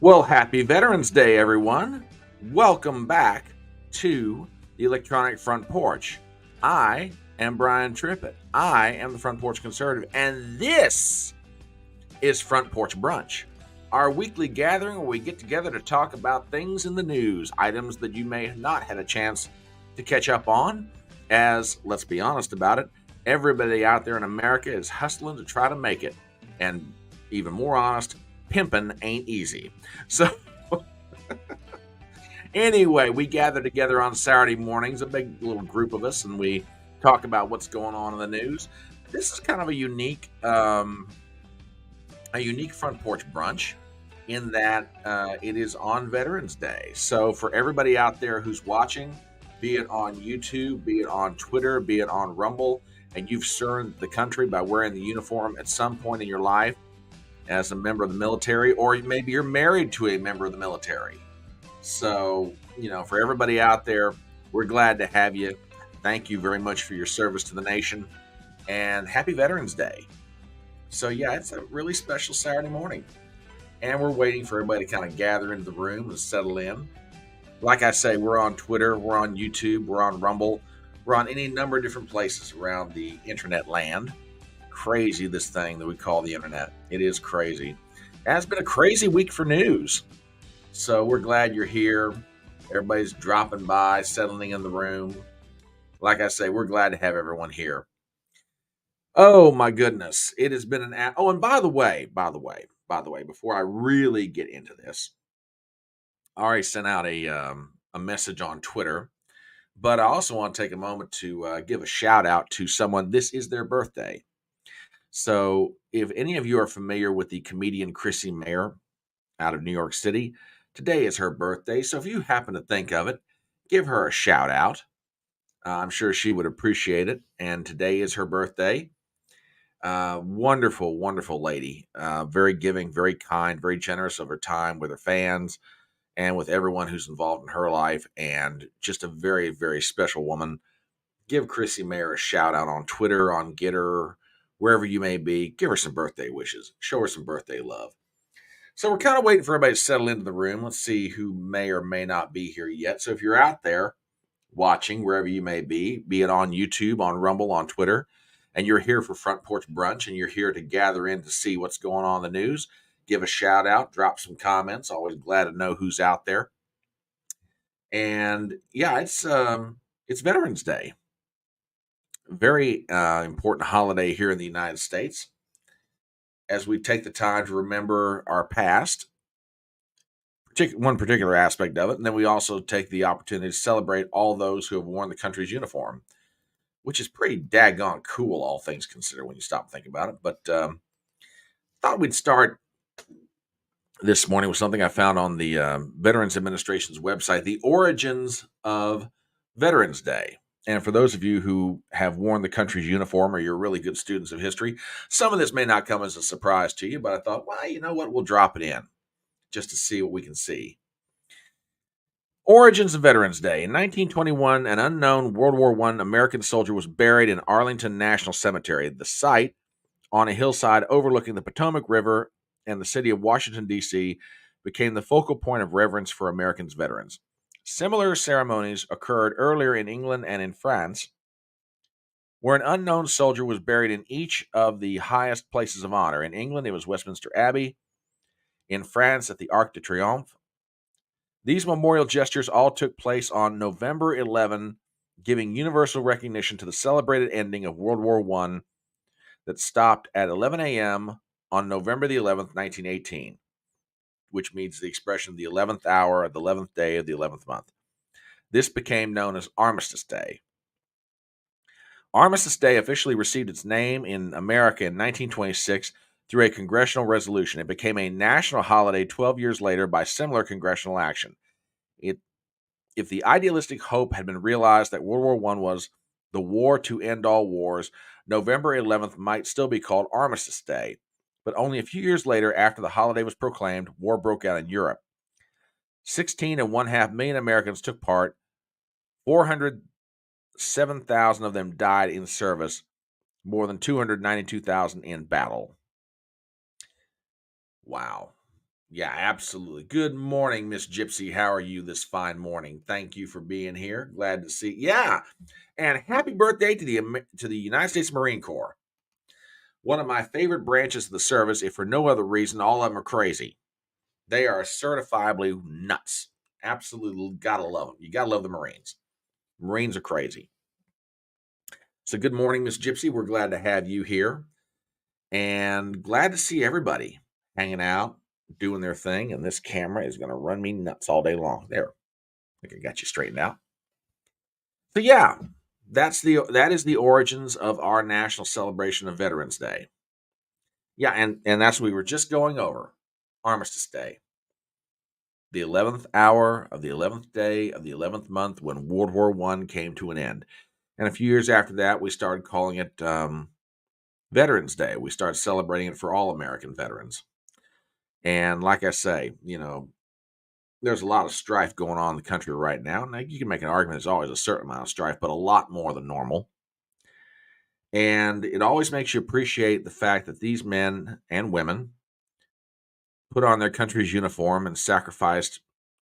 Well, happy Veterans Day, everyone. Welcome back to the Electronic Front Porch. I am Brian Trippett. I am the Front Porch Conservative, and this is Front Porch Brunch, our weekly gathering where we get together to talk about things in the news, items that you may have not had a chance to catch up on, as, let's be honest about it, everybody out there in America is hustling to try to make it. And even more honest, pimping ain't easy. So, anyway, we gather together on Saturday mornings, a big little group of us, and we talk about what's going on in the news. This is kind of a unique front porch brunch in that it is on Veterans Day. So for everybody out there who's watching, be it on YouTube, be it on Twitter, be it on Rumble, and you've served the country by wearing the uniform at some point in your life as a member of the military, or maybe you're married to a member of the military. So, for everybody out there, we're glad to have you. Thank you very much for your service to the nation, and happy Veterans Day. So, yeah, it's a really special Saturday morning, and we're waiting for everybody to kind of gather into the room and settle in. Like I say, we're on Twitter, we're on YouTube, we're on Rumble, we're on any number of different places around the internet land. Crazy, this thing that we call the internet. It is crazy. It has been a crazy week for news. So we're glad you're here. Everybody's dropping by, settling in the room. Like I say, we're glad to have everyone here. Oh my goodness. It has been oh, and by the way, before I really get into this, I already sent out a message on Twitter, but I also want to take a moment to give a shout out to someone. This is their birthday. So if any of you are familiar with the comedian Chrissy Mayer out of New York City, today is her birthday. So if you happen to think of it, give her a shout out. I'm sure she would appreciate it. And today is her birthday. Wonderful, wonderful lady. Very giving, very kind, very generous of her time with her fans and with everyone who's involved in her life. And just a very, very special woman. Give Chrissy Mayer a shout out on Twitter, on Getter, wherever you may be. Give her some birthday wishes. Show her some birthday love. So we're kind of waiting for everybody to settle into the room. Let's see who may or may not be here yet. So if you're out there watching, wherever you may be it on YouTube, on Rumble, on Twitter, and you're here for Front Porch Brunch and you're here to gather in to see what's going on in the news, give a shout out, drop some comments. Always glad to know who's out there. And yeah, it's Veterans Day. Very important holiday here in the United States as we take the time to remember our past, one particular aspect of it, and then we also take the opportunity to celebrate all those who have worn the country's uniform, which is pretty daggone cool, all things considered, when you stop and think about it. But thought we'd start this morning with something I found on the Veterans Administration's website, the origins of Veterans Day. And for those of you who have worn the country's uniform or you're really good students of history, some of this may not come as a surprise to you, but I thought, well, you know what? We'll drop it in just to see what we can see. Origins of Veterans Day. In 1921, an unknown World War I American soldier was buried in Arlington National Cemetery. The site, on a hillside overlooking the Potomac River and the city of Washington, D.C., became the focal point of reverence for Americans' veterans. Similar ceremonies occurred earlier in England and in France, where an unknown soldier was buried in each of the highest places of honor. In England, it was Westminster Abbey. In France, at the Arc de Triomphe. These memorial gestures all took place on November 11, giving universal recognition to the celebrated ending of World War I that stopped at 11 a.m. on November the 11th, 1918, which means the expression the 11th hour of the 11th day of the 11th month. This became known as Armistice Day. Armistice Day officially received its name in America in 1926 through a congressional resolution. It became a national holiday 12 years later by similar congressional action. If the idealistic hope had been realized that World War I was the war to end all wars, November 11th might still be called Armistice Day. But only a few years later, after the holiday was proclaimed, war broke out in Europe. 16.5 million Americans took part. 407,000 of them died in service, more than 292,000 in battle. Wow. Yeah, absolutely. Good morning, Miss Gypsy. How are you this fine morning? Thank you for being here. Glad to see. Yeah, and happy birthday to the United States Marine Corps. One of my favorite branches of the service. If for no other reason, all of them are crazy. They are certifiably nuts. Absolutely, gotta love them. You gotta love the Marines. Marines are crazy. So, good morning, Miss Gypsy. We're glad to have you here, and glad to see everybody hanging out, doing their thing. And this camera is going to run me nuts all day long. There, I think I got you straightened out. So yeah, that is the origins of our national celebration of Veterans Day. Yeah, and that's what we were just going over. Armistice Day, the 11th hour of the 11th day of the 11th month when World War I came to an end. And a few years after that, we started calling it Veterans Day. We started celebrating it for all American veterans. And like I say, there's a lot of strife going on in the country right now. Now, you can make an argument there's always a certain amount of strife, but a lot more than normal. And it always makes you appreciate the fact that these men and women put on their country's uniform and sacrificed,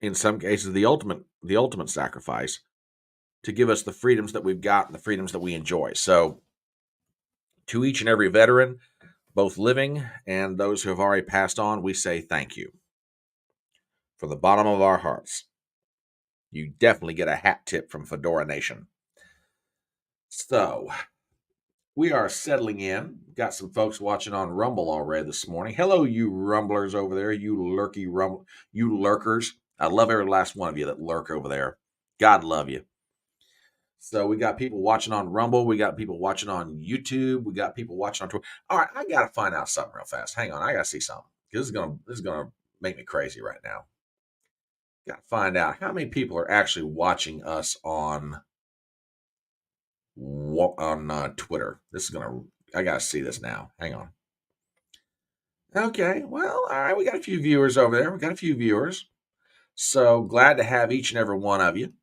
in some cases, the ultimate sacrifice to give us the freedoms that we've got and the freedoms that we enjoy. So, to each and every veteran, both living and those who have already passed on, we say thank you from the bottom of our hearts. You definitely get a hat tip from Fedora Nation. So, we are settling in. Got some folks watching on Rumble already this morning. Hello, you rumblers over there, you lurkers. I love every last one of you that lurk over there. God love you. So we got people watching on Rumble. We got people watching on YouTube. We got people watching on Twitter. All right, I gotta find out something real fast. Hang on, I gotta see something. This is gonna make me crazy right now. Gotta find out how many people are actually watching us on Twitter. I gotta see this now. Hang on. Okay, well, all right, we got a few viewers over there. We got a few viewers. So glad to have each and every one of you.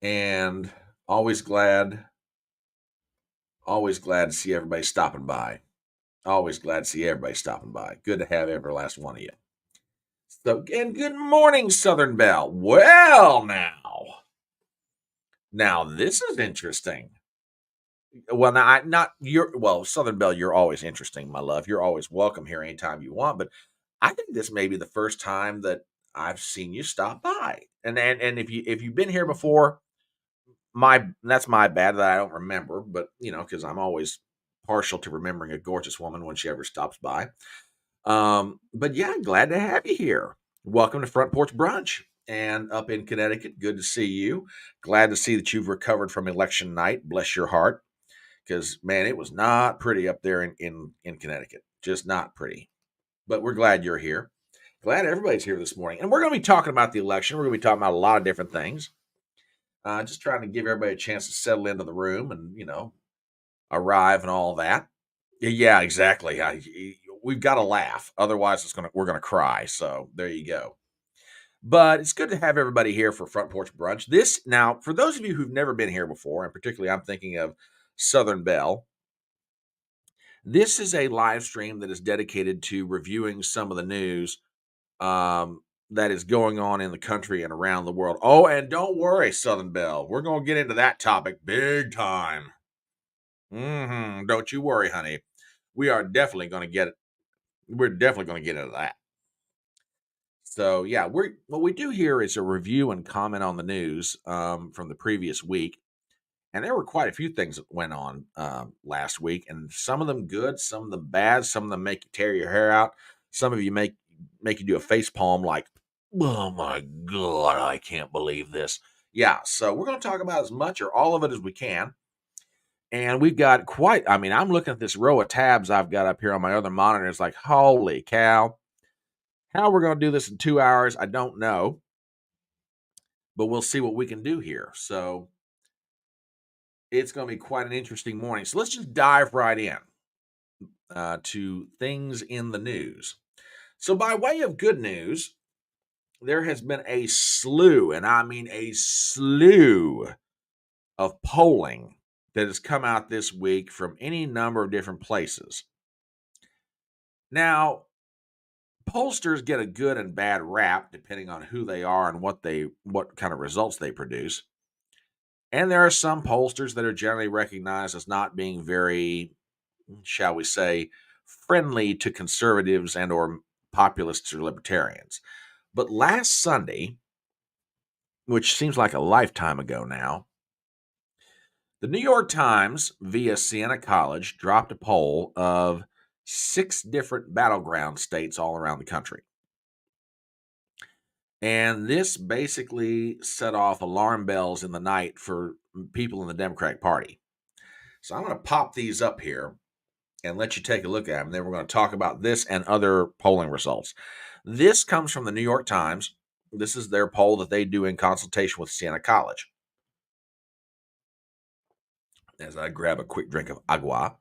And always glad to see everybody stopping by. Always glad to see everybody stopping by. Good to have every last one of you. So, and good morning, Southern Belle. Well, now this is interesting. Well, now I not you're well, Southern Belle, you're always interesting, my love. You're always welcome here anytime you want. But I think this may be the first time that I've seen you stop by. And if you've been here before, that's my bad that I don't remember. But because I'm always partial to remembering a gorgeous woman when she ever stops by. But yeah, glad to have you here. Welcome to Front Porch Brunch and up in Connecticut. Good to see you. Glad to see that you've recovered from election night. Bless your heart. Because man, it was not pretty up there in Connecticut. Just not pretty. But we're glad you're here. Glad everybody's here this morning. And we're going to be talking about the election. We're going to be talking about a lot of different things. Just trying to give everybody a chance to settle into the room and, arrive and all that. Yeah, exactly. We've got to laugh. Otherwise, we're going to cry. So there you go. But it's good to have everybody here for Front Porch Brunch. Now, for those of you who've never been here before, and particularly I'm thinking of Southern Belle, this is a live stream that is dedicated to reviewing some of the news that is going on in the country and around the world. Oh, and don't worry, Southern Belle. We're going to get into that topic big time. Don't you worry, honey. We are definitely going to get it. We're definitely going to get into that. So, yeah, what we do here is a review and comment on the news from the previous week. And there were quite a few things that went on last week, and some of them good, some of them bad, some of them make you tear your hair out. Some of you make you do a face palm like, oh my God, I can't believe this. Yeah, so we're going to talk about as much or all of it as we can. And we've got I'm looking at this row of tabs I've got up here on my other monitor. It's like, holy cow. How we're going to do this in 2 hours, I don't know. But we'll see what we can do here. So it's going to be quite an interesting morning. So let's just dive right in to things in the news. So by way of good news, there has been a slew, and I mean a slew, of polling that has come out this week from any number of different places. Now, pollsters get a good and bad rap depending on who they are and what kind of results they produce. And there are some pollsters that are generally recognized as not being very, shall we say, friendly to conservatives and or populists or libertarians. But last Sunday, which seems like a lifetime ago now, the New York Times, via Siena College, dropped a poll of 6 different battleground states all around the country. And this basically set off alarm bells in the night for people in the Democratic Party. So I'm going to pop these up here and let you take a look at them. Then we're going to talk about this and other polling results. This comes from the New York Times. This is their poll that they do in consultation with Siena College. As I grab a quick drink of agua.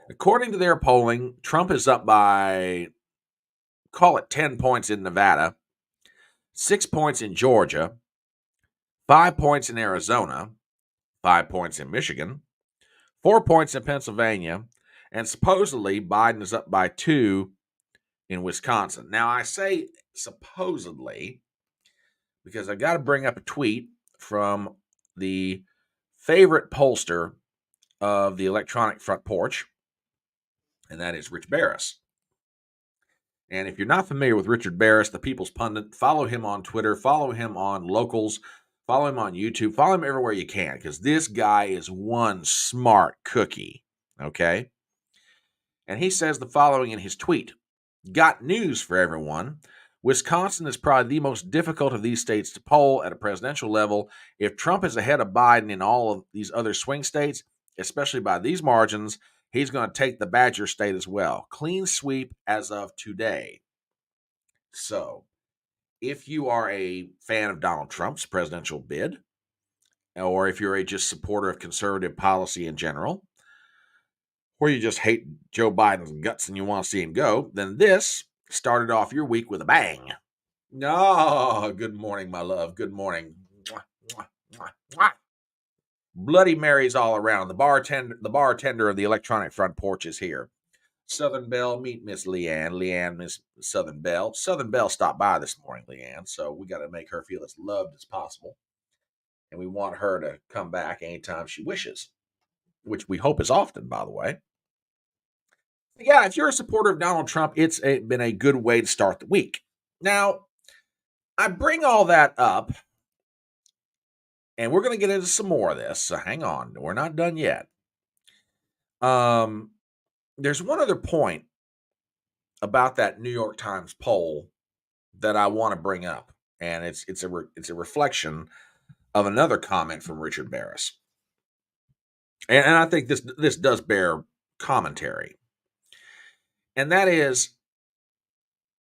According to their polling, Trump is up by, call it 10 points in Nevada, 6 points in Georgia, 5 points in Arizona, 5 points in Michigan, 4 points in Pennsylvania, and supposedly Biden is up by 2 in Wisconsin. Now, I say supposedly because I got to bring up a tweet from the favorite pollster of the electronic front porch, and that is Rich Barris. And if you're not familiar with Richard Barris, the People's Pundit, follow him on Twitter, follow him on Locals, follow him on YouTube, follow him everywhere you can, because this guy is one smart cookie, okay? And he says the following in his tweet. Got news for everyone. Wisconsin is probably the most difficult of these states to poll at a presidential level. If Trump is ahead of Biden in all of these other swing states, especially by these margins, he's going to take the Badger State as well. Clean sweep as of today. So, if you are a fan of Donald Trump's presidential bid, or if you're a just supporter of conservative policy in general, or you just hate Joe Biden's guts and you want to see him go, then this started off your week with a bang. Oh, good morning, my love. Good morning. Mwah, mwah, mwah, mwah. Bloody Marys all around. The bartender of the electronic front porch is here. Southern Belle, meet Miss Leanne. Leanne, Miss Southern Belle. Southern Belle stopped by this morning, Leanne, so we got to make her feel as loved as possible. And we want her to come back anytime she wishes, which we hope is often, by the way. Yeah, if you're a supporter of Donald Trump, it's been a good way to start the week. Now, I bring all that up, and we're going to get into some more of this, so hang on. We're not done yet. There's one other point about that New York Times poll that I want to bring up, and it's a reflection of another comment from Richard Barris, and I think this does bear commentary, and that is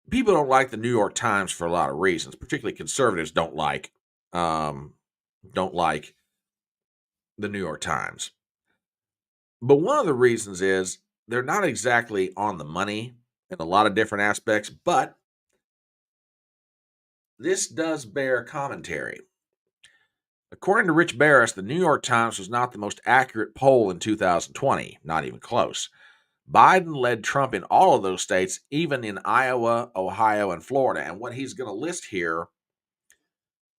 people don't like the New York Times for a lot of reasons. Particularly conservatives don't like the New York Times, but one of the reasons is they're not exactly on the money in a lot of different aspects, but this does bear commentary. According to Rich Barris, the New York Times was not the most accurate poll in 2020, not even close. Biden led Trump in all of those states, even in Iowa, Ohio, and Florida. And what he's going to list here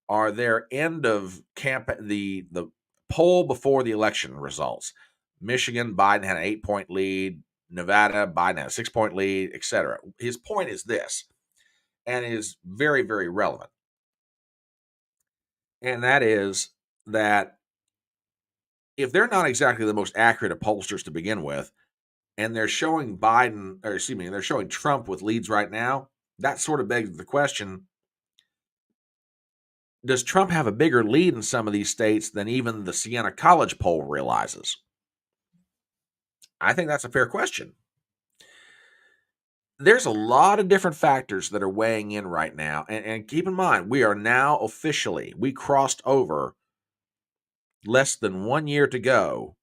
are their end of the poll before the election results. Michigan, Biden had an 8-point lead. Nevada, Biden had a 6-point lead, etc. His point is this, and is very, very relevant. And that is that if they're not exactly the most accurate of pollsters to begin with, and they're showing they're showing Trump with leads right now, that sort of begs the question, does Trump have a bigger lead in some of these states than even the Siena College poll realizes? I think that's a fair question. There's a lot of different factors that are weighing in right now. And keep in mind, we are now we crossed over less than 1 year to go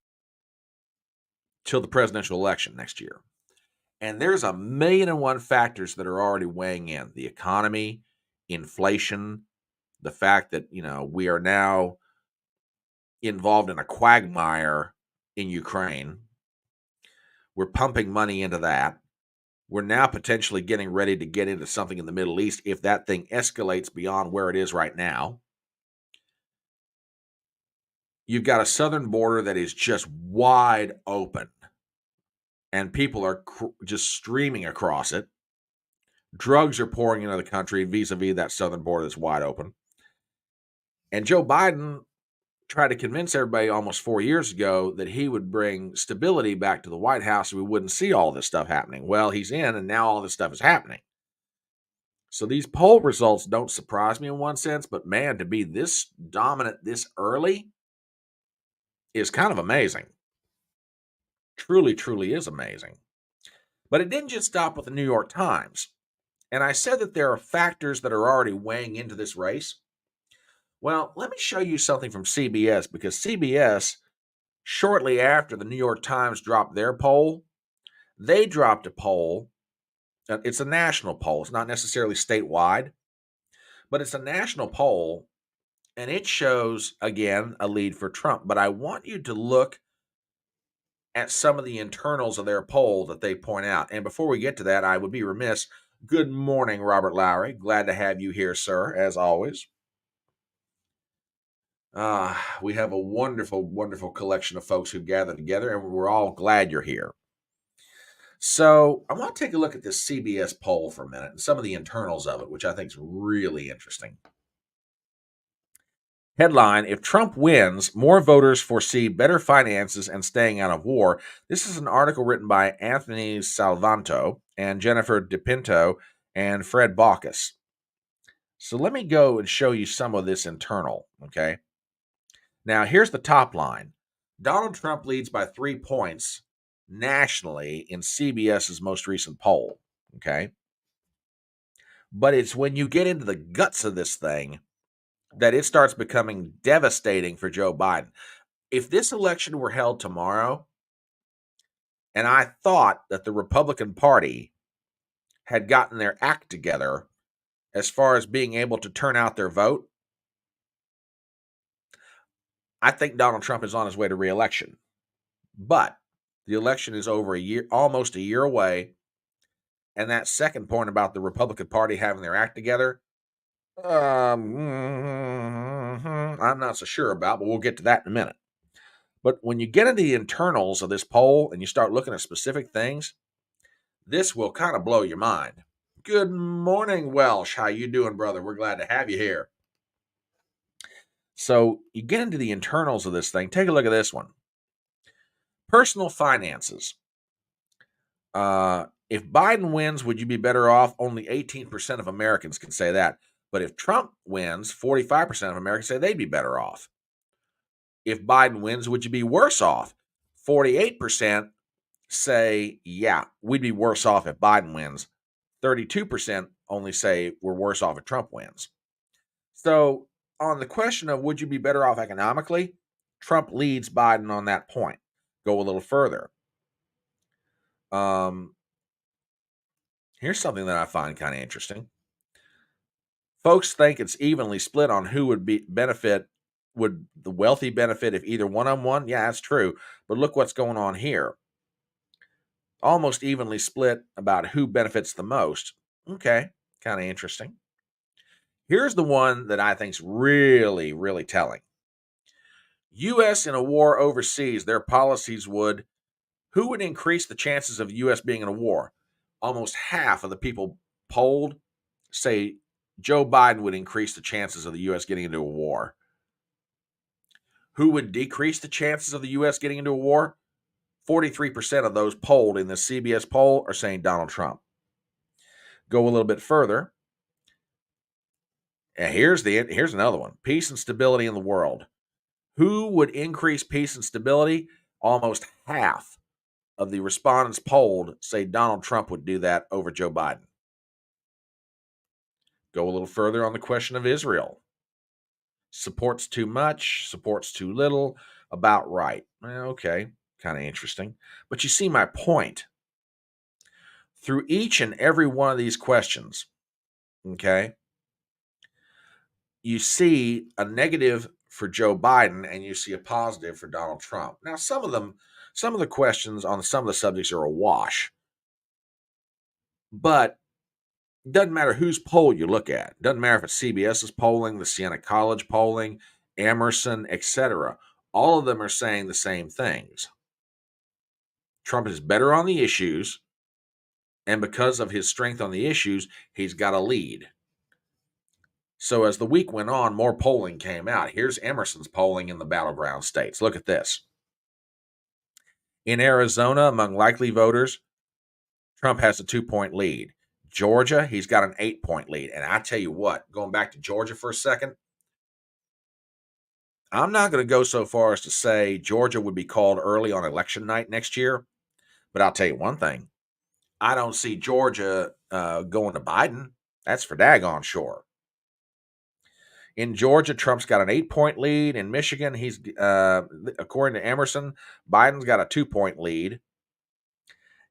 till the presidential election next year. And there's 1,000,001 factors that are already weighing in. The economy, inflation, the fact that, we are now involved in a quagmire in Ukraine. We're pumping money into that. We're now potentially getting ready to get into something in the Middle East if that thing escalates beyond where it is right now. You've got a southern border that is just wide open, and people are just streaming across it. Drugs are pouring into the country vis-a-vis that southern border that's wide open. And Joe Biden tried to convince everybody almost 4 years ago that he would bring stability back to the White House and we wouldn't see all this stuff happening. Well, he's in, and now all this stuff is happening. So these poll results don't surprise me in one sense, but man, to be this dominant this early is kind of amazing. Truly, truly is amazing. But it didn't just stop with the New York Times. And I said that there are factors that are already weighing into this race. Well, let me show you something from CBS, because CBS, shortly after the New York Times dropped their poll, they dropped a poll. It's a national poll. It's not necessarily statewide, but it's a national poll, and it shows, again, a lead for Trump. But I want you to look at some of the internals of their poll that they point out. And before we get to that, I would be remiss. Good morning, Robert Lowry. Glad to have you here, sir, as always. We have a wonderful, wonderful collection of folks who gathered together, and we're all glad you're here. So I want to take a look at this CBS poll for a minute and some of the internals of it, which I think is really interesting. Headline: If Trump wins, more voters foresee better finances and staying out of war. This is an article written by Anthony Salvanto and Jennifer DePinto and Fred Baucus. So let me go and show you some of this internal, okay? Now, here's the top line. Donald Trump leads by 3 points nationally in CBS's most recent poll, okay? But it's when you get into the guts of this thing that it starts becoming devastating for Joe Biden. If this election were held tomorrow, and I thought that the Republican Party had gotten their act together as far as being able to turn out their vote, I think Donald Trump is on his way to re-election. But the election is over almost a year away. And that second point about the Republican Party having their act together, I'm not so sure about, but we'll get to that in a minute. But when you get into the internals of this poll and you start looking at specific things, this will kind of blow your mind. Good morning, Welsh. How you doing, brother? We're glad to have you here. So you get into the internals of this thing. Take a look at this one. Personal finances. If Biden wins, would you be better off? Only 18% of Americans can say that. But if Trump wins, 45% of Americans say they'd be better off. If Biden wins, would you be worse off? 48% say, yeah, we'd be worse off if Biden wins. 32% only say we're worse off if Trump wins. So on the question of would you be better off economically, Trump leads Biden on that point. Go a little further. Here's something that I find kind of interesting. Folks think it's evenly split on who would would the wealthy benefit if either one of them won? Yeah, that's true. But look what's going on here. Almost evenly split about who benefits the most. Okay, kind of interesting. Here's the one that I think is really, really telling. U.S. in a war overseas, their policies would, who would increase the chances of the U.S. being in a war? Almost half of the people polled say Joe Biden would increase the chances of the U.S. getting into a war. Who would decrease the chances of the U.S. getting into a war? 43% of those polled in the CBS poll are saying Donald Trump. Go a little bit further. And here's another one. Peace and stability in the world. Who would increase peace and stability? Almost half of the respondents polled say Donald Trump would do that over Joe Biden. Go a little further on the question of Israel. Supports too much, supports too little, about right. Okay, kind of interesting. But you see my point. Through each and every one of these questions, okay, you see a negative for Joe Biden and you see a positive for Donald Trump. Now, some of the questions on some of the subjects are a wash. But it doesn't matter whose poll you look at. It doesn't matter if it's CBS's polling, the Siena College polling, Emerson, etc. All of them are saying the same things. Trump is better on the issues, and because of his strength on the issues, he's got a lead. So as the week went on, more polling came out. Here's Emerson's polling in the battleground states. Look at this. In Arizona, among likely voters, Trump has a 2-point lead. Georgia, he's got an 8-point lead. And I tell you what, going back to Georgia for a second, I'm not going to go so far as to say Georgia would be called early on election night next year. But I'll tell you one thing. I don't see Georgia going to Biden. That's for daggone sure. In Georgia, Trump's got an 8-point lead. In Michigan, he's according to Emerson, Biden's got a 2-point lead.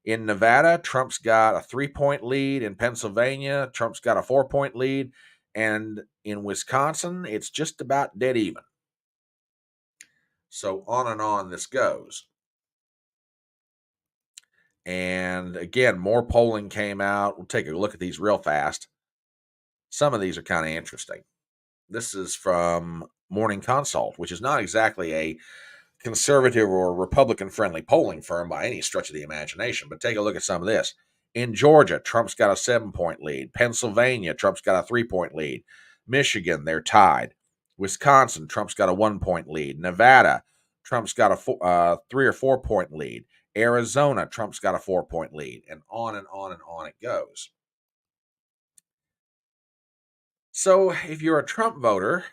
In Nevada, Trump's got a 3-point lead. In Pennsylvania, Trump's got a 4-point lead. And in Wisconsin, it's just about dead even. So on and on this goes. And again, more polling came out. We'll take a look at these real fast. Some of these are kind of interesting. This is from Morning Consult, which is not exactly a conservative or Republican-friendly polling firm by any stretch of the imagination, but take a look at some of this. In Georgia, Trump's got a 7-point lead. Pennsylvania, Trump's got a 3-point lead. Michigan, they're tied. Wisconsin, Trump's got a 1-point lead. Nevada, Trump's got a 3 or 4-point lead. Arizona, Trump's got a 4-point lead, and on and on and on it goes. So if you're a Trump voter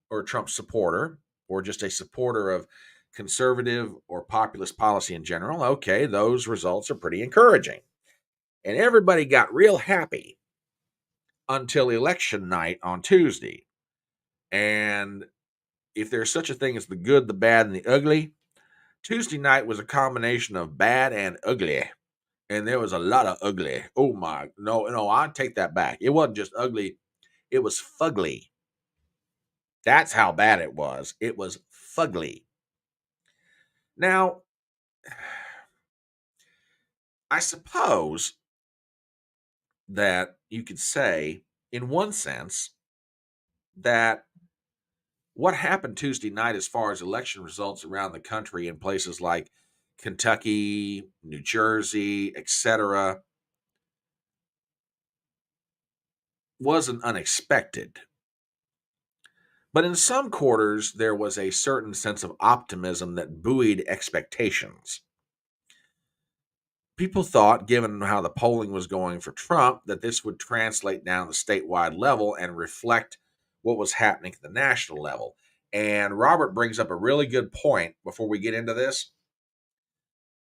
or a Trump supporter or just a supporter of conservative or populist policy in general, okay, those results are pretty encouraging. And everybody got real happy until election night on Tuesday. And if there's such a thing as the good, the bad, and the ugly, Tuesday night was a combination of bad and ugly. And there was a lot of ugly. Oh my, no, I take that back. It wasn't just ugly, it was fugly. That's how bad it was. It was fugly. Now, I suppose that you could say, in one sense, that what happened Tuesday night as far as election results around the country in places like Kentucky, New Jersey, etc., wasn't unexpected. But in some quarters, there was a certain sense of optimism that buoyed expectations. People thought, given how the polling was going for Trump, that this would translate down the statewide level and reflect what was happening at the national level. And Robert brings up a really good point before we get into this.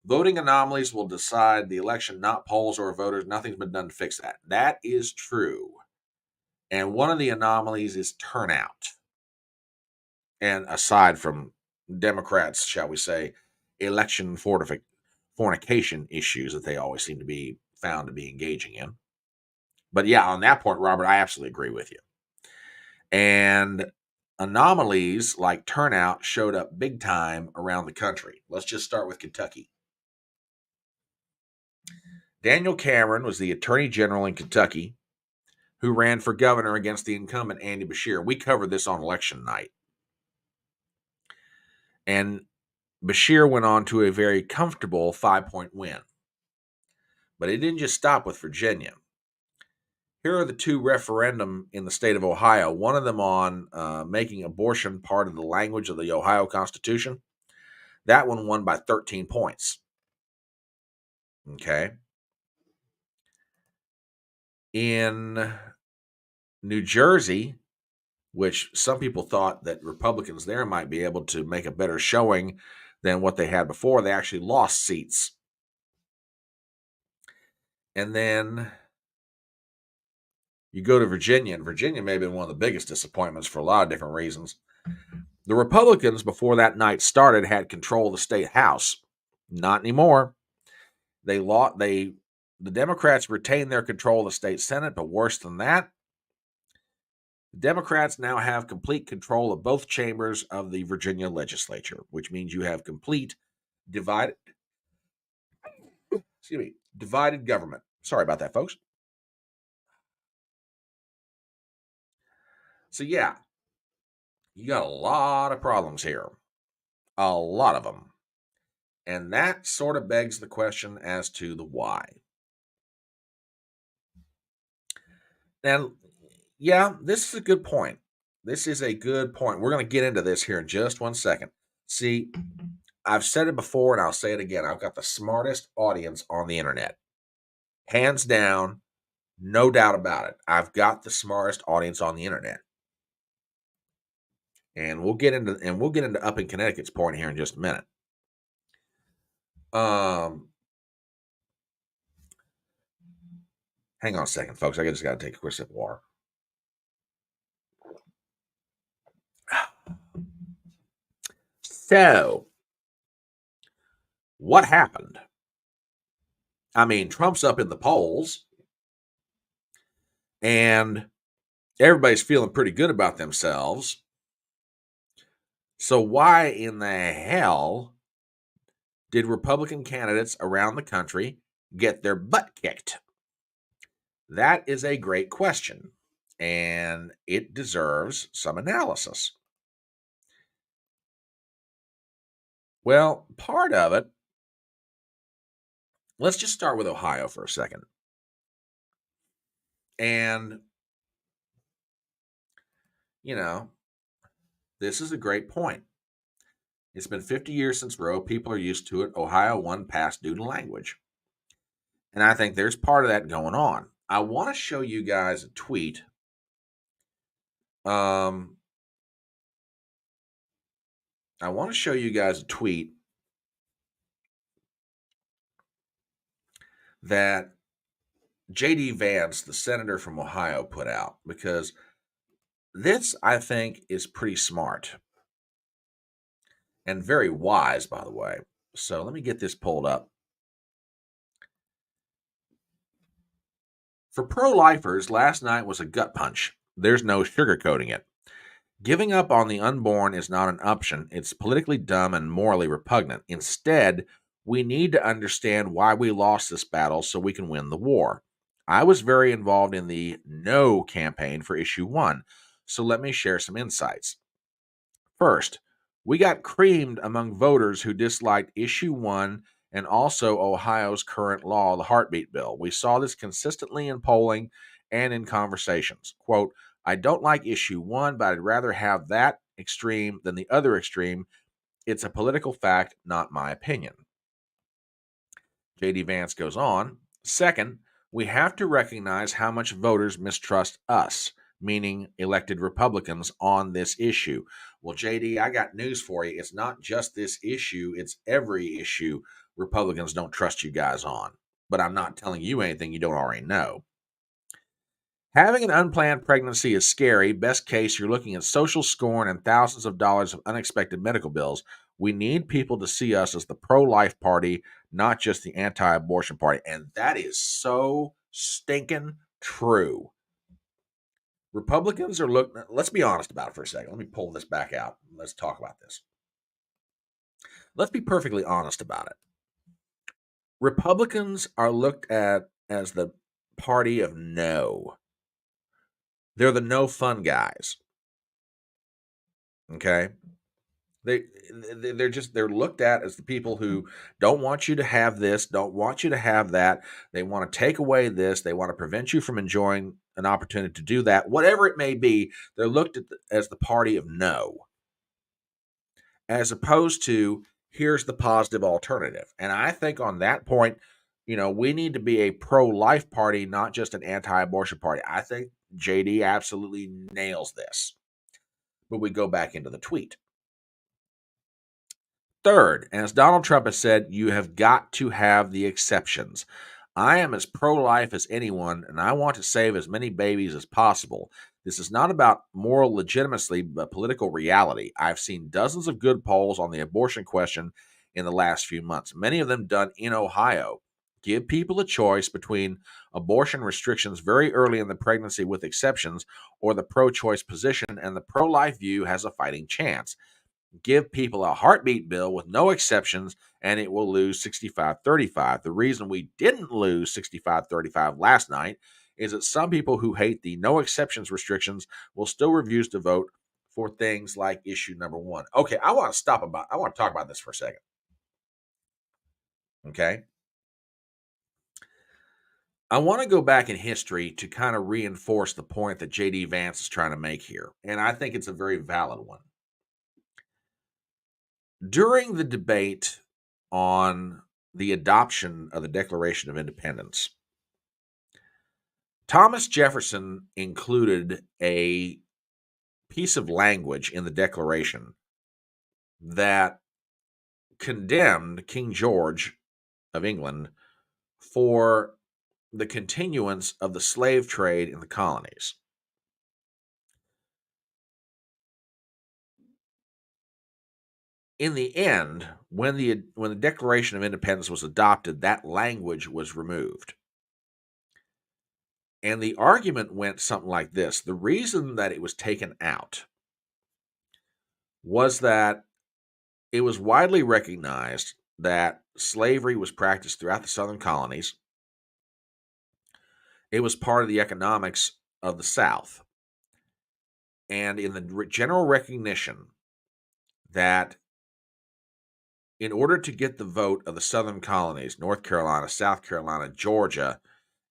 Voting anomalies will decide the election, not polls or voters. Nothing's been done to fix that. That is true. And one of the anomalies is turnout. And aside from Democrats, shall we say, election fornication issues that they always seem to be found to be engaging in. But yeah, on that point, Robert, I absolutely agree with you. And anomalies like turnout showed up big time around the country. Let's just start with Kentucky. Daniel Cameron was the attorney general in Kentucky who ran for governor against the incumbent Andy Beshear. We covered this on election night. And Beshear went on to a very comfortable 5-point win. But it didn't just stop with Virginia. Here are the two referendum in the state of Ohio, one of them on making abortion part of the language of the Ohio Constitution. That one won by 13 points. Okay. In New Jersey, which some people thought that Republicans there might be able to make a better showing than what they had before, they actually lost seats. And then you go to Virginia, and Virginia may have been one of the biggest disappointments for a lot of different reasons. The Republicans, before that night started, had control of the state house. Not anymore. The Democrats retained their control of the state Senate, but worse than that, the Democrats now have complete control of both chambers of the Virginia legislature, which means you have complete divided government. Sorry about that, folks. So, yeah, you got a lot of problems here, a lot of them. And that sort of begs the question as to the why. And yeah, this is a good point. This is a good point. We're going to get into this here in just 1 second. See, I've said it before and I'll say it again. I've got the smartest audience on the internet. Hands down, no doubt about it. I've got the smartest audience on the internet. And we'll get into up in Connecticut's point here in just a minute. Hang on a second, folks. I just got to take a quick sip of water. So, what happened? I mean, Trump's up in the polls, and everybody's feeling pretty good about themselves. So, why in the hell did Republican candidates around the country get their butt kicked? That is a great question, and it deserves some analysis. Well, part of it, let's just start with Ohio for a second. And, this is a great point. It's been 50 years since Roe. People are used to it. Ohio won past due to language. And I think there's part of that going on. I want to show you guys a tweet. I want to show you guys a tweet that J.D. Vance, the senator from Ohio, put out, because this, I think, is pretty smart and very wise, by the way. So let me get this pulled up. For pro-lifers, last night was a gut punch. There's no sugarcoating it. Giving up on the unborn is not an option. It's politically dumb and morally repugnant. Instead, we need to understand why we lost this battle so we can win the war. I was very involved in the No campaign for Issue 1, so let me share some insights. First, we got creamed among voters who disliked Issue 1 and also Ohio's current law, the heartbeat bill. We saw this consistently in polling and in conversations. Quote, I don't like Issue 1, but I'd rather have that extreme than the other extreme. It's a political fact, not my opinion. J.D. Vance goes on. Second, we have to recognize how much voters mistrust us, meaning elected Republicans, on this issue. Well, JD, I got news for you. It's not just this issue, it's every issue Republicans don't trust you guys on. But I'm not telling you anything you don't already know. Having an unplanned pregnancy is scary. Best case, you're looking at social scorn and thousands of dollars of unexpected medical bills. We need people to see us as the pro-life party, not just the anti-abortion party. And that is so stinking true. Republicans are looking, let's be honest about it for a second. Let me pull this back out. Let's talk about this. Let's be perfectly honest about it. Republicans are looked at as the party of no. They're the no fun guys. Okay? They're looked at as the people who don't want you to have this, don't want you to have that. They want to take away this. They want to prevent you from enjoying an opportunity to do that. Whatever it may be, they're looked at as the party of no, as opposed to here's the positive alternative. And I think on that point, we need to be a pro-life party, not just an anti-abortion party. I think JD absolutely nails this. But we go back into the tweet. Third, as Donald Trump has said, you have got to have the exceptions. I am as pro-life as anyone, and I want to save as many babies as possible. This is not about moral legitimacy, but political reality. I've seen dozens of good polls on the abortion question in the last few months, many of them done in Ohio. Give people a choice between abortion restrictions very early in the pregnancy with exceptions or the pro-choice position, and the pro-life view has a fighting chance. Give people a heartbeat bill with no exceptions, and it will lose 65-35. The reason we didn't lose 65-35 last night is that some people who hate the no exceptions restrictions will still refuse to vote for things like issue number one. Okay, I want to talk about this for a second. Okay. I want to go back in history to kind of reinforce the point that JD Vance is trying to make here. And I think it's a very valid one. During the debate on the adoption of the Declaration of Independence, Thomas Jefferson included a piece of language in the Declaration that condemned King George of England for the continuance of the slave trade in the colonies. In the end, when the Declaration of Independence was adopted, that language was removed. And the argument went something like this. The reason that it was taken out was that it was widely recognized that slavery was practiced throughout the southern colonies. It was part of the economics of the South. And in the general recognition that in order to get the vote of the southern colonies, North Carolina, South Carolina, Georgia,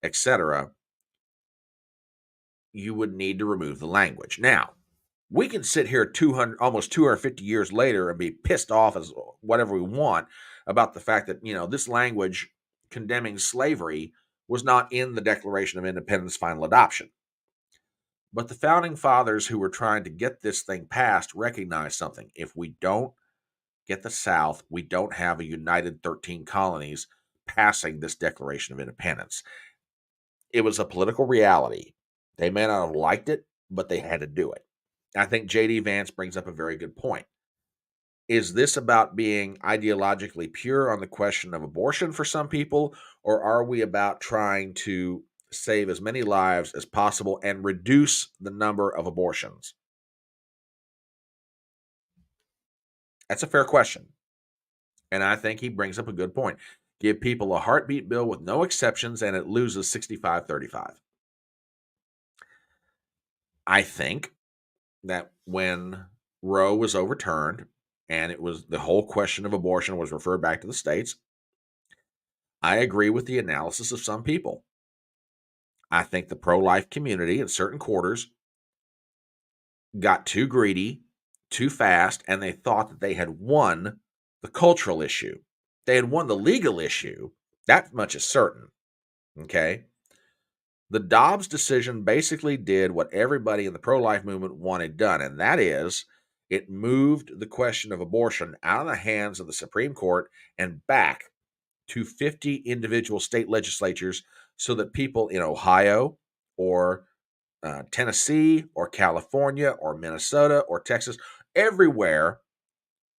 etc., you would need to remove the language. Now, we can sit here almost 250 years later and be pissed off as whatever we want about the fact that, this language condemning slavery was not in the Declaration of Independence final adoption. But the founding fathers who were trying to get this thing passed recognized something. If we don't get the South, we don't have a united 13 colonies passing this Declaration of Independence. It was a political reality. They may not have liked it, but they had to do it. I think J.D. Vance brings up a very good point. Is this about being ideologically pure on the question of abortion for some people, or are we about trying to save as many lives as possible and reduce the number of abortions? That's a fair question. And I think he brings up a good point. Give people a heartbeat bill with no exceptions, and it loses 65-35. I think that when Roe was overturned and it was the whole question of abortion was referred back to the states, I agree with the analysis of some people. I think the pro-life community in certain quarters got too greedy, too fast, and they thought that they had won the cultural issue. They had won the legal issue. That much is certain. Okay? The Dobbs decision basically did what everybody in the pro-life movement wanted done, and that is it moved the question of abortion out of the hands of the Supreme Court and back to 50 individual state legislatures so that people in Ohio or Tennessee or California or Minnesota or Texas, everywhere,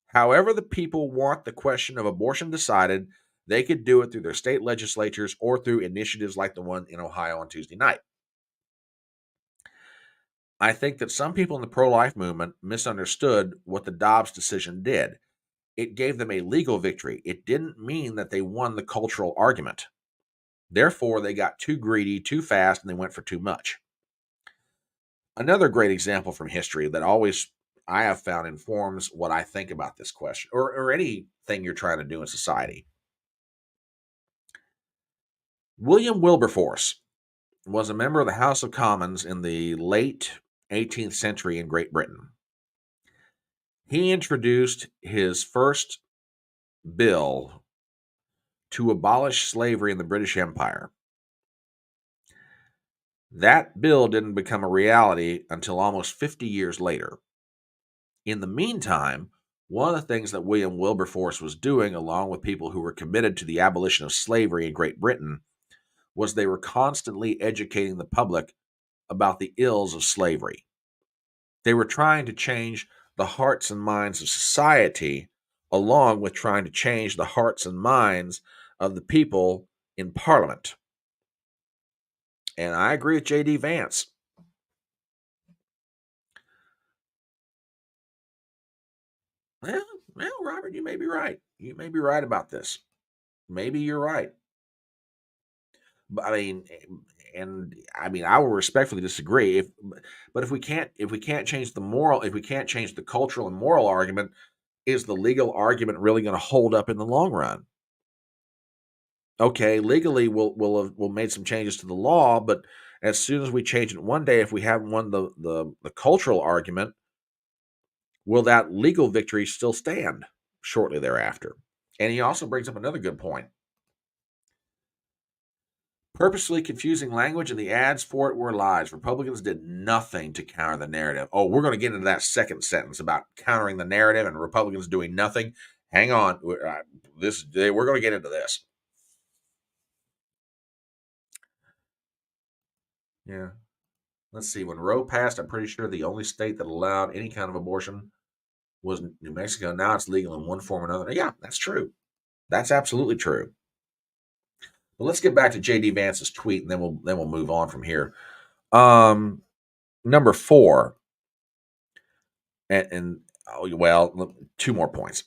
however the people want the question of abortion decided, they could do it through their state legislatures or through initiatives like the one in Ohio on Tuesday night. I think that some people in the pro-life movement misunderstood what the Dobbs decision did. It gave them a legal victory. It didn't mean that they won the cultural argument. Therefore, they got too greedy, too fast, and they went for too much. Another great example from history that always I have found informs what I think about this question or anything you're trying to do in society. William Wilberforce was a member of the House of Commons in the late 18th century in Great Britain. He introduced his first bill to abolish slavery in the British Empire. That bill didn't become a reality until almost 50 years later. In the meantime, one of the things that William Wilberforce was doing, along with people who were committed to the abolition of slavery in Great Britain, was they were constantly educating the public about the ills of slavery. They were trying to change the hearts and minds of society, along with trying to change the hearts and minds of the people in Parliament. And I agree with J.D. Vance. Well, Robert, you may be right. You may be right about this. Maybe you're right. But I mean, and I mean, I will respectfully disagree. But if we can't change the moral, if we can't change the cultural and moral argument, is the legal argument really going to hold up in the long run? Okay, legally we'll made some changes to the law, but as soon as we change it one day, if we haven't won the cultural argument, will that legal victory still stand shortly thereafter? And he also brings up another good point. Purposely confusing language and the ads for it were lies. Republicans did nothing to counter the narrative. Oh, we're going to get into that second sentence about countering the narrative and Republicans doing nothing. Hang on. We're going to get into this. Yeah. Let's see. When Roe passed, I'm pretty sure the only state that allowed any kind of abortion was New Mexico. Now it's legal in one form or another. Yeah, that's true. That's absolutely true. But let's get back to JD Vance's tweet, and then we'll move on from here. Number 4, and well, 2 more points.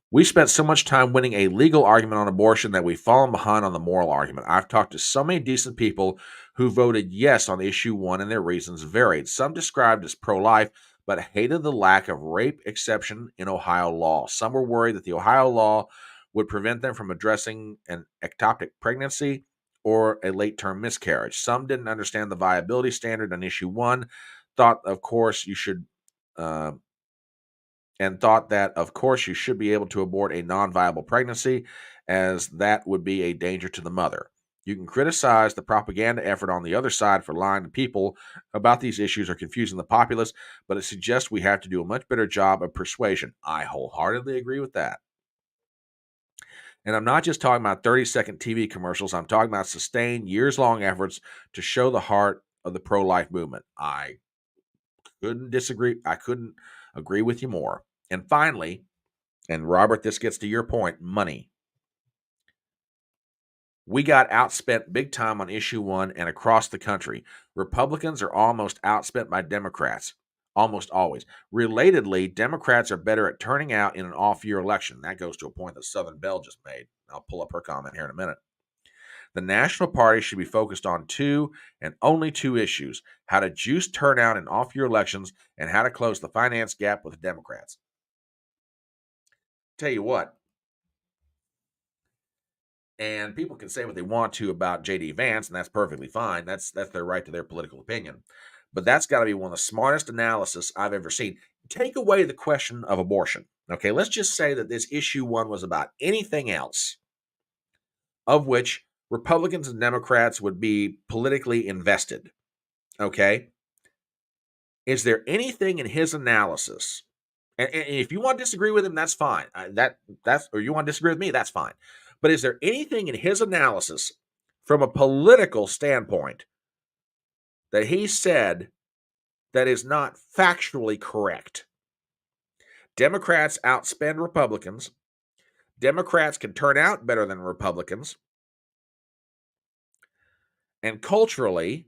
We spent so much time winning a legal argument on abortion that we've fallen behind on the moral argument. I've talked to so many decent people who voted yes on issue 1, and their reasons varied. Some described as pro-life, but hated the lack of rape exception in Ohio law. Some were worried that the Ohio law would prevent them from addressing an ectopic pregnancy or a late-term miscarriage. Some didn't understand the viability standard on issue 1, thought, of course, you should thought that, of course, you should be able to abort a non-viable pregnancy, as that would be a danger to the mother. You can criticize the propaganda effort on the other side for lying to people about these issues or confusing the populace, but it suggests we have to do a much better job of persuasion. I wholeheartedly agree with that. And I'm not just talking about 30-second TV commercials. I'm talking about sustained, years-long efforts to show the heart of the pro-life movement. I couldn't agree with you more. And finally, and Robert, this gets to your point, money. We got outspent big time on issue 1 and across the country. Republicans are almost outspent by Democrats, almost always. Relatedly, Democrats are better at turning out in an off-year election. That goes to a point that Southern Belle just made. I'll pull up her comment here in a minute. The National Party should be focused on 2 and only 2 issues: how to juice turnout in off-year elections and how to close the finance gap with the Democrats. Tell you what, and people can say what they want to about JD Vance, and that's perfectly fine. That's their right to their political opinion. But that's got to be one of the smartest analysis I've ever seen. Take away the question of abortion. Okay, let's just say that this issue 1 was about anything else of which Republicans and Democrats would be politically invested. Okay? Is there anything in his analysis? And if you want to disagree with him, that's fine. Or you want to disagree with me, that's fine. But is there anything in his analysis from a political standpoint that he said that is not factually correct? Democrats outspend Republicans. Democrats can turn out better than Republicans. And culturally,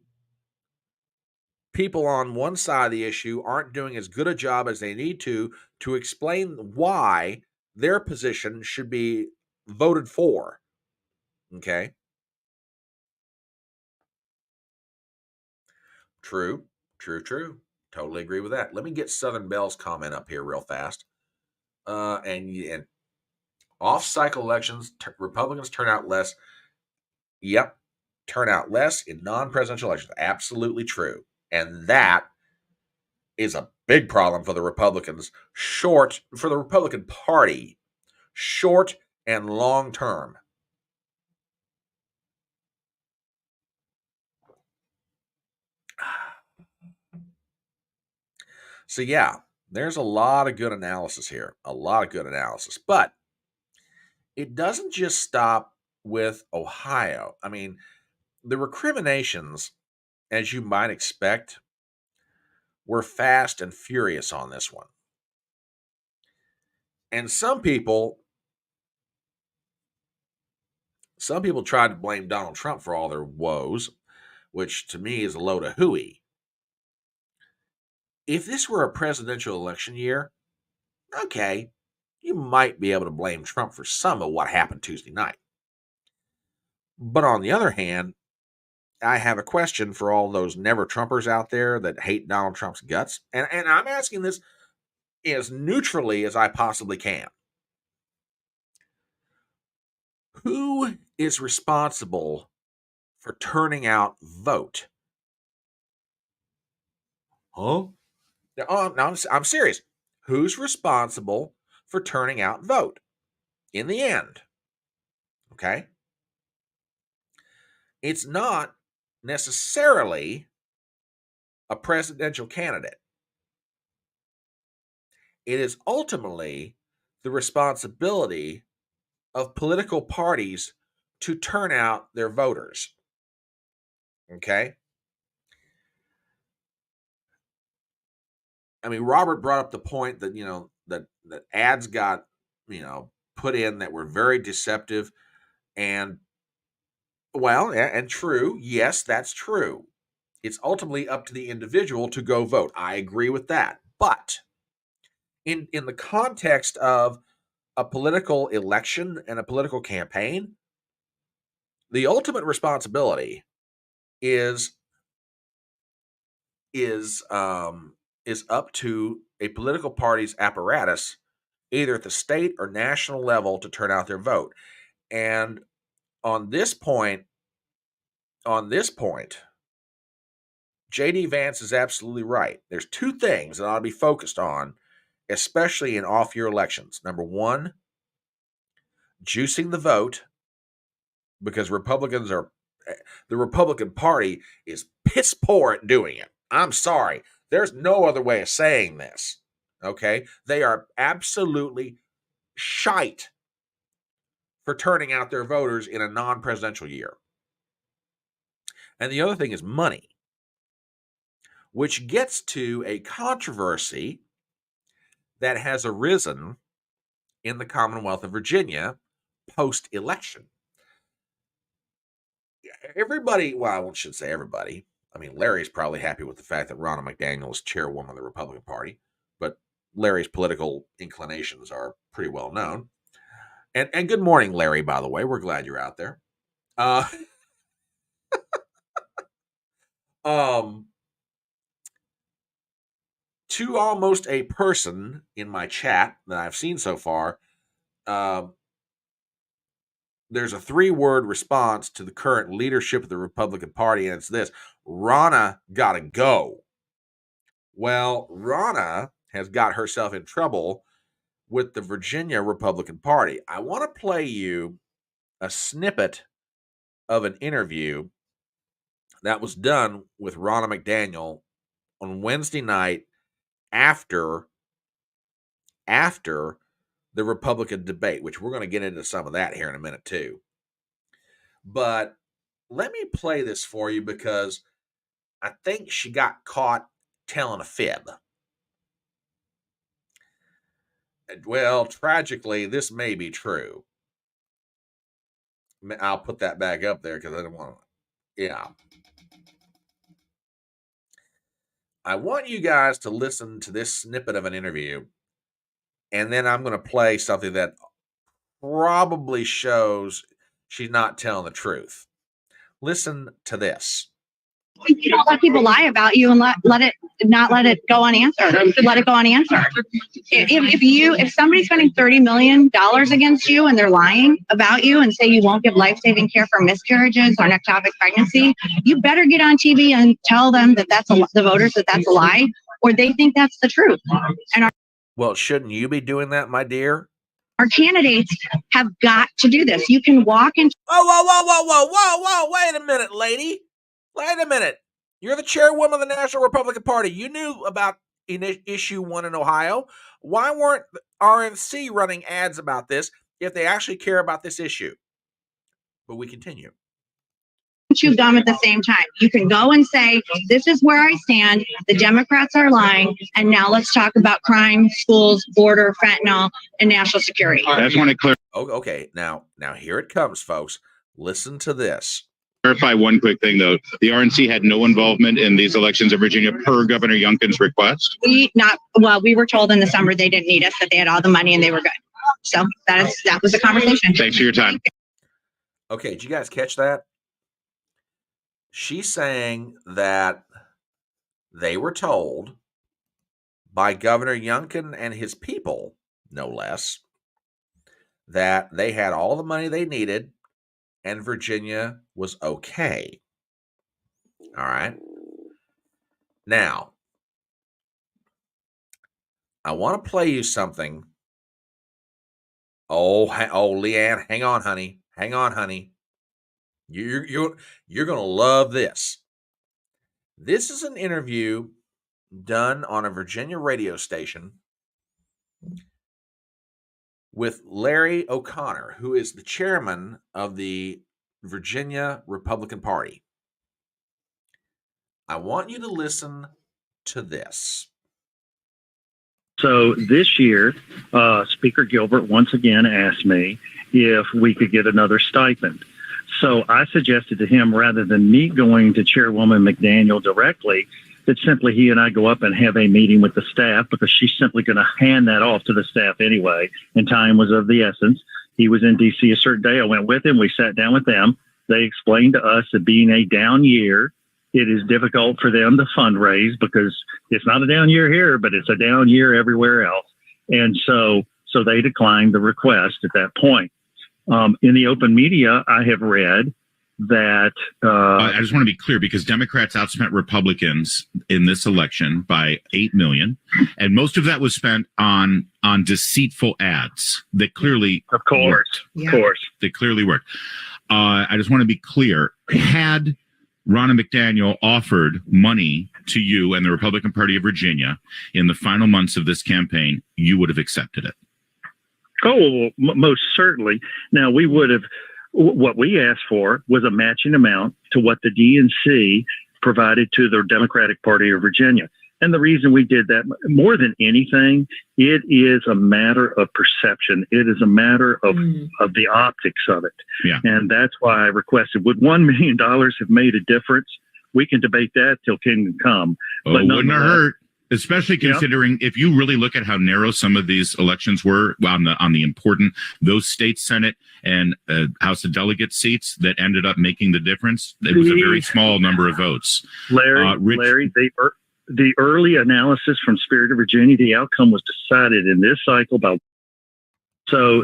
people on one side of the issue aren't doing as good a job as they need to explain why their position should be voted for. Okay? True. Totally agree with that. Let me get Southern Belle's comment up here real fast. And off-cycle elections, Republicans turn out less. Yep, turn out less in non-presidential elections. Absolutely true. And that is a big problem for the Republicans, for the Republican Party, short and long term. So yeah, there's a lot of good analysis here, but it doesn't just stop with Ohio. I mean, the recriminations, as you might expect, were fast and furious on this one. And some people tried to blame Donald Trump for all their woes, which to me is a load of hooey. If this were a presidential election year, okay, you might be able to blame Trump for some of what happened Tuesday night. But on the other hand, I have a question for all those never Trumpers out there that hate Donald Trump's guts. And I'm asking this as neutrally as I possibly can. Who is responsible for turning out vote? Huh? No, I'm serious. Who's responsible for turning out vote in the end? Okay. It's not necessarily a presidential candidate. It is ultimately the responsibility of political parties to turn out their voters. Okay. I mean, Robert brought up the point that, that ads got, put in that were very deceptive. And well, and true. Yes, that's true. It's ultimately up to the individual to go vote. I agree with that. But in the context of a political election and a political campaign, the ultimate responsibility is up to a political party's apparatus, either at the state or national level, to turn out their vote. And on this point, JD Vance is absolutely right. There's two things that ought to be focused on, especially in off-year elections. Number one, juicing the vote, because the Republican Party is piss poor at doing it. I'm sorry. There's no other way of saying this. Okay? They are absolutely shite for turning out their voters in a non-presidential year. And the other thing is money, which gets to a controversy that has arisen in the Commonwealth of Virginia post-election. Everybody, well, I shouldn't say everybody. I mean, Larry's probably happy with the fact that Ronna McDaniel is chairwoman of the Republican Party, but Larry's political inclinations are pretty well known. And good morning, Larry, by the way. We're glad you're out there. To almost a person in my chat that I've seen so far, there's a 3-word response to the current leadership of the Republican Party, and it's this: Ronna gotta go. Well, Ronna has got herself in trouble with the Virginia Republican Party. I want to play you a snippet of an interview that was done with Ronna McDaniel on Wednesday night after the Republican debate, which we're going to get into some of that here in a minute too. But let me play this for you because I think she got caught telling a fib. Well, tragically, this may be true. I'll put that back up there because I don't want to. Yeah. I want you guys to listen to this snippet of an interview, and then I'm going to play something that probably shows she's not telling the truth. Listen to this. You don't let people lie about you and let it go unanswered. Let it go unanswered. If somebody's spending $30 million against you and they're lying about you and say you won't give life-saving care for miscarriages or ectopic pregnancy, you better get on TV and tell them that that's the voters that that's a lie, or they think that's the truth. And well, shouldn't you be doing that, my dear? Our candidates have got to do this. You can walk into. Whoa! Wait a minute, lady. Wait a minute. You're the chairwoman of the National Republican Party. You knew about issue 1 in Ohio. Why weren't RNC running ads about this if they actually care about this issue? But we continue. Chew gum at the same time. You can go and say, this is where I stand. The Democrats are lying. And now let's talk about crime, schools, border, fentanyl, and national security. I just want to clarify. Okay. Now here it comes, folks. Listen to this. Clarify one quick thing, though. The RNC had no involvement in these elections in Virginia per Governor Youngkin's request. We were told in the summer they didn't need us, that they had all the money and they were good. So that was the conversation. Thanks for your time. Okay, did you guys catch that? She's saying that they were told by Governor Youngkin and his people, no less, that they had all the money they needed and Virginia was okay. All right. Now, I want to play you something. Oh, Leanne, hang on, honey. Hang on, honey. You're going to love this. This is an interview done on a Virginia radio station with Larry O'Connor, who is the chairman of the Virginia Republican Party. I want you to listen to this. So this year, Speaker Gilbert once again asked me if we could get another stipend. So I suggested to him, rather than me going to Chairwoman McDaniel directly, that simply he and I go up and have a meeting with the staff, because she's simply going to hand that off to the staff anyway, and time was of the essence. He was in D.C. a certain day. I went with him. We sat down with them. They explained to us that being a down year, it is difficult for them to fundraise, because it's not a down year here, but it's a down year everywhere else. And so they declined the request at that point. In the open media, I have read that... I just want to be clear, because Democrats outspent Republicans in this election by $8 million, and most of that was spent on deceitful ads that clearly worked. Of course. They clearly worked. I just want to be clear. Had Ronna McDaniel offered money to you and the Republican Party of Virginia in the final months of this campaign, you would have accepted it. Oh, most certainly. Now, we would have, what we asked for was a matching amount to what the DNC provided to the Democratic Party of Virginia. And the reason we did that, more than anything, it is a matter of perception. It is a matter of the optics of it. Yeah. And that's why I requested, would $1 million have made a difference? We can debate that till kingdom come. Oh, but wouldn't have hurt. Especially considering if you really look at how narrow some of these elections were on the important, those state Senate and House of Delegate seats that ended up making the difference, it was a very small number of votes. Larry, the early analysis from Spirit of Virginia, the outcome was decided in this cycle by... So...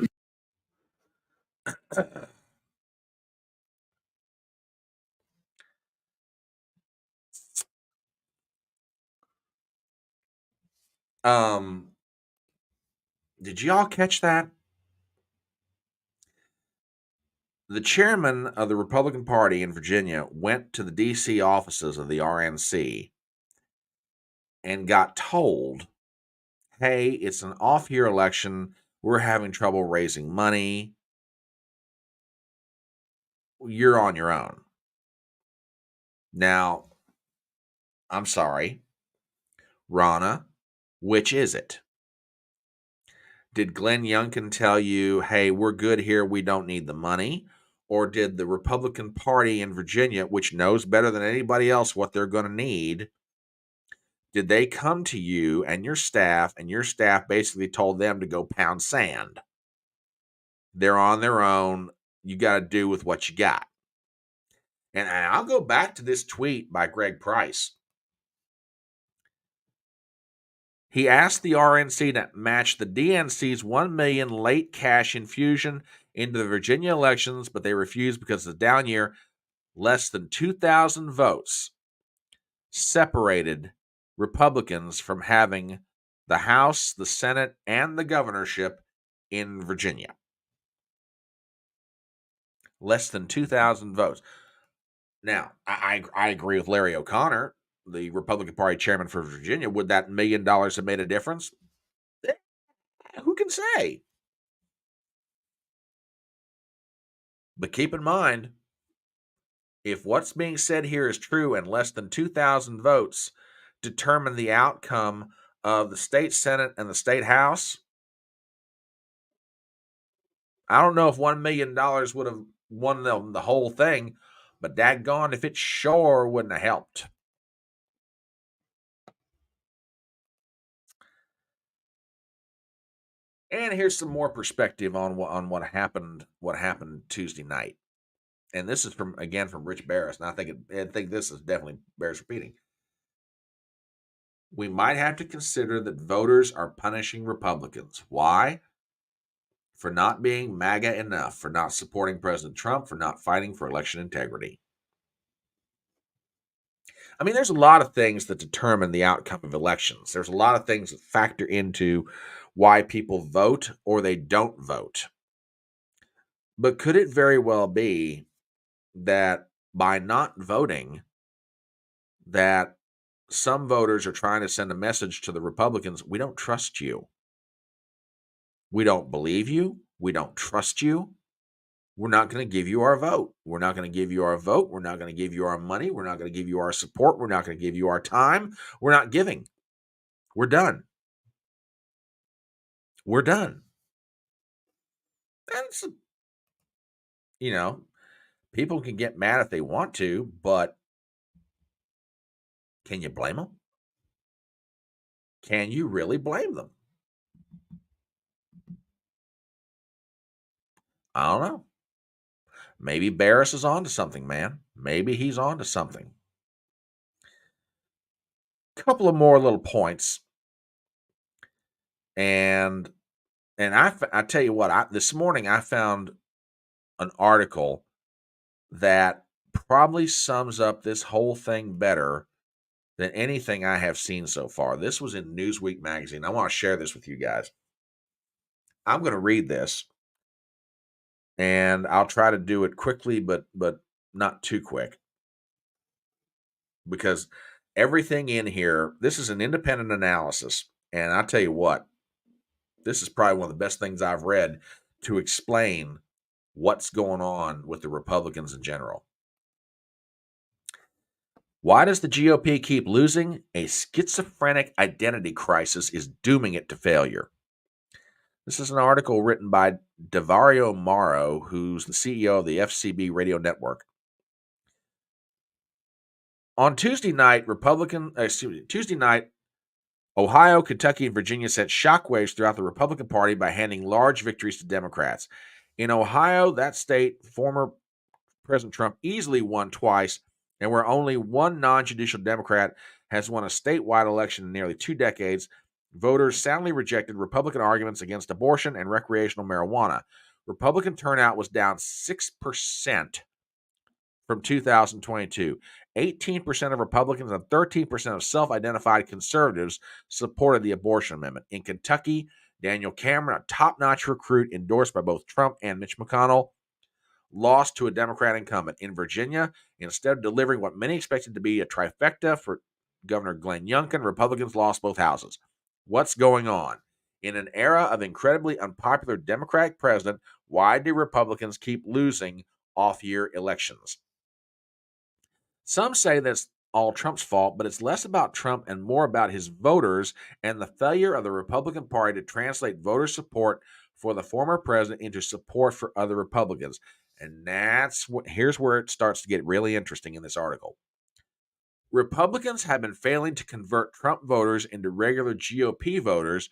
Did y'all catch that? The chairman of the Republican Party in Virginia went to the D.C. offices of the RNC and got told, hey, it's an off-year election. We're having trouble raising money. You're on your own. Now, I'm sorry, Ronna, which is it? Did Glenn Youngkin tell you, hey, we're good here, we don't need the money? Or did the Republican Party in Virginia, which knows better than anybody else what they're going to need, did they come to you and your staff basically told them to go pound sand? They're on their own. You got to do with what you got. And I'll go back to this tweet by Greg Price. He asked the RNC to match the DNC's $1 million late cash infusion into the Virginia elections, but they refused because of the down year. Less than 2,000 votes separated Republicans from having the House, the Senate, and the governorship in Virginia. Less than 2,000 votes. Now, I agree with Larry O'Connor, the Republican Party chairman for Virginia. Would that $1 million have made a difference? Who can say? But keep in mind, if what's being said here is true and less than 2,000 votes determine the outcome of the state Senate and the state House, I don't know if $1 million would have won them the whole thing, but daggone if it sure wouldn't have helped. And here's some more perspective on what happened Tuesday night. and this is from Rich Barris, and I think this is definitely bears repeating. We might have to consider that voters are punishing Republicans. Why? For not being MAGA enough, for not supporting President Trump, for not fighting for election integrity. I mean, there's a lot of things that determine the outcome of elections. There's a lot of things that factor into why people vote or they don't vote. But could it very well be that by not voting, that some voters are trying to send a message to the Republicans, we don't trust you. We don't believe you. We don't trust you. We're not going to give you our vote. We're not going to give you our vote. We're not going to give you our money. We're not going to give you our support. We're not going to give you our time. We're not giving. We're done. We're done. That's, you know, people can get mad if they want to, but can you blame them? Can you really blame them? I don't know. Maybe Barris is onto something, man. Maybe he's onto something. Couple of more little points, and I tell you what, this morning I found an article that probably sums up this whole thing better than anything I have seen so far. This was in Newsweek magazine. I want to share this with you guys. I'm going to read this, and I'll try to do it quickly, but not too quick, because everything in here, this is an independent analysis, and I'll tell you what, this is probably one of the best things I've read to explain what's going on with the Republicans in general. Why does the GOP keep losing? A schizophrenic identity crisis is dooming it to failure. This is an article written by Davario Morrow, who's the CEO of the FCB radio network. On Tuesday night, Ohio, Kentucky, and Virginia sent shockwaves throughout the Republican Party by handing large victories to Democrats. In Ohio, that state, former President Trump easily won twice, and where only one non-judicial Democrat has won a statewide election in nearly 2 decades, voters soundly rejected Republican arguments against abortion and recreational marijuana. Republican turnout was down 6% from 2022. 18% of Republicans and 13% of self-identified conservatives supported the abortion amendment. In Kentucky, Daniel Cameron, a top-notch recruit endorsed by both Trump and Mitch McConnell, lost to a Democrat incumbent. In Virginia, instead of delivering what many expected to be a trifecta for Governor Glenn Youngkin, Republicans lost both houses. What's going on? In an era of incredibly unpopular Democratic president, why do Republicans keep losing off-year elections? Some say that's all Trump's fault, but it's less about Trump and more about his voters and the failure of the Republican Party to translate voter support for the former president into support for other Republicans. And here's where it starts to get really interesting in this article. Republicans have been failing to convert Trump voters into regular GOP voters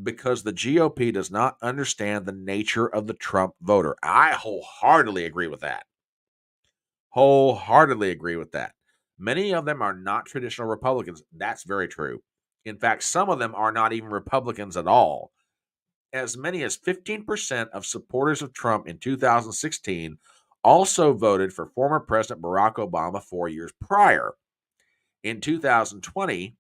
because the GOP does not understand the nature of the Trump voter. I wholeheartedly agree with that. Many of them are not traditional Republicans. That's very true. In fact, some of them are not even Republicans at all. As many as 15% of supporters of Trump in 2016 also voted for former President Barack Obama 4 years prior. In 2020,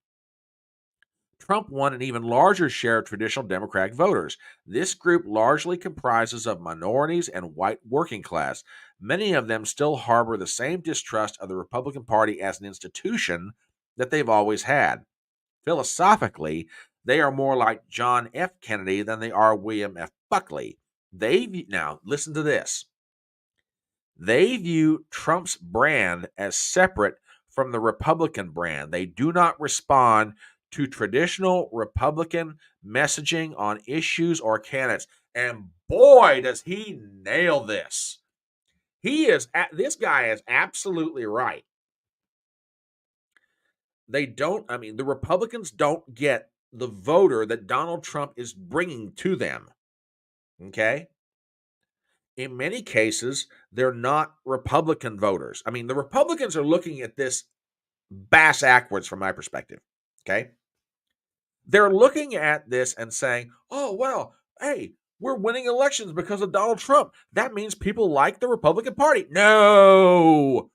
Trump won an even larger share of traditional Democratic voters. This group largely comprises of minorities and white working class. Many of them still harbor the same distrust of the Republican Party as an institution that they've always had. Philosophically, they are more like John F. Kennedy than they are William F. Buckley. Now, listen to this. They view Trump's brand as separate from the Republican brand. They do not respond to traditional Republican messaging on issues or candidates. And boy, does he nail this. This guy is absolutely right. The Republicans don't get the voter that Donald Trump is bringing to them. Okay? in many cases, they're not Republican voters. I mean, the Republicans are looking at this bass backwards from my perspective. Okay. They're looking at this and saying, oh, well, hey, we're winning elections because of Donald Trump. That means people like the Republican Party. No.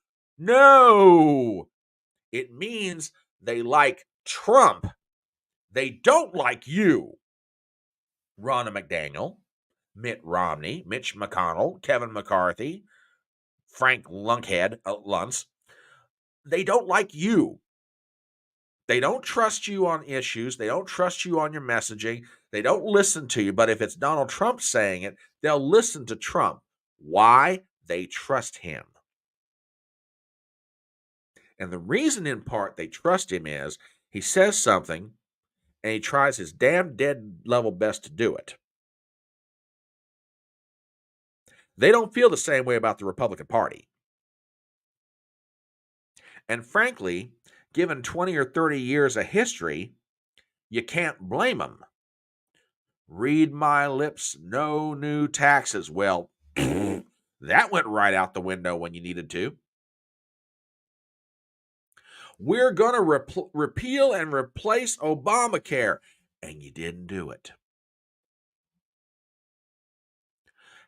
It means they like Trump. They don't like you. Ronna McDaniel, Mitt Romney, Mitch McConnell, Kevin McCarthy, Frank Luntz. They don't like you. They don't trust you on issues. They don't trust you on your messaging. They don't listen to you. But if it's Donald Trump saying it, they'll listen to Trump. Why? They trust him. And the reason in part they trust him is he says something and he tries his damn dead level best to do it. They don't feel the same way about the Republican Party. And frankly, given 20 or 30 years of history, you can't blame them. Read my lips, no new taxes. Well, that went right out the window when you needed to. We're going to repeal and replace Obamacare, and you didn't do it.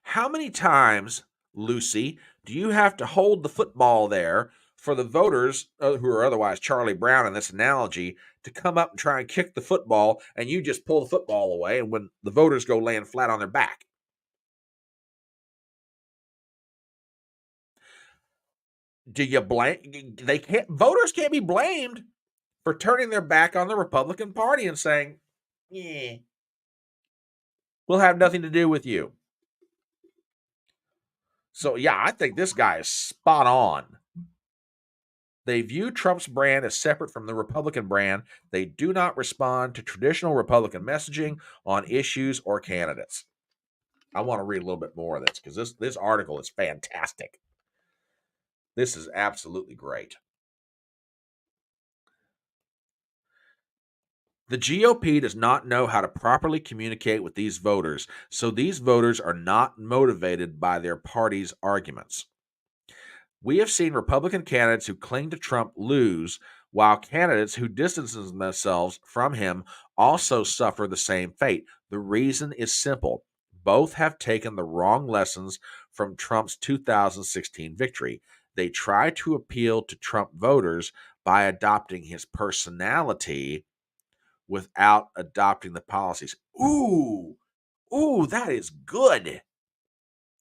How many times, Lucy, do you have to hold the football there for the voters who are otherwise Charlie Brown in this analogy to come up and try and kick the football, and you just pull the football away, and when the voters go laying flat on their back? Do you blame? Voters can't be blamed for turning their back on the Republican Party and saying, "Yeah, we'll have nothing to do with you." So yeah, I think this guy is spot on. They view Trump's brand as separate from the Republican brand. They do not respond to traditional Republican messaging on issues or candidates. I want to read a little bit more of this because this article is fantastic. This is absolutely great. The GOP does not know how to properly communicate with these voters, so these voters are not motivated by their party's arguments. We have seen Republican candidates who cling to Trump lose, while candidates who distance themselves from him also suffer the same fate. The reason is simple. Both have taken the wrong lessons from Trump's 2016 victory. They try to appeal to Trump voters by adopting his personality without adopting the policies. Ooh, that is good.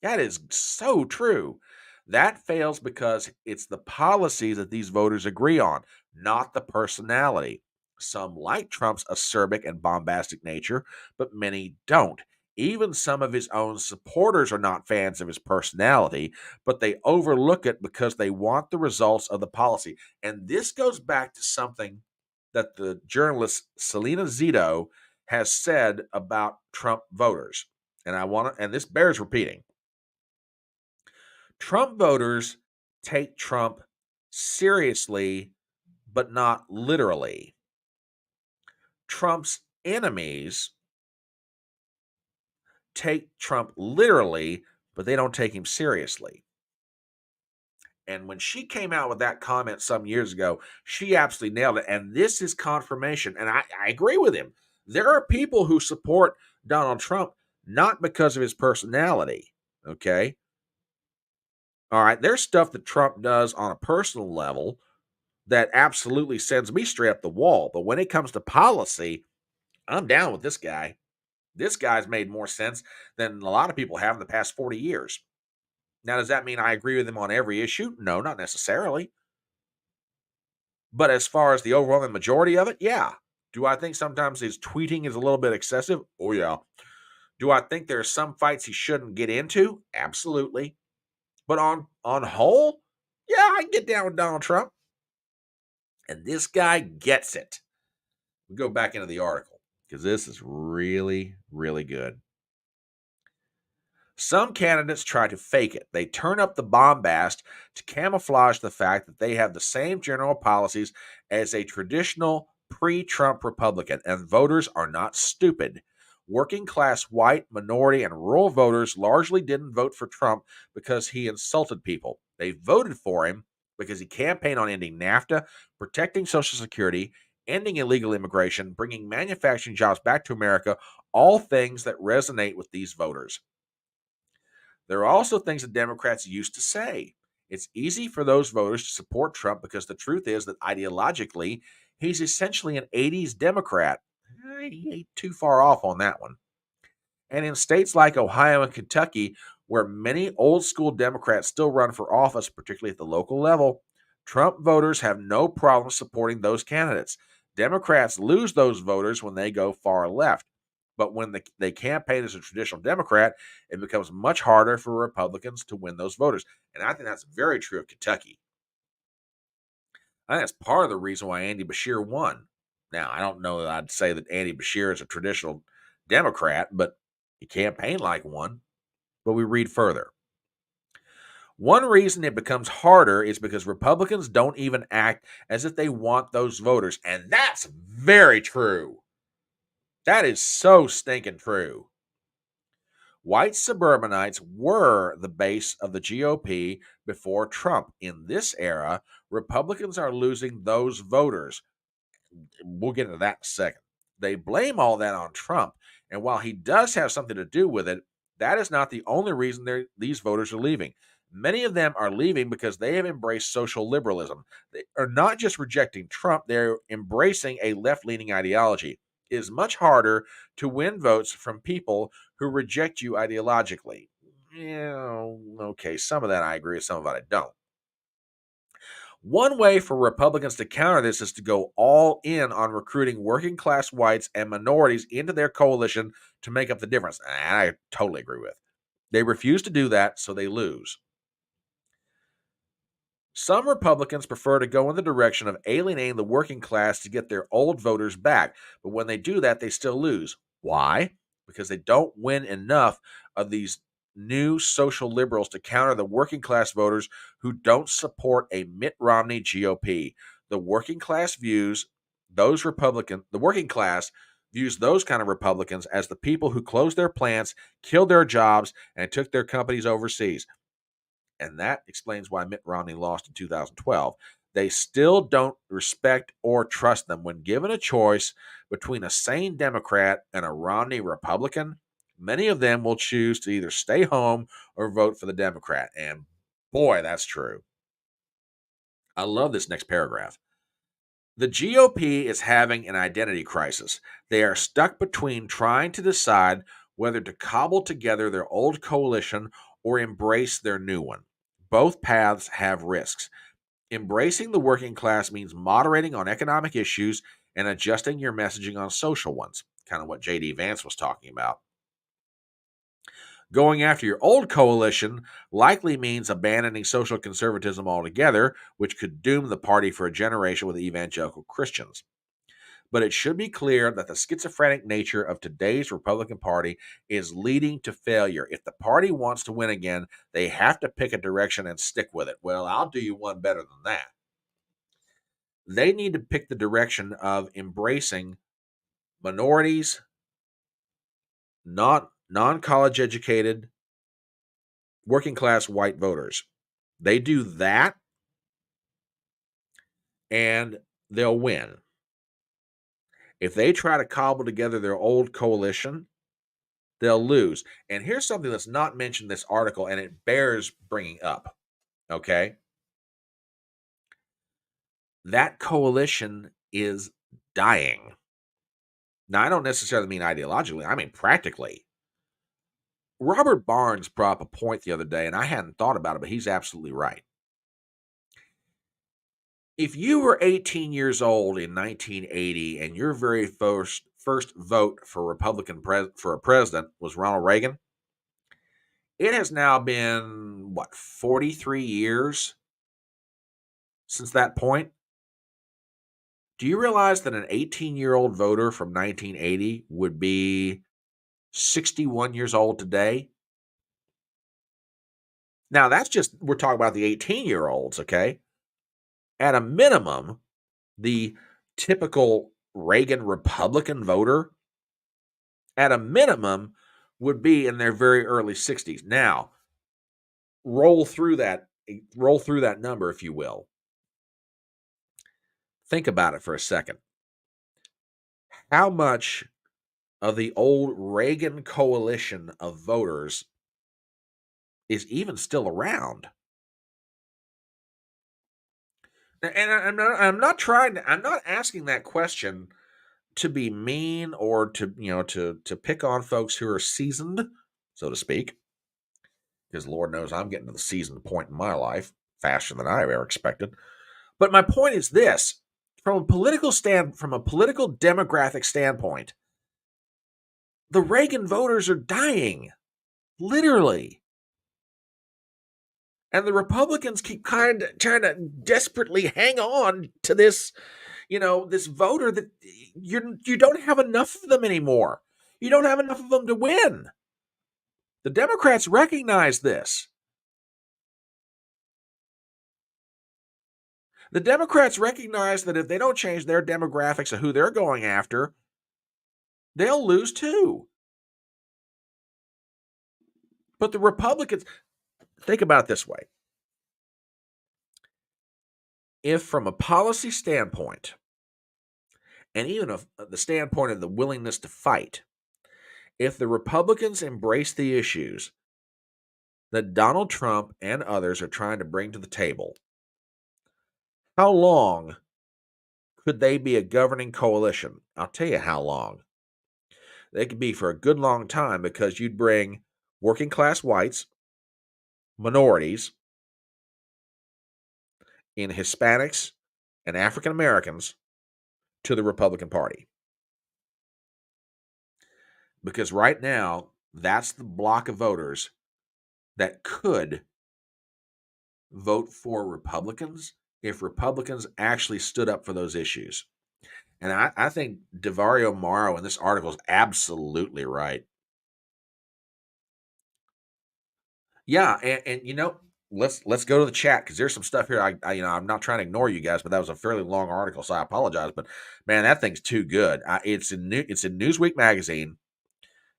That is so true. That fails because it's the policies that these voters agree on, not the personality. Some like Trump's acerbic and bombastic nature, but many don't. Even some of his own supporters are not fans of his personality, but they overlook it because they want the results of the policy. And this goes back to something that the journalist Selena Zito has said about Trump voters. And this bears repeating. Trump voters take Trump seriously, but not literally. Trump's enemies take Trump literally, but they don't take him seriously. And when she came out with that comment some years ago, she absolutely nailed it. And this is confirmation. And I agree with him. There are people who support Donald Trump not because of his personality. Okay. All right. There's stuff that Trump does on a personal level that absolutely sends me straight up the wall. But when it comes to policy, I'm down with this guy. This guy's made more sense than a lot of people have in the past 40 years. Now, does that mean I agree with him on every issue? No, not necessarily. But as far as the overwhelming majority of it, yeah. Do I think sometimes his tweeting is a little bit excessive? Oh, yeah. Do I think there are some fights he shouldn't get into? Absolutely. But on whole, yeah, I can get down with Donald Trump. And this guy gets it. We go back into the article because this is really, really good. Some candidates try to fake it. They turn up the bombast to camouflage the fact that they have the same general policies as a traditional pre-Trump Republican, and voters are not stupid. Working class white, minority, and rural voters largely didn't vote for Trump because he insulted people. They voted for him because he campaigned on ending NAFTA, protecting Social Security, ending illegal immigration, bringing manufacturing jobs back to America, all things that resonate with these voters. There are also things that Democrats used to say. It's easy for those voters to support Trump because the truth is that ideologically, he's essentially an 80s Democrat. He ain't too far off on that one. And in states like Ohio and Kentucky, where many old school Democrats still run for office, particularly at the local level, Trump voters have no problem supporting those candidates. Democrats lose those voters when they go far left. But when they campaign as a traditional Democrat, it becomes much harder for Republicans to win those voters. And I think that's very true of Kentucky. I think that's part of the reason why Andy Beshear won. Now, I don't know that I'd say that Andy Beshear is a traditional Democrat, but he campaigned like one. But we read further. One reason it becomes harder is because Republicans don't even act as if they want those voters. And that's very true. That is so stinking true. White suburbanites were the base of the GOP before Trump. In this era, Republicans are losing those voters. We'll get into that in a second. They blame all that on Trump. And while he does have something to do with it, that is not the only reason these voters are leaving. Many of them are leaving because they have embraced social liberalism. They are not just rejecting Trump, they're embracing a left-leaning ideology. It is much harder to win votes from people who reject you ideologically. Yeah, okay, some of that I agree with, some of it I don't. One way for Republicans to counter this is to go all in on recruiting working class whites and minorities into their coalition to make up the difference. And I totally agree with. They refuse to do that, so they lose. Some Republicans prefer to go in the direction of alienating the working class to get their old voters back. But when they do that, they still lose. Why? Because they don't win enough of these new social liberals to counter the working class voters who don't support a Mitt Romney GOP. The working class views those kind of Republicans as the people who closed their plants, killed their jobs, and took their companies overseas. And that explains why Mitt Romney lost in 2012. They still don't respect or trust them. When given a choice between a sane Democrat and a Romney Republican, many of them will choose to either stay home or vote for the Democrat. And boy, that's true. I love this next paragraph. The GOP is having an identity crisis. They are stuck between trying to decide whether to cobble together their old coalition or embrace their new one. Both paths have risks. Embracing the working class means moderating on economic issues and adjusting your messaging on social ones, kind of what J.D. Vance was talking about. Going after your old coalition likely means abandoning social conservatism altogether, which could doom the party for a generation with evangelical Christians. But it should be clear that the schizophrenic nature of today's Republican Party is leading to failure. If the party wants to win again, they have to pick a direction and stick with it. Well, I'll do you one better than that. They need to pick the direction of embracing minorities, non-college educated, working class white voters. They do that, and they'll win. If they try to cobble together their old coalition, they'll lose. And here's something that's not mentioned in this article, and it bears bringing up, okay? That coalition is dying. Now, I don't necessarily mean ideologically. I mean practically. Robert Barnes brought up a point the other day, and I hadn't thought about it, but he's absolutely right. If you were 18 years old in 1980 and your very first vote for for a president was Ronald Reagan, it has now been, 43 years since that point? Do you realize that an 18-year-old voter from 1980 would be 61 years old today? Now, we're talking about the 18-year-olds, okay? At a minimum, the typical Reagan Republican voter at a minimum, would be in their very early 60s. Now, roll through that number, if you will. Think about it for a second. How much of the old Reagan coalition of voters is even still around? And I'm not asking that question to be mean or to pick on folks who are seasoned, so to speak, because Lord knows I'm getting to the seasoned point in my life faster than I've ever expected. But my point is this: from a political demographic standpoint, the Reagan voters are dying, literally. And the Republicans keep trying to desperately hang on to this, this voter that you don't have enough of them anymore. You don't have enough of them to win. The Democrats recognize this. The Democrats recognize that if they don't change their demographics of who they're going after, they'll lose too. But the Republicans, think about it this way. If from a policy standpoint, and even the standpoint of the willingness to fight, if the Republicans embrace the issues that Donald Trump and others are trying to bring to the table, how long could they be a governing coalition? I'll tell you how long. They could be for a good long time, because you'd bring working class whites, minorities, in Hispanics and African Americans to the Republican Party. Because right now, that's the block of voters that could vote for Republicans if Republicans actually stood up for those issues. And I think DeVario Morrow in this article is absolutely right. Yeah, and let's go to the chat, because there's some stuff here. I'm not trying to ignore you guys, but that was a fairly long article, so I apologize. But man, that thing's too good. It's in Newsweek magazine.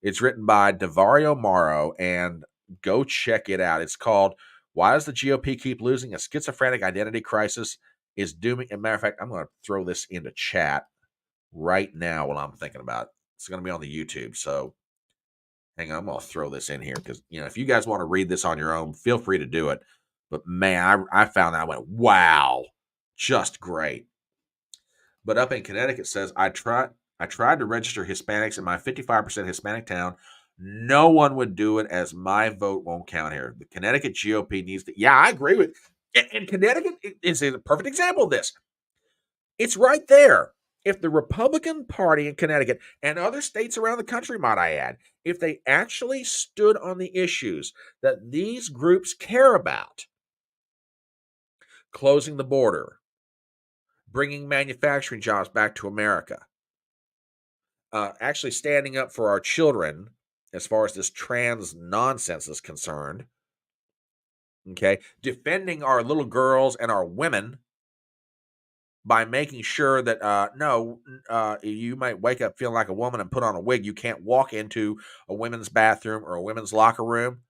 It's written by DeVario Morrow, and go check it out. It's called "Why Does the GOP Keep Losing? A Schizophrenic Identity Crisis is Dooming." As a matter of fact, I'm going to throw this into chat right now while I'm thinking about it. It's going to be on the YouTube, so hang on. I'm going to throw this in here, because if you guys want to read this on your own, feel free to do it. But man, I found that, I went, wow, just great. But up in Connecticut says, I tried to register Hispanics in my 55% Hispanic town. No one would do it, as my vote won't count here. The Connecticut GOP needs to. Yeah, I agree with. And Connecticut is a perfect example of this. It's right there. If the Republican Party in Connecticut and other states around the country, might I add, if they actually stood on the issues that these groups care about, closing the border, bringing manufacturing jobs back to America, actually standing up for our children as far as this trans nonsense is concerned, okay, defending our little girls and our women by making sure that you might wake up feeling like a woman and put on a wig. You can't walk into a women's bathroom or a women's locker room.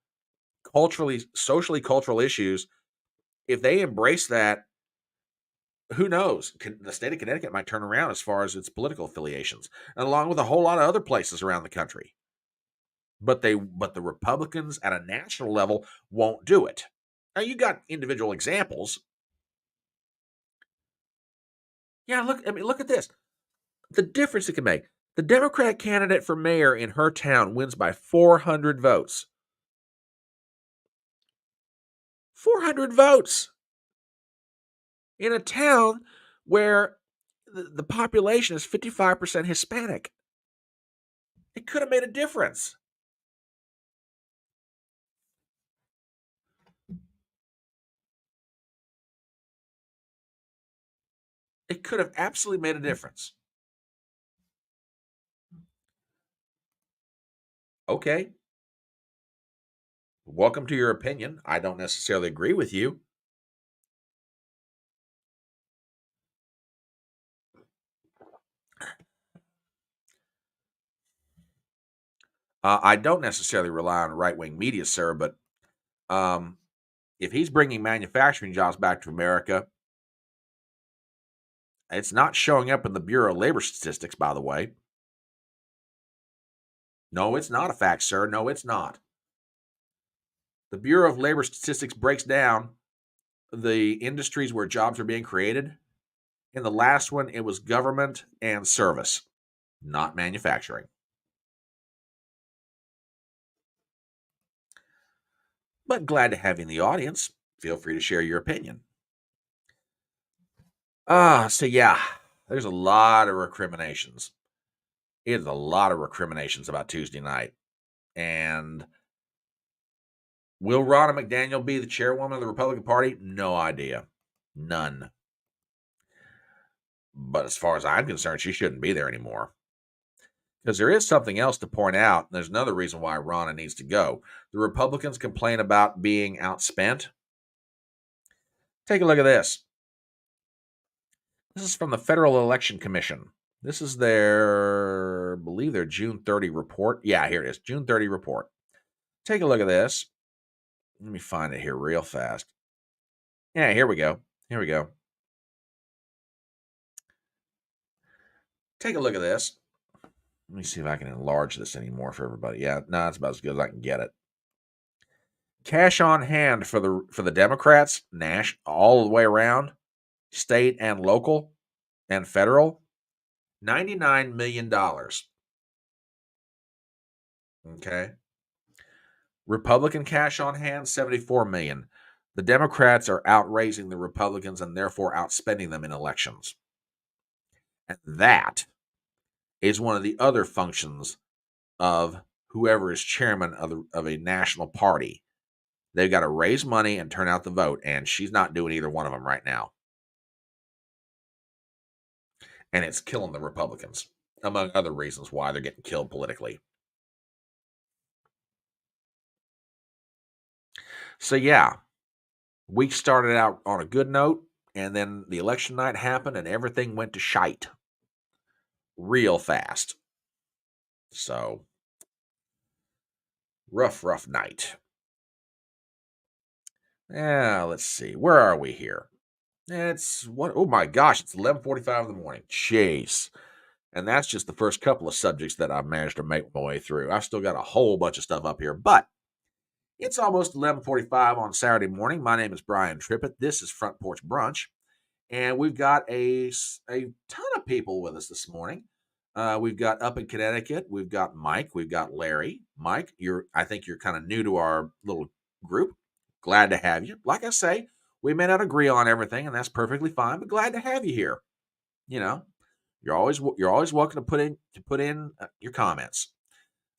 Culturally, socially, cultural issues, if they embrace that, who knows? The state of Connecticut might turn around as far as its political affiliations, and along with a whole lot of other places around the country. But the Republicans at a national level won't do it. Now, you got individual examples. Yeah, look at this. The difference it can make. The Democratic candidate for mayor in her town wins by 400 votes. 400 votes in a town where the population is 55% Hispanic. It could have made a difference. It could have absolutely made a difference. Okay. Welcome to your opinion. I don't necessarily agree with you. I don't necessarily rely on right-wing media, sir, but if he's bringing manufacturing jobs back to America, it's not showing up in the Bureau of Labor Statistics, by the way. No, it's not a fact, sir. No, it's not. The Bureau of Labor Statistics breaks down the industries where jobs are being created. In the last one, it was government and service, not manufacturing. But glad to have you in the audience. Feel free to share your opinion. So yeah, there's a lot of recriminations. It is a lot of recriminations about Tuesday night. And will Ronna McDaniel be the chairwoman of the Republican Party? No idea. None. But as far as I'm concerned, she shouldn't be there anymore. Because there is something else to point out. And there's another reason why Ronna needs to go. The Republicans complain about being outspent. Take a look at this. This is from the Federal Election Commission. This is their, I believe their June 30 report. Yeah, here it is. June 30 report. Take a look at this. Let me find it here real fast. Yeah, here we go. Here we go. Take a look at this. Let me see if I can enlarge this anymore for everybody. Yeah, no, it's about as good as I can get it. Cash on hand for the Democrats, all the way around, state and local and federal, $99 million. Okay. Republican cash on hand, $74 million. The Democrats are outraising the Republicans and therefore outspending them in elections. And that is one of the other functions of whoever is chairman of a national party. They've got to raise money and turn out the vote, and she's not doing either one of them right now. And it's killing the Republicans, among other reasons why they're getting killed politically. So yeah, week started out on a good note, and then the election night happened, and everything went to shite real fast. So, rough night. Yeah, let's see. Where are we here? It's what? Oh my gosh, it's 11:45 in the morning. Jeez. And that's just the first couple of subjects that I've managed to make my way through. I've still got a whole bunch of stuff up here, but it's almost 11:45 on Saturday morning. My name is Brian Trippett. This is Front Porch Brunch, and we've got a ton of people with us this morning. We've got up in Connecticut. We've got Mike. We've got Larry. Mike, I think you're kind of new to our little group. Glad to have you. Like I say, we may not agree on everything, and that's perfectly fine. But glad to have you here. You know, you're always welcome to put in your comments.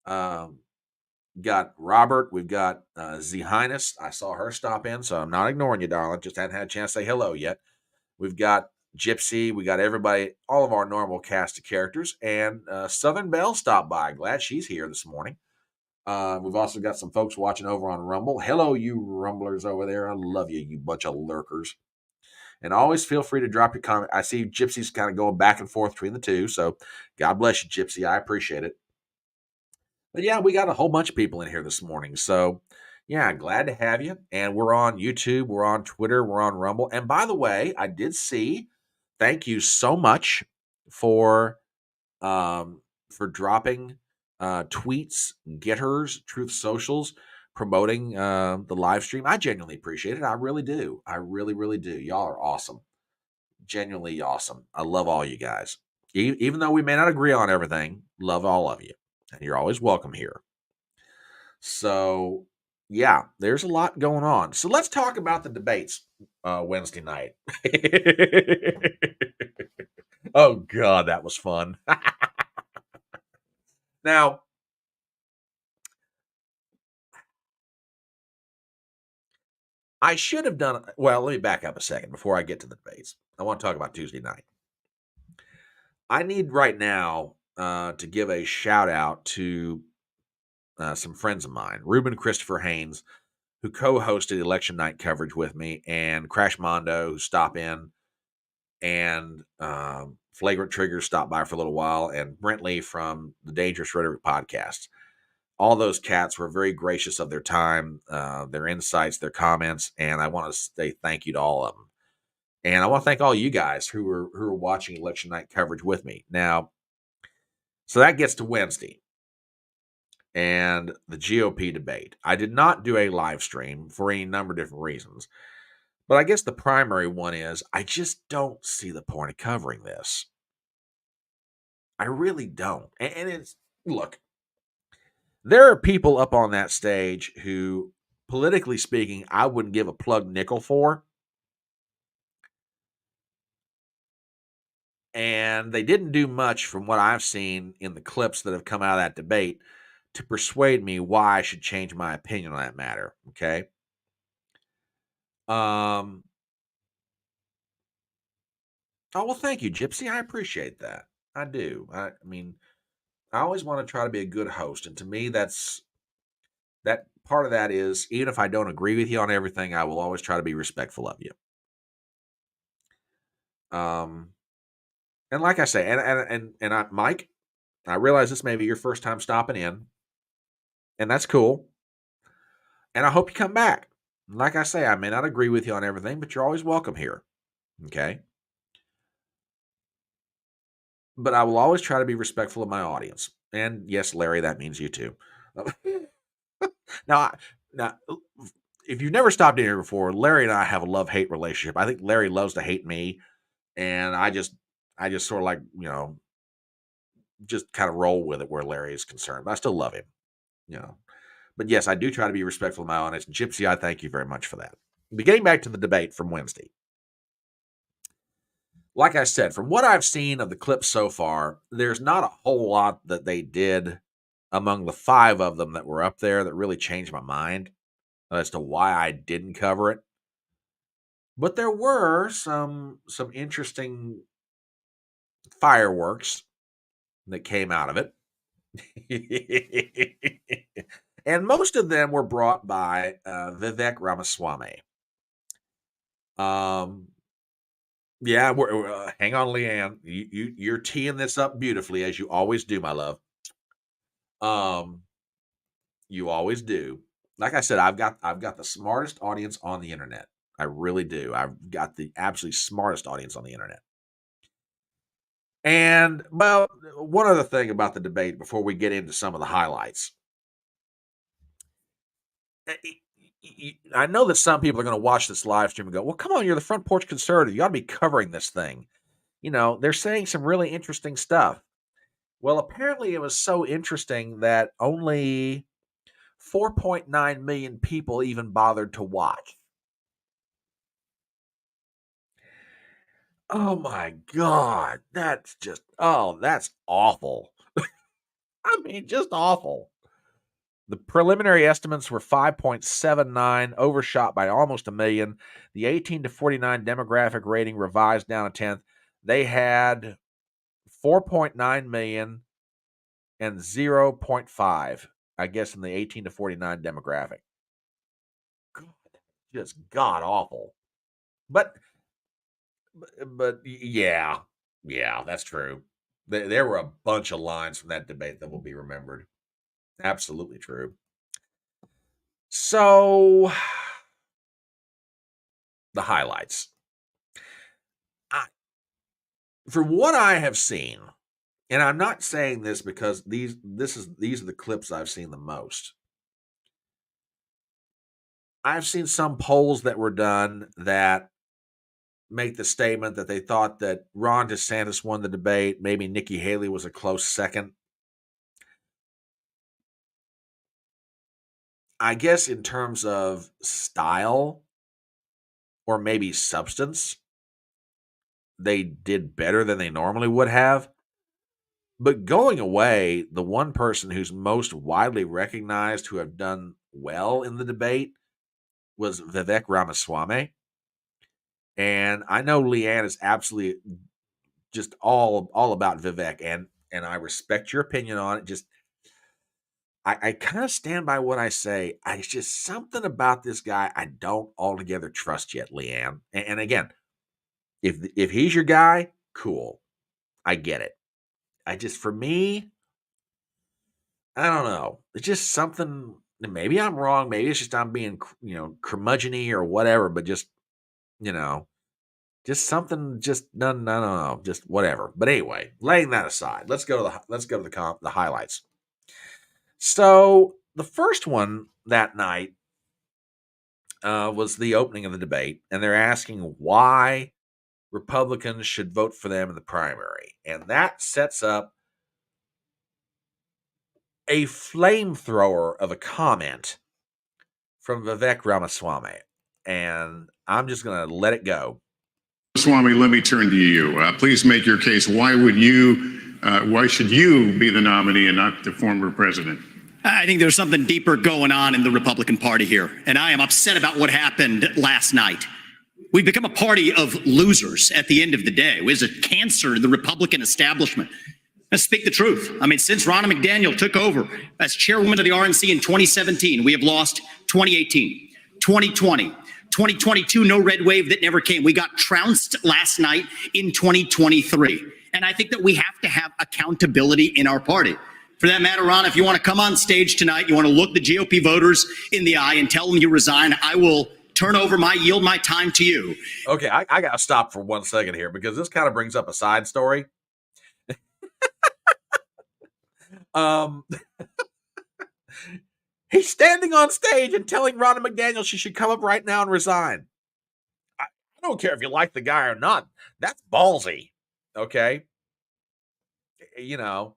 Got Robert. We've got Z Highness. I saw her stop in, so I'm not ignoring you, darling. Just hadn't had a chance to say hello yet. We've got Gypsy. We got everybody, all of our normal cast of characters, and Southern Belle stopped by. Glad she's here this morning. We've also got some folks watching over on Rumble. Hello, you Rumblers over there. I love you, you bunch of lurkers. And always feel free to drop your comment. I see Gypsy's kind of going back and forth between the two, so God bless you, Gypsy. I appreciate it. But yeah, we got a whole bunch of people in here this morning. So yeah, glad to have you. And we're on YouTube, we're on Twitter, we're on Rumble. And by the way, I did see, thank you so much for dropping tweets, getters, Truth Socials, promoting the live stream. I genuinely appreciate it. I really do. I really, really do. Y'all are awesome. Genuinely awesome. I love all you guys. Even though we may not agree on everything, love all of you. And you're always welcome here. So, yeah, there's a lot going on. So let's talk about the debates Wednesday night. Oh, God, that was fun. Now, I should have done, well, let me back up a second before I get to the debates. I want to talk about Tuesday night. I need right now to give a shout out to some friends of mine, Ruben Christopher Haynes, who co-hosted election night coverage with me, and Crash Mondo, who stopped in, and Flagrant Trigger stopped by for a little while, and Brent Lee from the Dangerous Rhetoric podcast. all those cats were very gracious of their time, their insights, their comments, and I want to say thank you to all of them. And I want to thank all you guys who are watching election night coverage with me. Now, so that gets to Wednesday and the GOP debate. I did not do a live stream for any number of different reasons, but I guess the primary one is I just don't see the point of covering this. I really don't. And it's, look, there are people up on that stage who, politically speaking, I wouldn't give a plug nickel for. And they didn't do much from what I've seen in the clips that have come out of that debate to persuade me why I should change my opinion on that matter. Okay. Oh, well, thank you, Gypsy. I appreciate that. I do. I mean, I always want to try to be a good host. And to me, that part of that is, even if I don't agree with you on everything, I will always try to be respectful of you. And like I say, Mike, I realize this may be your first time stopping in, and that's cool. And I hope you come back. Like I say, I may not agree with you on everything, but you're always welcome here. Okay. But I will always try to be respectful of my audience. And yes, Larry, that means you too. Now, if you've never stopped in here before, Larry and I have a love-hate relationship. I think Larry loves to hate me, and I just sort of like, just kind of roll with it where Larry is concerned. But I still love him, But yes, I do try to be respectful of my audience. Gypsy, I thank you very much for that. But getting back to the debate from Wednesday. Like I said, from what I've seen of the clips so far, there's not a whole lot that they did among the 5 of them that were up there that really changed my mind as to why I didn't cover it. But there were some interesting fireworks that came out of it. And most of them were brought by Vivek Ramaswamy. Yeah, hang on, Leanne. You're teeing this up beautifully, as you always do, my love. You always do. Like I said, I've got the smartest audience on the internet. I really do. I've got the absolutely smartest audience on the internet. And, well, one other thing about the debate before we get into some of the highlights. I know that some people are going to watch this live stream and go, well, come on, you're the Front Porch Conservative. You ought to be covering this thing. They're saying some really interesting stuff. Well, apparently it was so interesting that only 4.9 million people even bothered to watch. Oh my God. That's awful. I mean, just awful. The preliminary estimates were 5.79, overshot by almost a million. The 18 to 49 demographic rating revised down a tenth. They had 4.9 million and 0.5, I guess, in the 18 to 49 demographic. God, just god awful. But yeah, that's true. There were a bunch of lines from that debate that will be remembered. Absolutely true. So, the highlights. From what I have seen, and I'm not saying this because these are the clips I've seen the most. I've seen some polls that were done that make the statement that they thought that Ron DeSantis won the debate. Maybe Nikki Haley was a close second. I guess in terms of style or maybe substance, they did better than they normally would have. But going away, the one person who's most widely recognized who have done well in the debate was Vivek Ramaswamy. And I know Leanne is absolutely just all about Vivek, and I respect your opinion on it. Just I kind of stand by what I say. It's just something about this guy I don't altogether trust yet, Leanne. And again, if he's your guy, cool. I get it. For me, I don't know. It's just something. Maybe I'm wrong. Maybe it's just I'm being, curmudgeon-y or whatever. But just, you know, just something. Just no, no, no, no. Just whatever. But anyway, laying that aside, let's go to the highlights. So the first one that night was the opening of the debate, and they're asking why Republicans should vote for them in the primary, and that sets up a flamethrower of a comment from Vivek Ramaswamy, and I'm just going to let it go. Swami, let me turn to you. Please make your case. Why should you be the nominee and not the former president? I think there's something deeper going on in the Republican Party here, and I am upset about what happened last night. We've become a party of losers at the end of the day. It was a cancer to the Republican establishment. Let's speak the truth. I mean, since Ronna McDaniel took over as chairwoman of the RNC in 2017, we have lost 2018, 2020, 2022, no red wave that never came. We got trounced last night in 2023. And I think that we have to have accountability in our party. For that matter, Ron, if you want to come on stage tonight, you want to look the GOP voters in the eye and tell them you resign, I will yield my time to you. Okay, I got to stop for 1 second here because this kind of brings up a side story. He's standing on stage and telling Ronna McDaniel she should come up right now and resign. I don't care if you like the guy or not. That's ballsy. Okay. Yeah,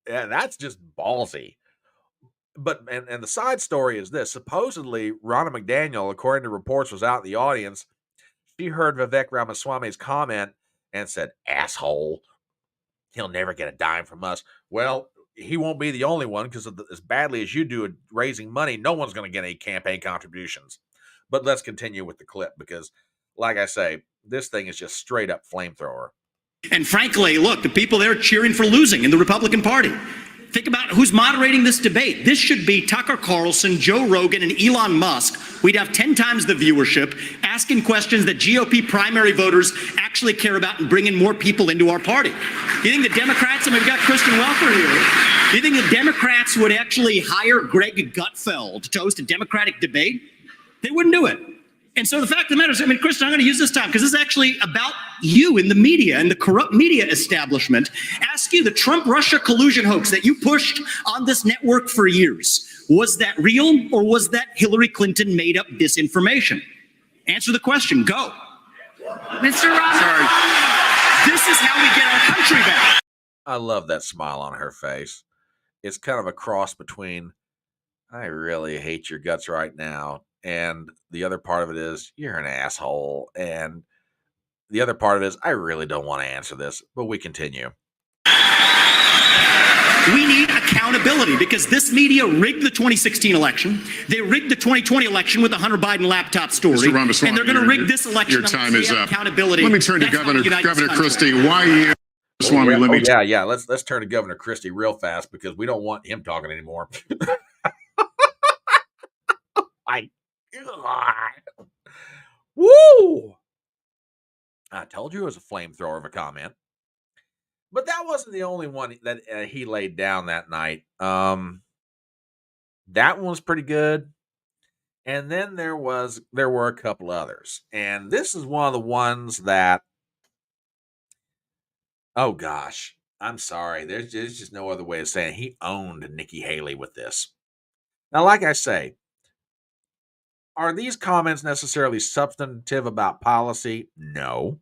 that's just ballsy. But and the side story is this: supposedly Ronna McDaniel, according to reports, was out in the audience. She heard Vivek Ramaswamy's comment and said, "Asshole, he'll never get a dime from us." Well, he won't be the only one, because as badly as you do at raising money, no one's going to get any campaign contributions. But let's continue with the clip because, like I say, this thing is just straight up flamethrower. And frankly, look, the people there cheering for losing in the Republican Party. Think about who's moderating this debate. This should be Tucker Carlson, Joe Rogan, and Elon Musk. We'd have 10 times the viewership, asking questions that GOP primary voters actually care about and bringing more people into our party. You think the Democrats, and we've got Kristen Welker here, you think the Democrats would actually hire Greg Gutfeld to host a Democratic debate? They wouldn't do it. And so the fact of the matter is, Kristen, I'm going to use this time because this is actually about you in the media and the corrupt media establishment. Ask you, the Trump-Russia collusion hoax that you pushed on this network for years, was that real or was that Hillary Clinton made up disinformation? Answer the question. Go. Mr. Ross. Sorry. This is how we get our country back. I love that smile on her face. It's kind of a cross between, I really hate your guts right now, and the other part of it is, you're an asshole. And the other part of it is, I really don't want to answer this, but we continue. We need accountability because this media rigged the 2016 election. They rigged the 2020 election with the Hunter Biden laptop story. Mr. Ramaswamy, and they're going to rig this election. Your time is up. Accountability. Let me turn to Governor Christie. Why you? Yeah. Let's turn to Governor Christie real fast because we don't want him talking anymore. My God. Woo! I told you it was a flamethrower of a comment. But that wasn't the only one that he laid down that night. That one was pretty good. And then there were a couple others. And this is one of the ones that, oh gosh, I'm sorry. There's just no other way of saying it. He owned Nikki Haley with this. Now, like I say, are these comments necessarily substantive about policy? No.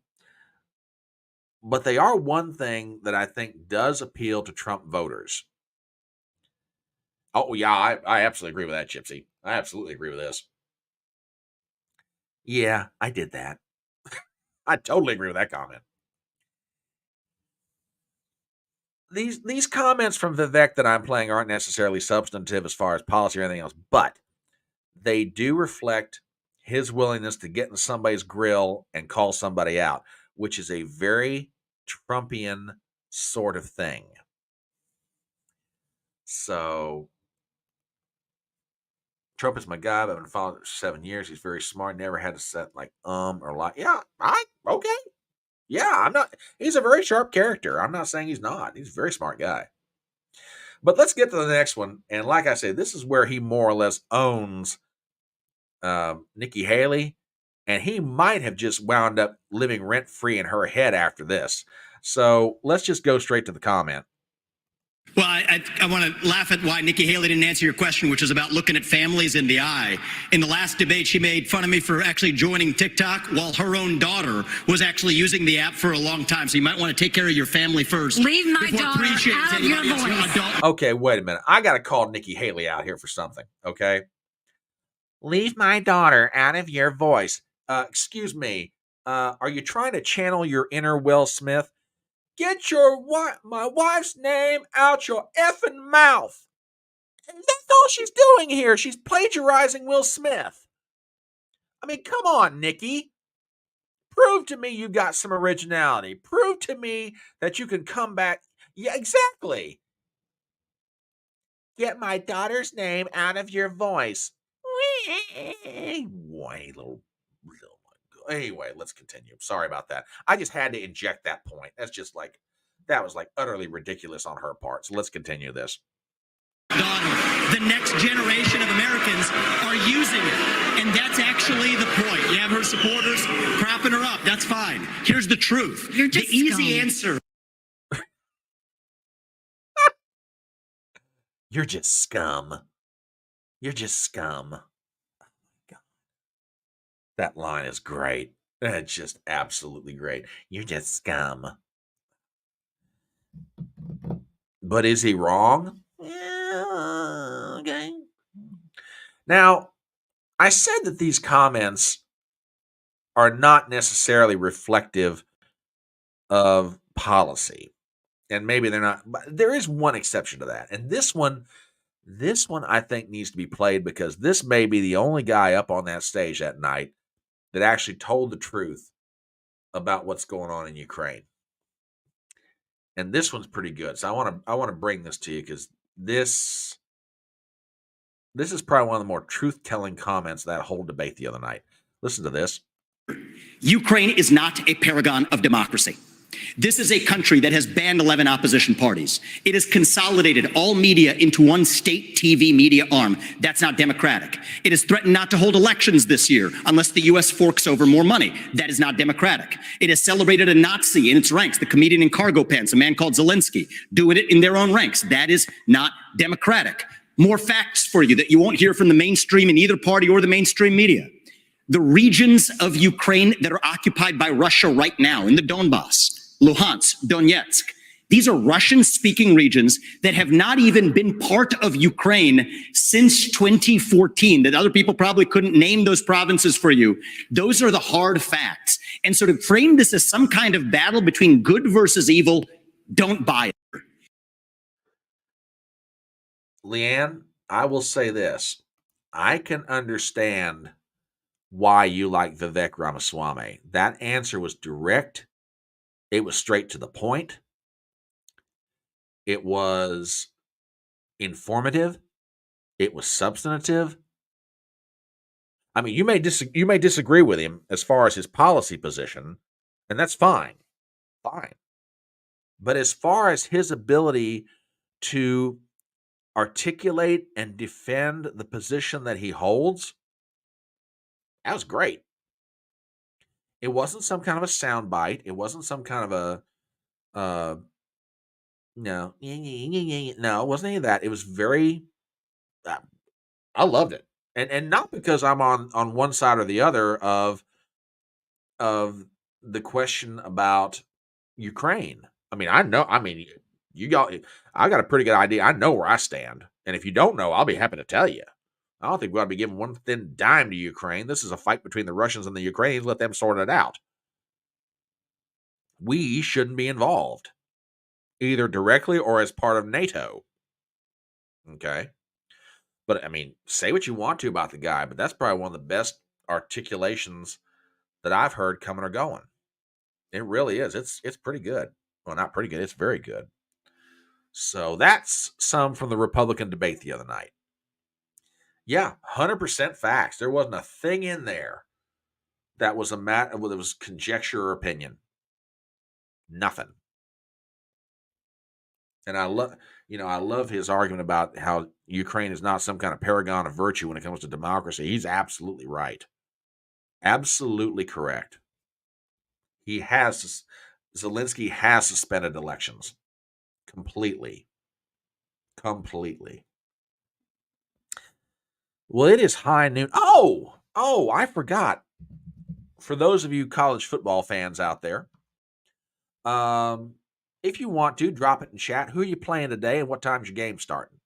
But they are one thing that I think does appeal to Trump voters. Oh, yeah, I absolutely agree with that, Gypsy. I absolutely agree with this. Yeah, I did that. I totally agree with that comment. These comments from Vivek that I'm playing aren't necessarily substantive as far as policy or anything else, but they do reflect his willingness to get in somebody's grill and call somebody out, which is a very Trumpian sort of thing. So, Trump is my guy. I've been following him for 7 years. He's very smart. Never had to set like or like. Yeah, okay. Yeah, he's a very sharp character. I'm not saying he's not. He's a very smart guy. But let's get to the next one. And like I said, this is where he more or less owns Nikki Haley. And he might have just wound up living rent free in her head after this. So let's just go straight to the comment. Well, I want to laugh at why Nikki Haley didn't answer your question, which is about looking at families in the eye. In the last debate, she made fun of me for actually joining TikTok while her own daughter was actually using the app for a long time. So you might want to take care of your family first. Leave my daughter out of your voice. Okay, wait a minute. I got to call Nikki Haley out here for something, okay? Leave my daughter out of your voice. Excuse me. Are you trying to channel your inner Will Smith? Get my wife's name out your effing mouth. And that's all she's doing here. She's plagiarizing Will Smith. I mean, come on, Nikki. Prove to me you got some originality. Prove to me that you can come back. Yeah, exactly. Get my daughter's name out of your voice. Anyway, let's continue. Sorry about that. I just had to inject that point. That was utterly ridiculous on her part. So let's continue this. The next generation of Americans are using it. And that's actually the point. You have her supporters propping her up. That's fine. Here's the truth. You're just the easy answer. You're just scum. You're just scum. That line is great. It's just absolutely great. You're just scum. But is he wrong? Yeah, okay. Now, I said that these comments are not necessarily reflective of policy. And maybe they're not, but there is one exception to that. And this one I think needs to be played because this may be the only guy up on that stage that night that actually told the truth about what's going on in Ukraine. And this one's pretty good. So I want to bring this to you because this is probably one of the more truth-telling comments of that whole debate the other night. Listen to this. Ukraine is not a paragon of democracy. This is a country that has banned 11 opposition parties. It has consolidated all media into one state TV media arm. That's not democratic. It has threatened not to hold elections this year unless the U.S. forks over more money. That is not democratic. It has celebrated a Nazi in its ranks, the comedian in cargo pants, a man called Zelensky, doing it in their own ranks. That is not democratic. More facts for you that you won't hear from the mainstream in either party or the mainstream media. The regions of Ukraine that are occupied by Russia right now in the Donbass, Luhansk, Donetsk. These are Russian-speaking regions that have not even been part of Ukraine since 2014, that other people probably couldn't name those provinces for you. Those are the hard facts. And so to frame this as some kind of battle between good versus evil, don't buy it. Leanne, I will say this. I can understand why you like Vivek Ramaswamy. That answer was direct. It was straight to the point. It was informative. It was substantive. I mean, you may disagree with him as far as his policy position, and that's fine. Fine. But as far as his ability to articulate and defend the position that he holds, that was great. It wasn't some kind of a soundbite. It wasn't some kind of a no, it wasn't any of that. It was very. I loved it, and not because I'm on one side or the other of the question about Ukraine. I mean, I know. I mean, I got a pretty good idea. I know where I stand, and if you don't know, I'll be happy to tell you. I don't think we ought to be giving one thin dime to Ukraine. This is a fight between the Russians and the Ukrainians. Let them sort it out. We shouldn't be involved, either directly or as part of NATO. Okay? But, I mean, say what you want to about the guy, but that's probably one of the best articulations that I've heard coming or going. It really is. It's pretty good. Well, not pretty good. It's very good. So that's some from the Republican debate the other night. Yeah, 100% facts. There wasn't a thing in there that was that was conjecture or opinion. Nothing. And I love his argument about how Ukraine is not some kind of paragon of virtue when it comes to democracy. He's absolutely right. Absolutely correct. Zelensky has suspended elections completely. Completely. Well, it is high noon. Oh, I forgot. For those of you college football fans out there, if you want to, drop it in chat. Who are you playing today and what time's your game starting?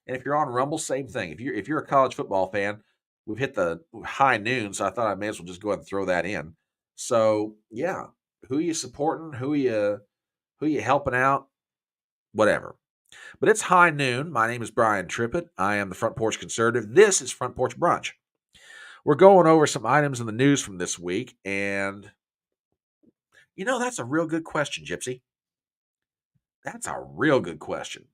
And if you're on Rumble, same thing. If you're a college football fan, we've hit the high noon, so I thought I may as well just go ahead and throw that in. So yeah, who are you supporting? Who are you helping out? Whatever. But it's high noon. My name is Brian Trippett. I am the Front Porch Conservative. This is Front Porch Brunch. We're going over some items in the news from this week, and that's a real good question, Gypsy. That's a real good question.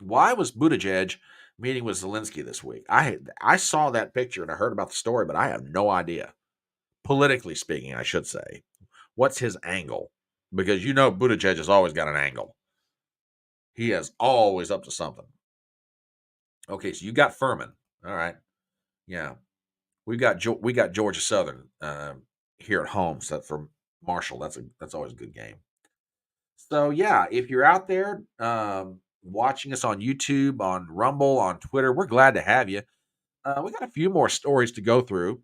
Why was Buttigieg meeting with Zelensky this week? I saw that picture and I heard about the story, but I have no idea. Politically speaking, I should say. What's his angle? Because Buttigieg has always got an angle. He is always up to something. Okay, so you got Furman. All right. Yeah. We got Georgia Southern here at home. So for Marshall, that's always a good game. So yeah, if you're out there watching us on YouTube, on Rumble, on Twitter, we're glad to have you. We got a few more stories to go through,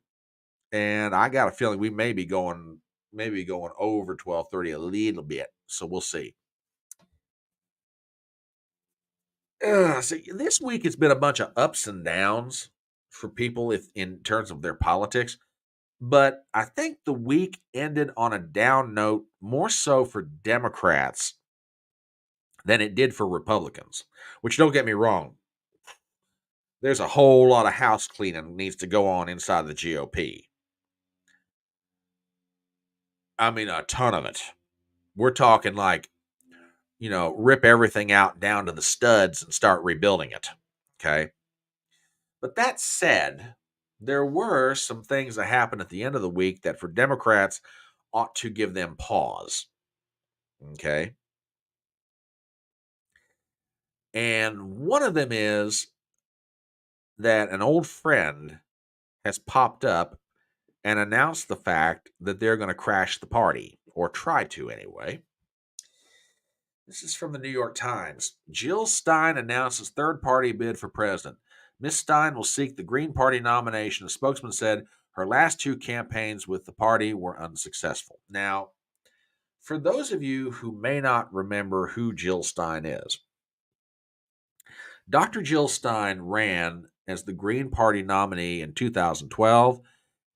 and I got a feeling we may be going over 12:30 a little bit. So we'll see. So this week it's been a bunch of ups and downs for people in terms of their politics. But I think the week ended on a down note, more so for Democrats than it did for Republicans, which, don't get me wrong, there's a whole lot of house cleaning needs to go on inside the GOP. I mean, a ton of it. We're talking like, rip everything out down to the studs and start rebuilding it. Okay. But that said, there were some things that happened at the end of the week that for Democrats ought to give them pause. Okay. And one of them is that an old friend has popped up and announced the fact that they're going to crash the party, or try to anyway. This is from the New York Times. Jill Stein announces third party bid for president. Ms. Stein will seek the Green Party nomination. A spokesman said her last two campaigns with the party were unsuccessful. Now, for those of you who may not remember who Jill Stein is, Dr. Jill Stein ran as the Green Party nominee in 2012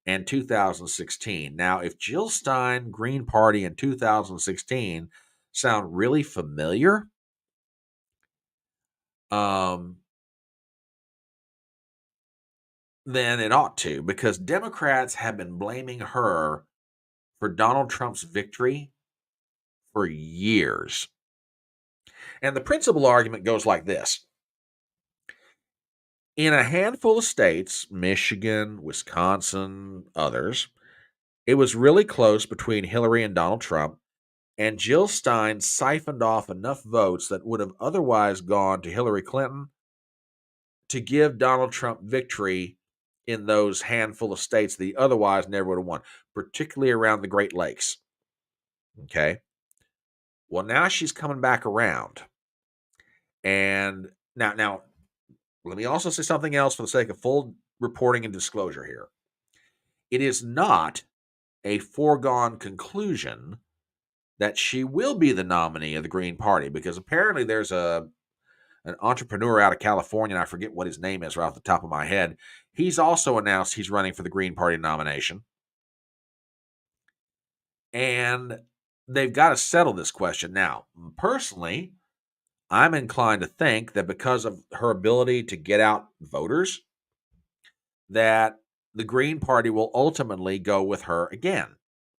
and 2016. Now, if Jill Stein, Green Party in 2016 sound really familiar, then it ought to, because Democrats have been blaming her for Donald Trump's victory for years. And the principal argument goes like this. In a handful of states, Michigan, Wisconsin, others, it was really close between Hillary and Donald Trump, and Jill Stein siphoned off enough votes that would have otherwise gone to Hillary Clinton to give Donald Trump victory in those handful of states that he otherwise never would have won, particularly around the Great Lakes. Okay. Well, now she's coming back around. And now, let me also say something else for the sake of full reporting and disclosure here. It is not a foregone conclusion that she will be the nominee of the Green Party, because apparently there's an entrepreneur out of California, and I forget what his name is right off the top of my head. He's also announced he's running for the Green Party nomination. And they've got to settle this question. Now, personally, I'm inclined to think that because of her ability to get out voters, that the Green Party will ultimately go with her again.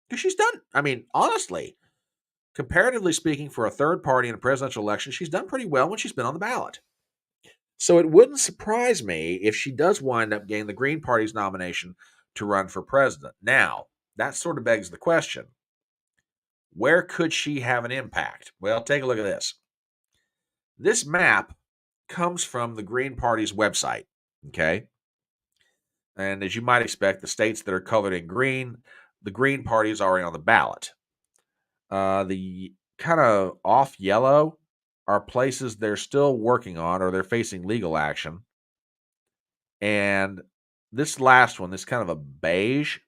Because she's done, honestly, comparatively speaking, for a third party in a presidential election, she's done pretty well when she's been on the ballot. So it wouldn't surprise me if she does wind up getting the Green Party's nomination to run for president. Now, that sort of begs the question. Where could she have an impact? Well, take a look at this. This map comes from the Green Party's website, okay? And as you might expect, the states that are colored in green, the Green Party is already on the ballot. The kind of off yellow are places they're still working on or they're facing legal action. And this last one, this kind of a beige,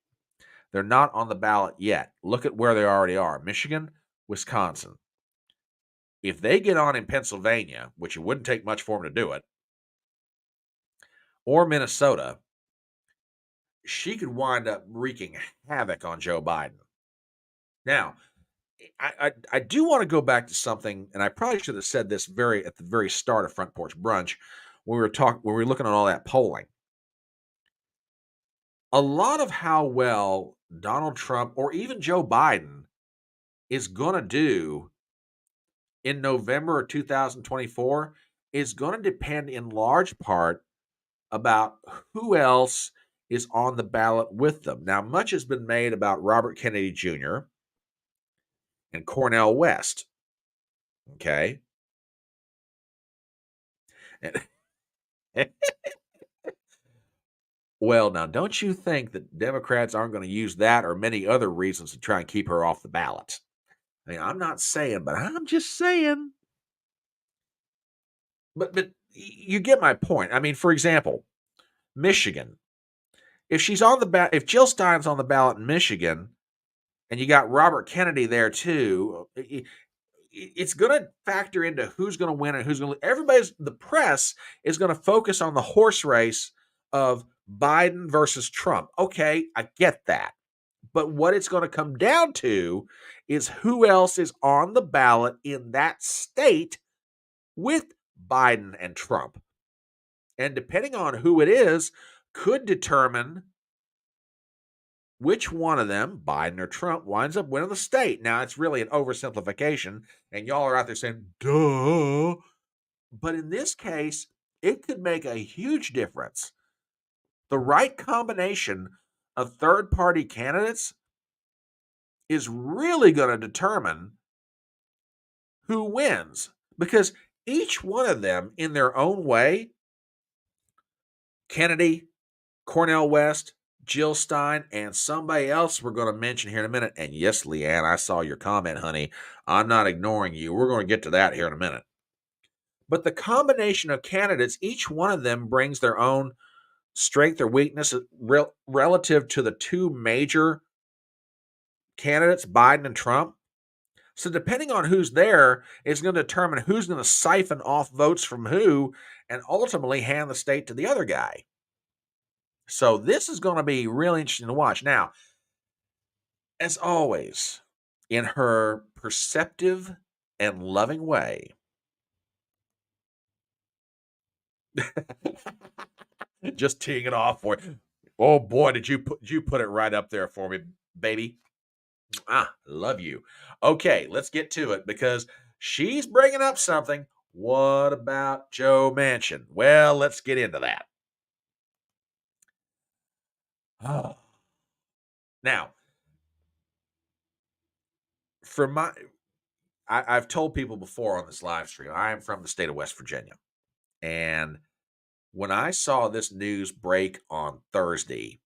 they're not on the ballot yet. Look at where they already are. Michigan, Wisconsin. If they get on in Pennsylvania, which it wouldn't take much for them to do it, or Minnesota, she could wind up wreaking havoc on Joe Biden. Now, I do want to go back to something, and I probably should have said this at the very start of Front Porch Brunch when we were looking at all that polling. A lot of how well Donald Trump or even Joe Biden is going to do in November of 2024 is going to depend in large part about who else is on the ballot with them. Now, much has been made about Robert Kennedy Jr. and Cornel West. Okay. Well, now, don't you think that Democrats aren't going to use that or many other reasons to try and keep her off the ballot? I mean, I'm not saying, but I'm just saying. But you get my point. I mean, for example, Michigan. If she's on the ballot, if Jill Stein's on the ballot in Michigan, and you got Robert Kennedy there too, it's going to factor into who's going to win and who's going to. The press is going to focus on the horse race of Biden versus Trump. Okay, I get that. But what it's going to come down to is who else is on the ballot in that state with Biden and Trump. And depending on who it is, could determine which one of them, Biden or Trump, winds up winning the state. Now, it's really an oversimplification, and y'all are out there saying, duh. But in this case, it could make a huge difference. The right combination of third-party candidates is really going to determine who wins, because each one of them, in their own way, Kennedy, Cornel West, Jill Stein, and somebody else we're going to mention here in a minute. And yes, Leanne, I saw your comment, honey. I'm not ignoring you. We're going to get to that here in a minute. But the combination of candidates, each one of them brings their own strength or weakness relative to the two major candidates, Biden and Trump. So depending on who's there, it's going to determine who's going to siphon off votes from who and ultimately hand the state to the other guy. So this is going to be really interesting to watch. Now, as always, in her perceptive and loving way, just teeing it off for you. Oh boy, did you put it right up there for me, baby. Love you. Okay, let's get to it because she's bringing up something. What about Joe Manchin? Well, let's get into that. Now, I've told people before on this live stream, I am from the state of West Virginia. And when I saw this news break on Thursday,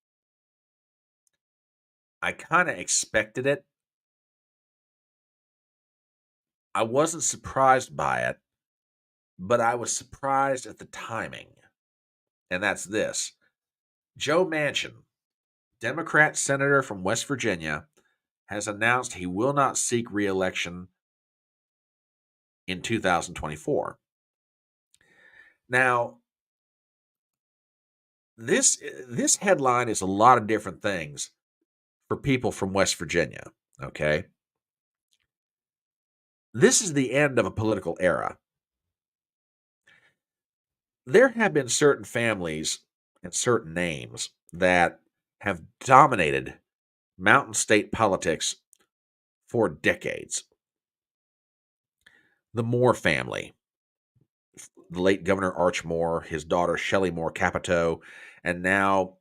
I kind of expected it. I wasn't surprised by it, but I was surprised at the timing. And that's this. Joe Manchin, Democrat senator from West Virginia, has announced he will not seek re-election in 2024. Now, this headline is a lot of different things for people from West Virginia, okay? This is the end of a political era. There have been certain families and certain names that have dominated Mountain State politics for decades. The Moore family, the late Governor Arch Moore, his daughter Shelley Moore Capito, and now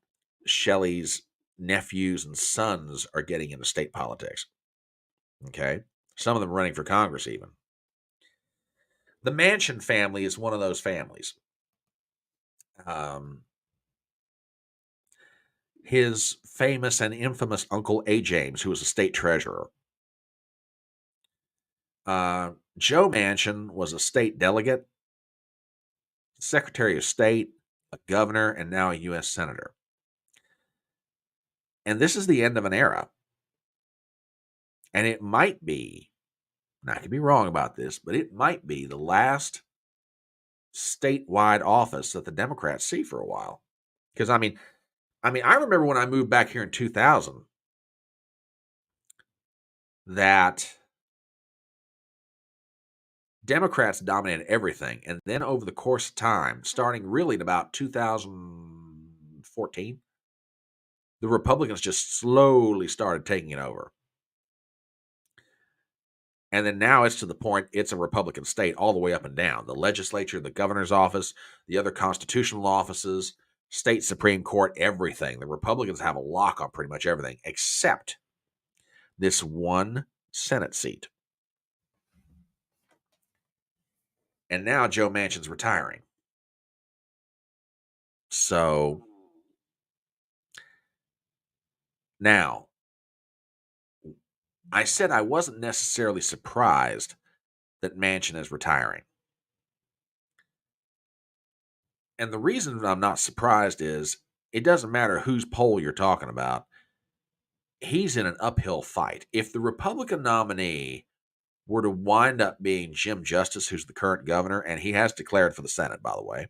Shelley's nephews and sons are getting into state politics. Okay. Some of them running for Congress even. The Manchin family is one of those families. His famous and infamous uncle A. James, who was a state treasurer. Joe Manchin was a state delegate, Secretary of State, a governor, and now a U.S. Senator. And this is the end of an era. And it might be, and I could be wrong about this, but it might be the last statewide office that the Democrats see for a while. Because I remember when I moved back here in 2000 that Democrats dominated everything. And then over the course of time, starting really in about 2014, the Republicans just slowly started taking it over. And then now it's to the point it's a Republican state all the way up and down. The legislature, the governor's office, the other constitutional offices, state Supreme Court, everything. The Republicans have a lock on pretty much everything except this one Senate seat. And now Joe Manchin's retiring. So now, I said I wasn't necessarily surprised that Manchin is retiring. And the reason I'm not surprised is it doesn't matter whose poll you're talking about. He's in an uphill fight. If the Republican nominee were to wind up being Jim Justice, who's the current governor, and he has declared for the Senate, by the way.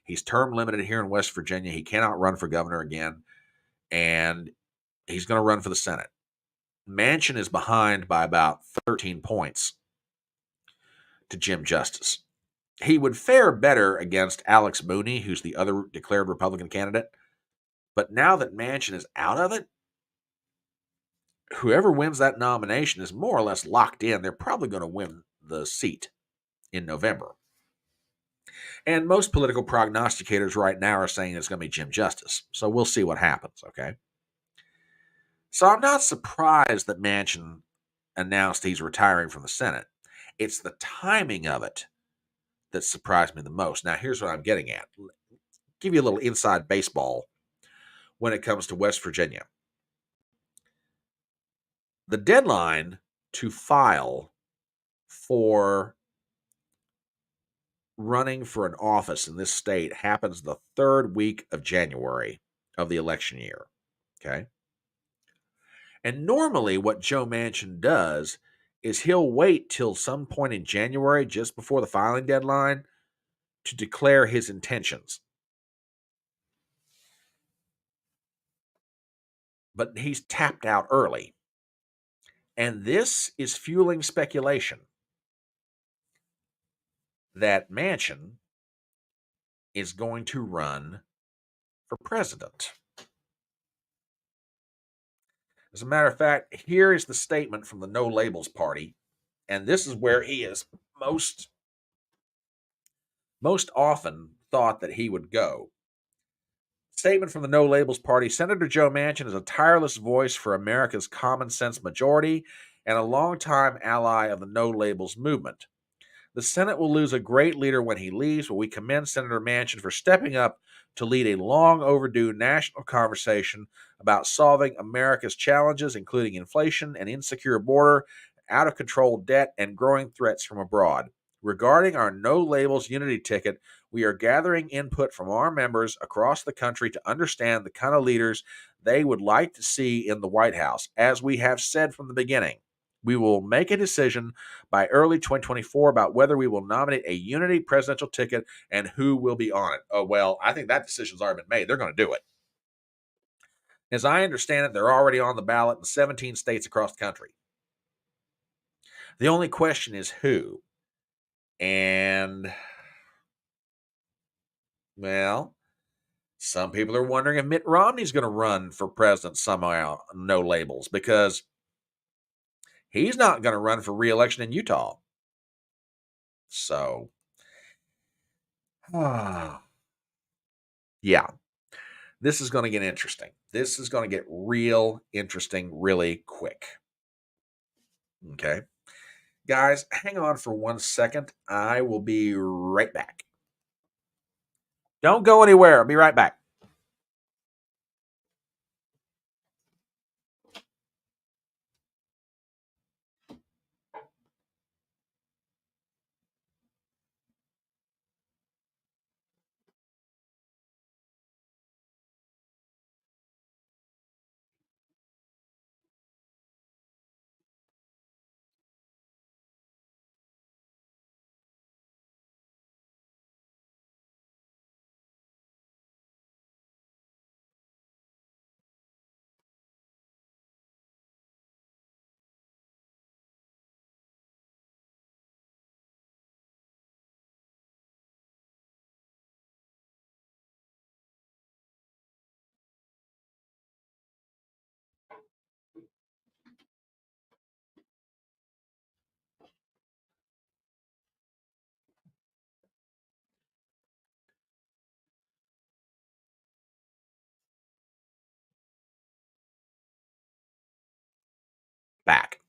He's term limited here in West Virginia. He cannot run for governor again, and he's going to run for the Senate. Manchin is behind by about 13 points to Jim Justice. He would fare better against Alex Mooney, who's the other declared Republican candidate. But now that Manchin is out of it, whoever wins that nomination is more or less locked in. They're probably going to win the seat in November. And most political prognosticators right now are saying it's going to be Jim Justice. So we'll see what happens, okay? So I'm not surprised that Manchin announced he's retiring from the Senate. It's the timing of it that surprised me the most. Now, here's what I'm getting at. I'll give you a little inside baseball when it comes to West Virginia. The deadline to file for running for an office in this state happens the third week of January of the election year. Okay? And normally what Joe Manchin does is he'll wait till some point in January, just before the filing deadline, to declare his intentions. But he's tapped out early. And this is fueling speculation that Manchin is going to run for president. As a matter of fact, here is the statement from the No Labels Party, and this is where he is most often thought that he would go. Statement from the No Labels Party: Senator Joe Manchin is a tireless voice for America's common sense majority and a longtime ally of the No Labels movement. The Senate will lose a great leader when he leaves, but we commend Senator Manchin for stepping up to lead a long overdue national conversation about solving America's challenges, including inflation, an insecure border, out of control debt, and growing threats from abroad. Regarding our No Labels Unity ticket, we are gathering input from our members across the country to understand the kind of leaders they would like to see in the White House. As we have said from the beginning, we will make a decision by early 2024 about whether we will nominate a unity presidential ticket and who will be on it. Oh, well, I think that decision's already been made. They're going to do it. As I understand it, they're already on the ballot in 17 states across the country. The only question is who. And, well, some people are wondering if Mitt Romney's going to run for president somehow, No Labels, because he's not going to run for re-election in Utah. So, yeah, this is going to get interesting. This is going to get real interesting really quick. Okay. Guys, hang on for 1 second. I will be right back. Don't go anywhere. I'll be right back. Back.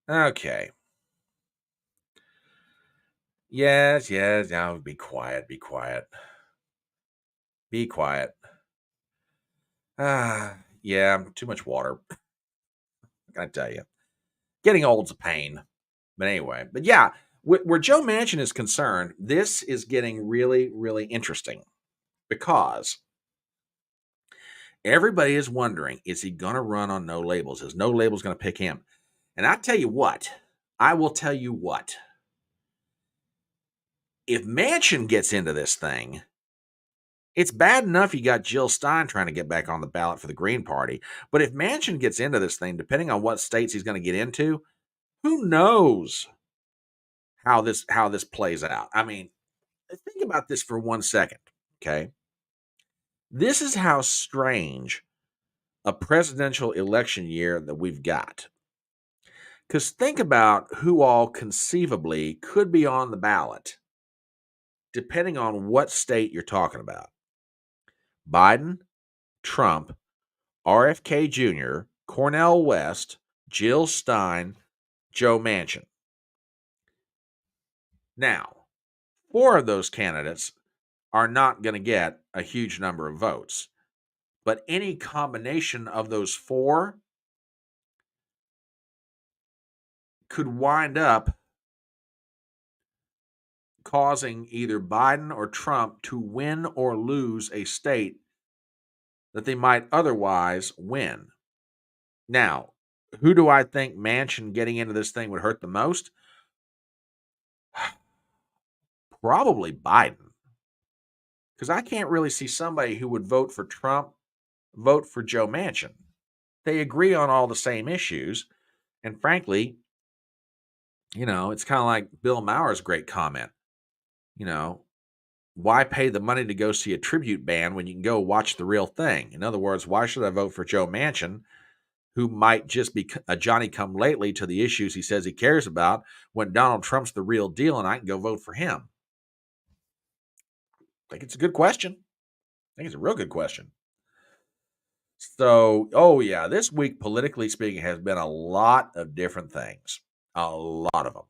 Okay. Yes. Now be quiet. Be quiet. Be quiet. Yeah, too much water. I tell you. Getting old's a pain. But anyway, but yeah, where Joe Manchin is concerned, this is getting really, really interesting because everybody is wondering, is he going to run on no labels? Is no labels going to pick him? And I will tell you what, if Manchin gets into this thing, it's bad enough you got Jill Stein trying to get back on the ballot for the Green Party. But if Manchin gets into this thing, depending on what states he's going to get into, who knows how this plays out? I mean, think about this for 1 second, okay? This is how strange a presidential election year that we've got. Because think about who all conceivably could be on the ballot, depending on what state you're talking about. Biden, Trump, RFK Jr., Cornel West, Jill Stein, Joe Manchin. Now, 4 of those candidates are not going to get a huge number of votes. But any combination of those 4 could wind up causing either Biden or Trump to win or lose a state that they might otherwise win. Now, who do I think Manchin getting into this thing would hurt the most? Probably Biden. Because I can't really see somebody who would vote for Trump, vote for Joe Manchin. They agree on all the same issues. And frankly, it's kind of like Bill Maher's great comment. Why pay the money to go see a tribute band when you can go watch the real thing? In other words, why should I vote for Joe Manchin, who might just be a Johnny-come-lately to the issues he says he cares about, when Donald Trump's the real deal and I can go vote for him? I think it's a good question. I think it's a real good question. So, this week, politically speaking, has been a lot of different things. A lot of them.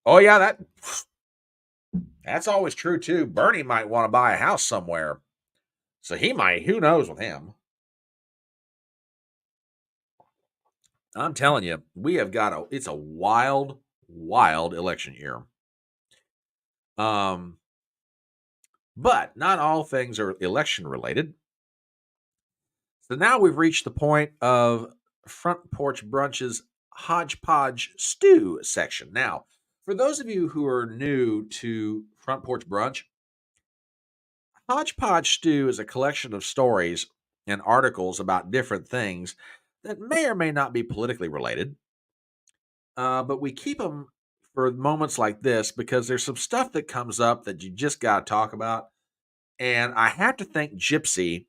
Oh, yeah, that's always true, too. Bernie might want to buy a house somewhere. So he might. Who knows with him? I'm telling you, we have got it's a wild, wild election year. But not all things are election related. So now we've reached the point of Front Porch Brunch's HodgePodge Stew section. Now, for those of you who are new to Front Porch Brunch, HodgePodge Stew is a collection of stories and articles about different things that may or may not be politically related. But we keep them for moments like this because there's some stuff that comes up that you just got to talk about. And I have to thank Gypsy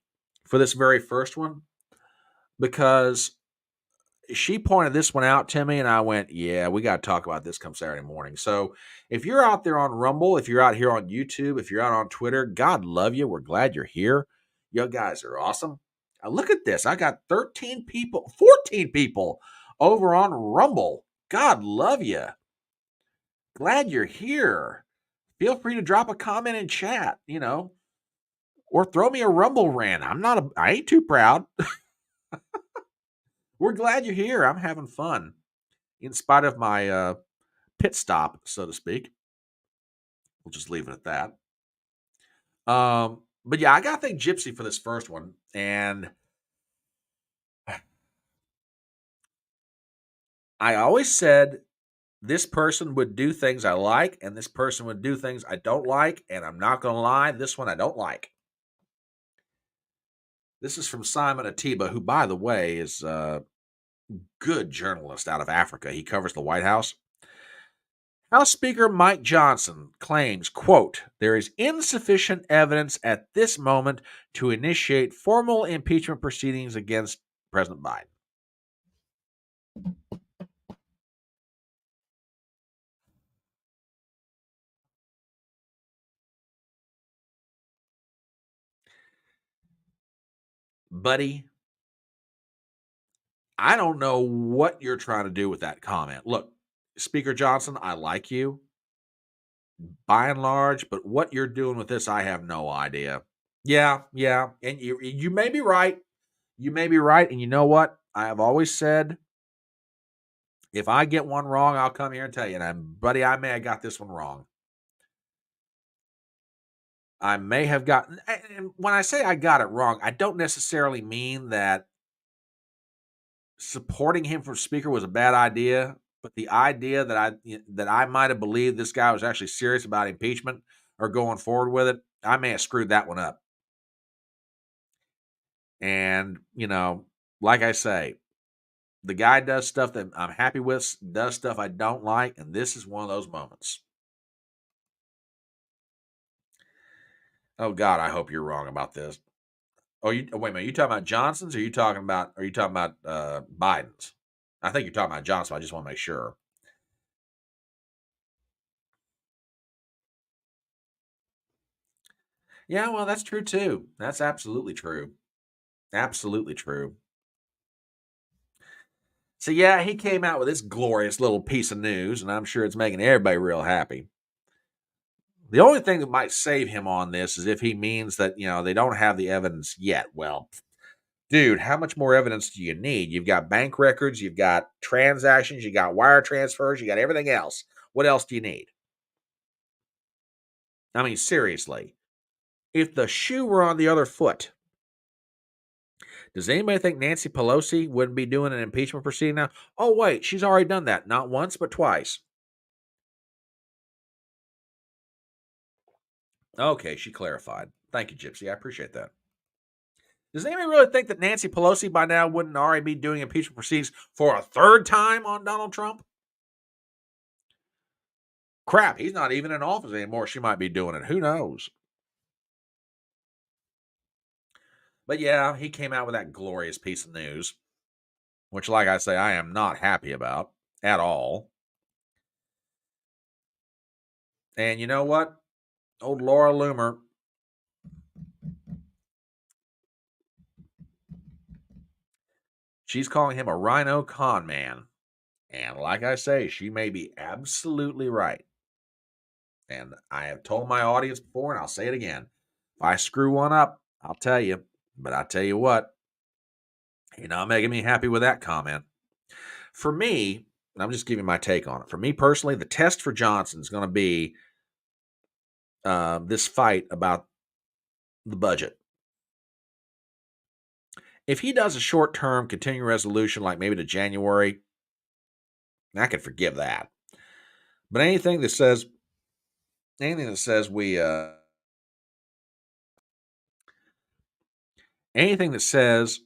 for this very first one because she pointed this one out to me and I went, yeah, we got to talk about this come Saturday morning. So if you're out there on Rumble, if you're out here on YouTube, if you're out on Twitter, God love you. We're glad you're here. You guys are awesome. Look at this. I got 13 people, 14 people over on Rumble. God love you. Glad you're here. Feel free to drop a comment in chat, or throw me a Rumble rant. I ain't too proud. We're glad you're here. I'm having fun in spite of my pit stop, so to speak. We'll just leave it at that. But yeah, I got to thank Gypsy for this first one. And I always said this person would do things I like, and this person would do things I don't like. And I'm not going to lie, this one I don't like. This is from Simon Atiba, who, by the way, is a good journalist out of Africa. He covers the White House. House Speaker Mike Johnson claims, quote, there is insufficient evidence at this moment to initiate formal impeachment proceedings against President Biden. Buddy, I don't know what you're trying to do with that comment. Look, Speaker Johnson, I like you by and large, but what you're doing with this, I have no idea. Yeah. And you may be right. You may be right. And you know what? I have always said, if I get one wrong, I'll come here and tell you. And buddy, I may have got this one wrong. I may have gotten, and when I say I got it wrong, I don't necessarily mean that supporting him for speaker was a bad idea, but the idea that I might have believed this guy was actually serious about impeachment or going forward with it, I may have screwed that one up. And, like I say, the guy does stuff that I'm happy with, does stuff I don't like, and this is one of those moments. Oh God, I hope you're wrong about this. Oh, wait a minute. You talking about Johnson's, or are you talking about Biden's? I think you're talking about Johnson. I just want to make sure. Yeah, well, that's true too. That's absolutely true. Absolutely true. So yeah, he came out with this glorious little piece of news, and I'm sure it's making everybody real happy. The only thing that might save him on this is if he means that, they don't have the evidence yet. Well, dude, how much more evidence do you need? You've got bank records, you've got transactions, you got wire transfers, you got everything else. What else do you need? I mean, seriously, if the shoe were on the other foot, does anybody think Nancy Pelosi wouldn't be doing an impeachment proceeding now? Oh, wait, she's already done that. Not once, but twice. Okay, she clarified. Thank you, Gypsy. I appreciate that. Does anybody really think that Nancy Pelosi by now wouldn't already be doing impeachment proceedings for a third time on Donald Trump? Crap, he's not even in office anymore. She might be doing it. Who knows? But yeah, he came out with that glorious piece of news, which, like I say, I am not happy about at all. And you know what? Old Laura Loomer, she's calling him a rhino con man. And like I say, she may be absolutely right. And I have told my audience before, and I'll say it again. If I screw one up, I'll tell you. But I tell you what, you're not making me happy with that comment. For me, and I'm just giving my take on it. For me personally, the test for Johnson is going to be this fight about the budget. If he does a short-term continuing resolution, like maybe to January, I can forgive that. But anything that says we anything that says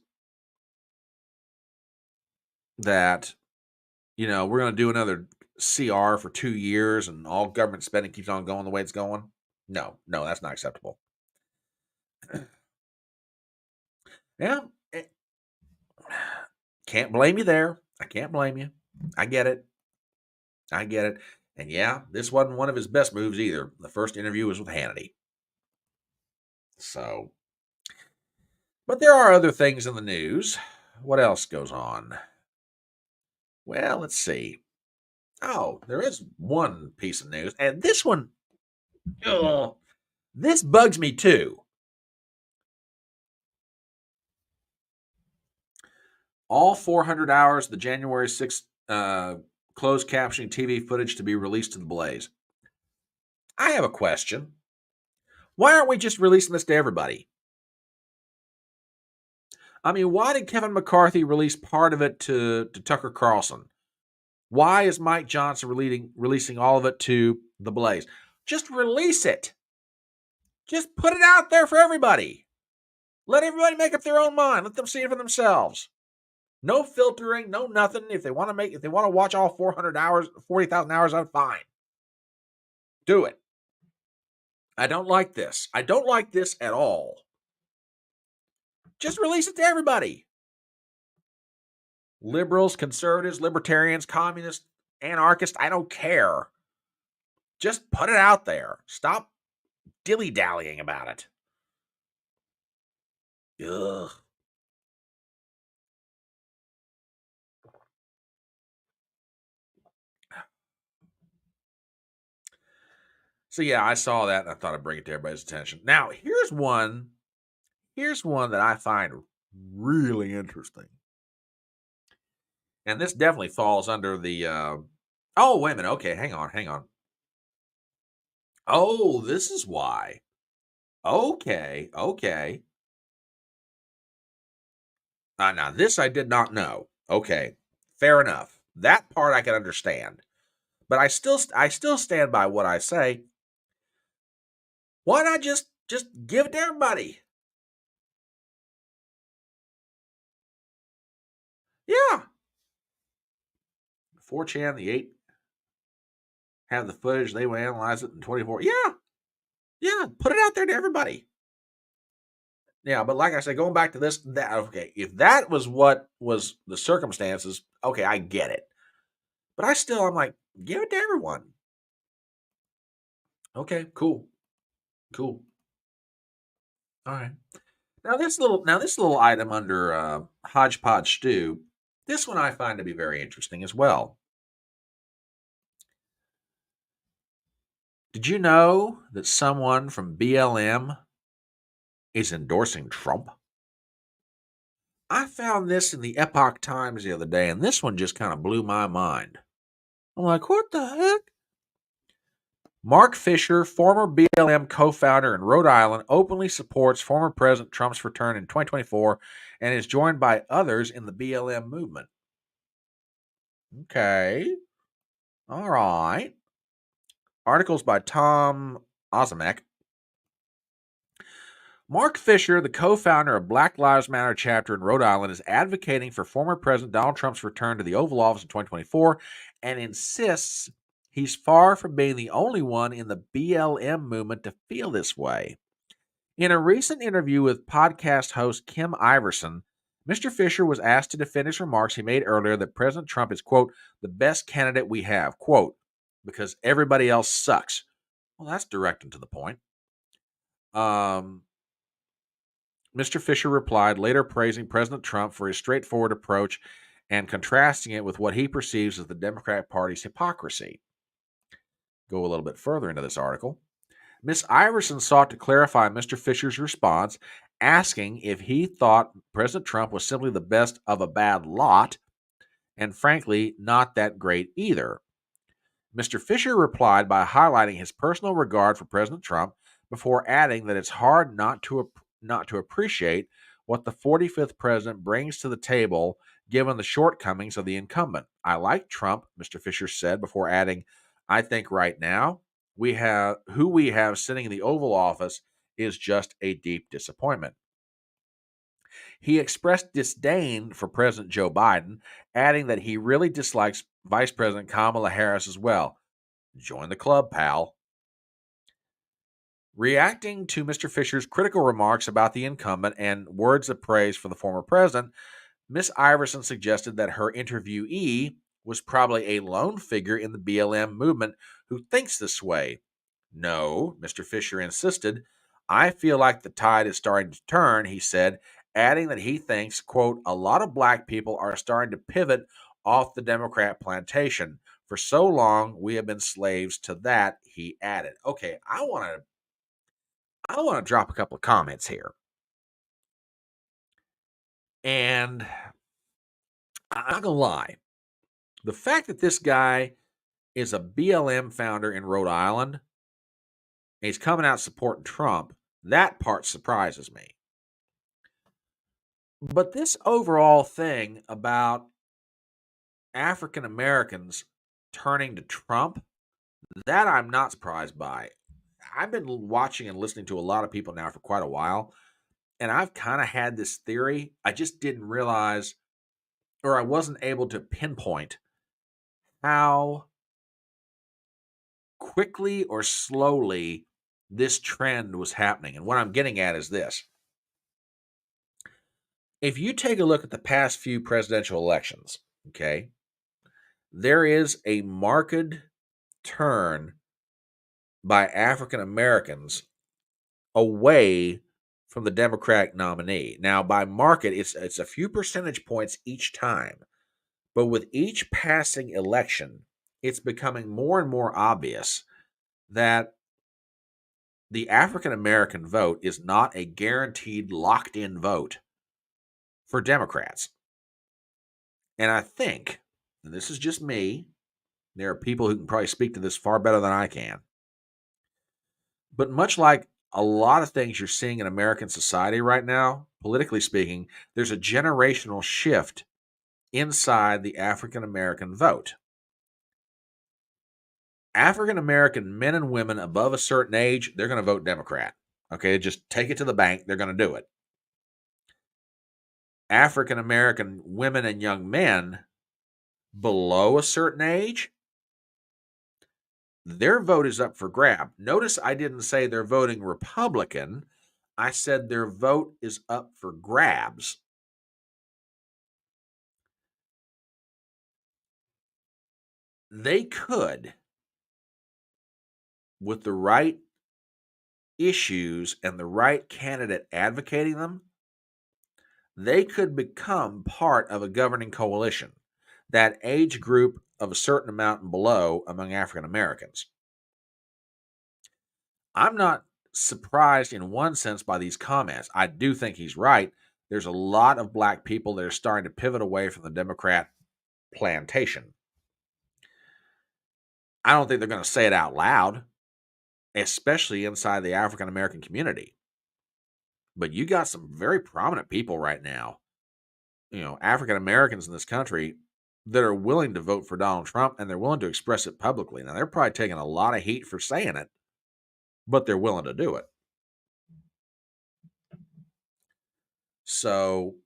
that we're going to do another CR for 2 years and all government spending keeps on going the way it's going, no, that's not acceptable. Yeah, can't blame you there. I can't blame you. I get it. And yeah, this wasn't one of his best moves either. The first interview was with Hannity. So, But there are other things in the news. What else goes on? Well, let's see. Oh, there is one piece of news, and this one, oh, this bugs me too. All 400 hours of the January 6th closed captioning TV footage to be released to the blaze. I have a question. Why aren't we just releasing this to everybody? I mean, why did Kevin McCarthy release part of it to Tucker Carlson? Why is Mike Johnson releasing all of it to the blaze? Just release it. Just put it out there for everybody. Let everybody make up their own mind. Let them see it for themselves. No filtering, no nothing. If they want to watch all 400 hours, 40,000 hours, I'm fine. Do it. I don't like this. I don't like this at all. Just release it to everybody. Liberals, conservatives, libertarians, communists, anarchists, I don't care. Just put it out there. Stop dilly-dallying about it. Ugh. So yeah, I saw that and I thought I'd bring it to everybody's attention. Now, here's one that I find really interesting. And this definitely falls under the oh, wait a minute. Okay, hang on. Oh, this is why. Okay. Now this I did not know. Okay, fair enough. That part I can understand. But I still stand by what I say. Why not just give it to everybody? Yeah. 4chan, the 8 have the footage. They will analyze it in 24. Yeah. Put it out there to everybody. Yeah, but like I said, going back to this, okay, if that was what was the circumstances, okay, I get it. But I'm like, give it to everyone. Okay, cool. All right. Now this little item under HodgePodge Stew, this one I find to be very interesting as well. Did you know that someone from BLM is endorsing Trump? I found this in the Epoch Times the other day, and this one just kind of blew my mind. I'm like, what the heck? Mark Fisher, former BLM co-founder in Rhode Island, openly supports former President Trump's return in 2024 and is joined by others in the BLM movement. Okay. All right. Articles by Tom Ozimek. Mark Fisher, the co-founder of Black Lives Matter chapter in Rhode Island, is advocating for former President Donald Trump's return to the Oval Office in 2024 and insists he's far from being the only one in the BLM movement to feel this way. In a recent interview with podcast host Kim Iverson, Mr. Fisher was asked to defend his remarks he made earlier that President Trump is, quote, the best candidate we have, quote, because everybody else sucks. Well, that's direct and to the point. Mr. Fisher replied, later praising President Trump for his straightforward approach and contrasting it with what he perceives as the Democratic Party's hypocrisy. Go a little bit further into this article. Ms. Iverson sought to clarify Mr. Fisher's response, asking if he thought President Trump was simply the best of a bad lot, and frankly, not that great either. Mr. Fisher replied by highlighting his personal regard for President Trump before adding that it's hard not to appreciate what the 45th president brings to the table given the shortcomings of the incumbent. I like Trump, Mr. Fisher said before adding, I think right now we have sitting in the Oval Office is just a deep disappointment. He expressed disdain for President Joe Biden, adding that he really dislikes Vice President Kamala Harris as well. Join the club, pal. Reacting to Mr. Fisher's critical remarks about the incumbent and words of praise for the former president, Ms. Iverson suggested that her interviewee was probably a lone figure in the BLM movement who thinks this way. No, Mr. Fisher insisted. I feel like the tide is starting to turn, he said, adding that he thinks, quote, a lot of black people are starting to pivot off the Democrat plantation. For so long, we have been slaves to that, he added. Okay, I want to drop a couple of comments here. And I'm not going to lie. The fact that this guy is a BLM founder in Rhode Island, and he's coming out supporting Trump, that part surprises me. But this overall thing about African Americans turning to Trump, that I'm not surprised by. I've been watching and listening to a lot of people now for quite a while, and I've kind of had this theory. I just didn't realize, or I wasn't able to pinpoint how quickly or slowly this trend was happening. And what I'm getting at is this. If you take a look at the past few presidential elections, okay, there is a marked turn by African Americans away from the Democratic nominee. Now, by market, it's a few percentage points each time. But with each passing election, it's becoming more and more obvious that the African American vote is not a guaranteed locked-in vote for Democrats. And I think, and this is just me, there are people who can probably speak to this far better than I can, but much like a lot of things you're seeing in American society right now, politically speaking, there's a generational shift inside the African American vote. African American men and women above a certain age, they're going to vote Democrat. Okay, just take it to the bank, they're going to do it. African American women and young men below a certain age, their vote is up for grab. Notice I didn't say they're voting Republican. I said their vote is up for grabs. They could, with the right issues and the right candidate advocating them, they could become part of a governing coalition, that age group of a certain amount and below among African Americans. I'm not surprised in one sense by these comments. I do think he's right. There's a lot of black people that are starting to pivot away from the Democrat plantation. I don't think they're going to say it out loud, especially inside the African American community. But you got some very prominent people right now, African Americans in this country that are willing to vote for Donald Trump, and they're willing to express it publicly. Now, they're probably taking a lot of heat for saying it, but they're willing to do it. So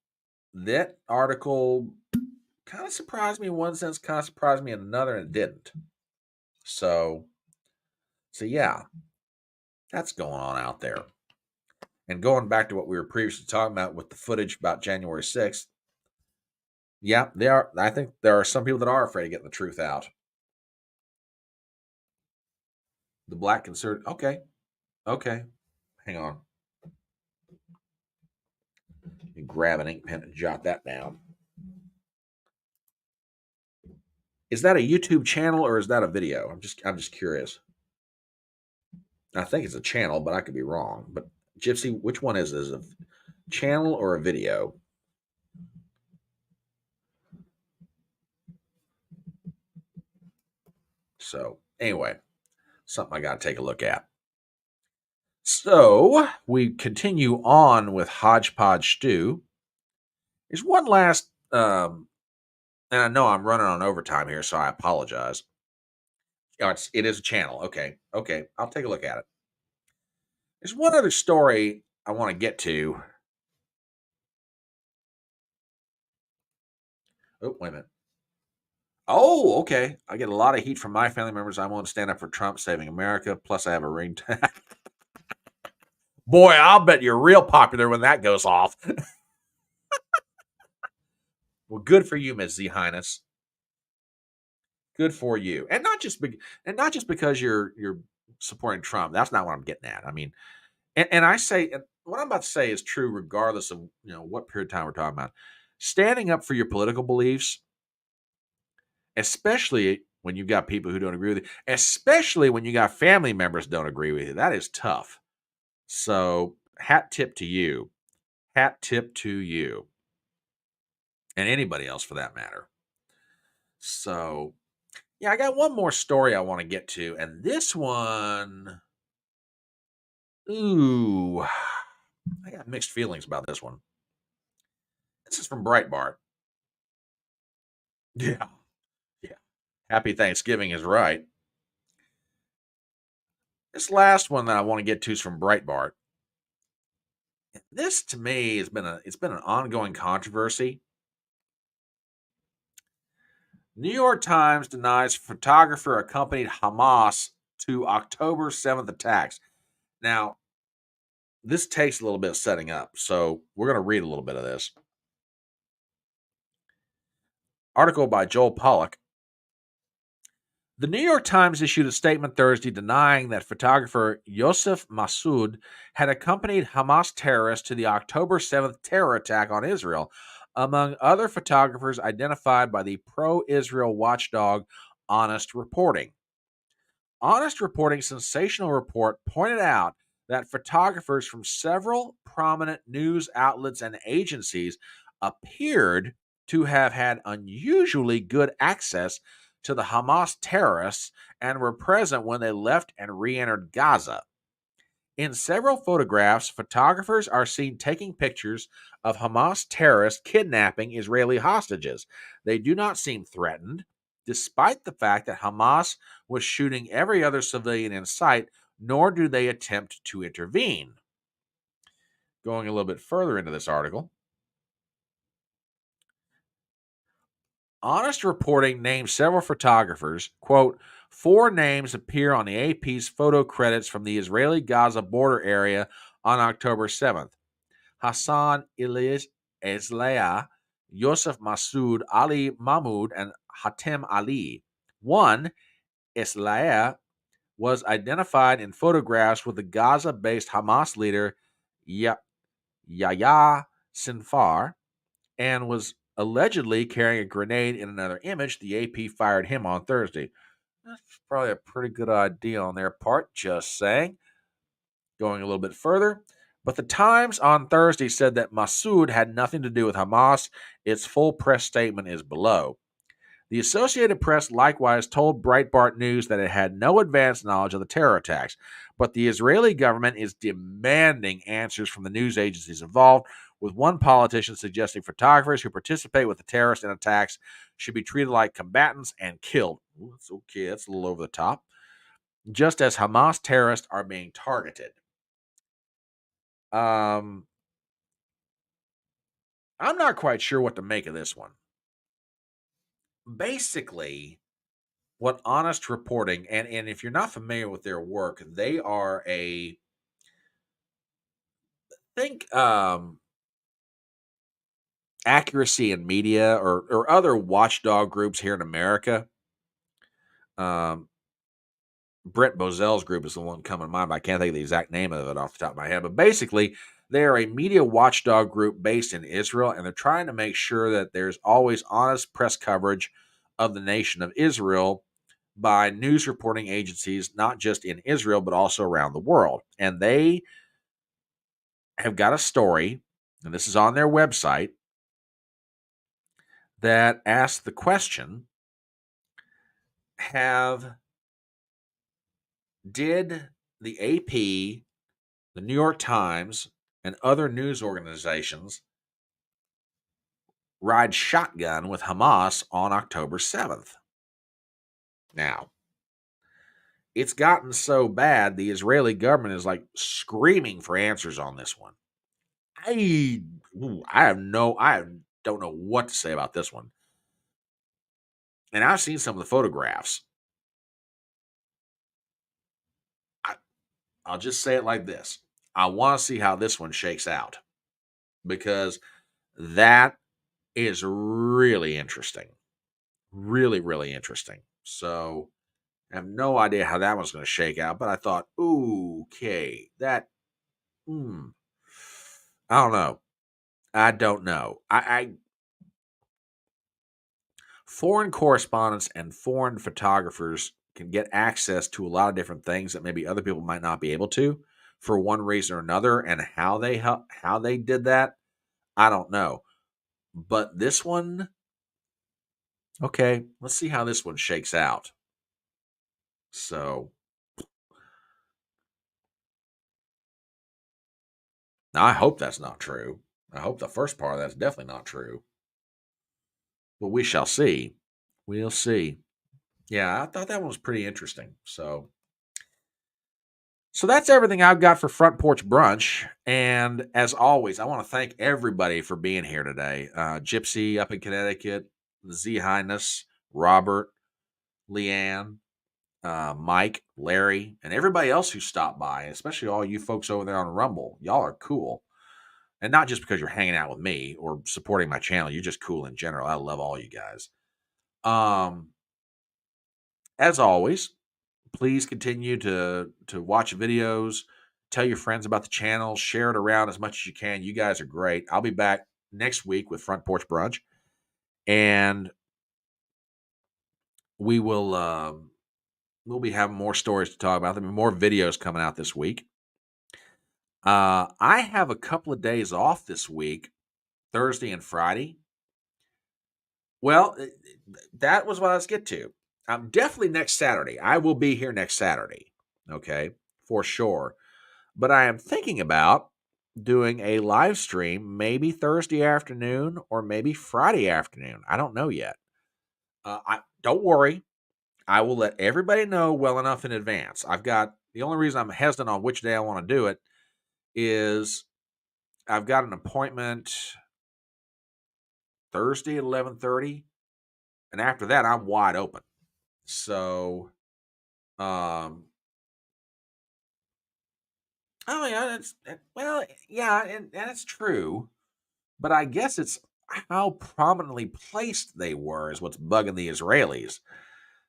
that article kind of surprised me in one sense, kind of surprised me in another, and it didn't. So yeah, that's going on out there. And going back to what we were previously talking about with the footage about January 6th, yeah, they are. I think there are some people that are afraid of getting the truth out. The black conservative. Okay. Hang on. You grab an ink pen and jot that down. Is that a YouTube channel or is that a video? I'm just curious. I think it's a channel, but I could be wrong. But Gypsy, which one is this? A channel or a video? So anyway, something I got to take a look at. So we continue on with HodgePodge Stew. There's one last, and I know I'm running on overtime here, so I apologize. It is a channel. Okay, I'll take a look at it. There's one other story I want to get to. Oh, wait a minute. Oh, okay. I get a lot of heat from my family members. I want to stand up for Trump saving America. Plus, I have a ring tag. Boy, I'll bet you're real popular when that goes off. Well, good for you, Ms. Z Highness. Good for you, and not just because you're supporting Trump. That's not what I'm getting at. I mean, and I say what I'm about to say is true regardless of what period of time we're talking about. Standing up for your political beliefs, especially when you've got people who don't agree with you, especially when you got family members don't agree with you, that is tough. So hat tip to you. Hat tip to you. And anybody else for that matter. So yeah, I got one more story I want to get to, and this one, ooh, I got mixed feelings about this one. This is from Breitbart. Yeah, yeah. Happy Thanksgiving is right. This last one that I want to get to is from Breitbart. This to me has been an ongoing controversy. New York Times denies photographer accompanied Hamas to October 7th attacks. Now, this takes a little bit of setting up, so we're going to read a little bit of this. Article by Joel Pollack. The New York Times issued a statement Thursday denying that photographer Yosef Massoud had accompanied Hamas terrorists to the October 7th terror attack on Israel, among other photographers identified by the pro-Israel watchdog Honest Reporting. Honest Reporting's sensational report pointed out that photographers from several prominent news outlets and agencies appeared to have had unusually good access to the Hamas terrorists and were present when they left and re-entered Gaza. In several photographs, photographers are seen taking pictures of Hamas terrorists kidnapping Israeli hostages. They do not seem threatened, despite the fact that Hamas was shooting every other civilian in sight, nor do they attempt to intervene. Going a little bit further into this article, Honest Reporting named several photographers. Quote, 4 names appear on the AP's photo credits from the Israeli-Gaza border area on October 7th. Hassan Isleah, Yosef Massoud, Ali Mahmoud, and Hatem Ali. One, Isleah, was identified in photographs with the Gaza-based Hamas leader Yahya Sinfar and was allegedly carrying a grenade in another image. The AP fired him on Thursday. That's probably a pretty good idea on their part, just saying. Going a little bit further, but the Times on Thursday said that Massoud had nothing to do with Hamas. Its full press statement is below. The Associated Press likewise told Breitbart News that it had no advance knowledge of the terror attacks, but the Israeli government is demanding answers from the news agencies involved, with one politician suggesting photographers who participate with the terrorists and attacks should be treated like combatants and killed. Ooh, that's okay, that's a little over the top. Just as Hamas terrorists are being targeted. I'm not quite sure what to make of this one. Basically, what Honest Reporting, and if you're not familiar with their work, they are Accuracy in Media or other watchdog groups here in America. Brent Bozell's group is the one coming to mind, but I can't think of the exact name of it off the top of my head. But basically, they are a media watchdog group based in Israel, and they're trying to make sure that there's always honest press coverage of the nation of Israel by news reporting agencies, not just in Israel, but also around the world. And they have got a story, and this is on their website, that asks the question, did the AP, the New York Times, and other news organizations ride shotgun with Hamas on October 7th? Now, it's gotten so bad, the Israeli government is like screaming for answers on this one. I don't know what to say about this one. And I've seen some of the photographs. I'll just say it like this. I want to see how this one shakes out, because that is really interesting. Really, really interesting. So I have no idea how that one's going to shake out, but I thought, okay, that, I don't know. I don't know. Foreign correspondents and foreign photographers can get access to a lot of different things that maybe other people might not be able to for one reason or another, and how they did that, I don't know. But this one, okay, let's see how this one shakes out. So now I hope that's not true. I hope the first part of that's definitely not true. But we shall see. We'll see. Yeah, I thought that one was pretty interesting. So that's everything I've got for Front Porch Brunch. And as always, I want to thank everybody for being here today. Gypsy up in Connecticut, Z Highness, Robert, Leanne, Mike, Larry, and everybody else who stopped by, especially all you folks over there on Rumble. Y'all are cool. And not just because you're hanging out with me or supporting my channel. You're just cool in general. I love all you guys. As always, please continue to watch videos, tell your friends about the channel, share it around as much as you can. You guys are great. I'll be back next week with Front Porch Brunch, and we will we'll be having more stories to talk about. There'll be more videos coming out this week. I have a couple of days off this week, Thursday and Friday. Well, that was what I was get to. Definitely next Saturday. I will be here next Saturday. Okay, for sure. But I am thinking about doing a live stream maybe Thursday afternoon or maybe Friday afternoon. I don't know yet. Don't worry. I will let everybody know well enough in advance. The only reason I'm hesitant on which day I want to do it is I've got an appointment Thursday at 11:30, and after that I'm wide open. So, oh yeah, and it's true, but I guess it's how prominently placed they were is what's bugging the Israelis.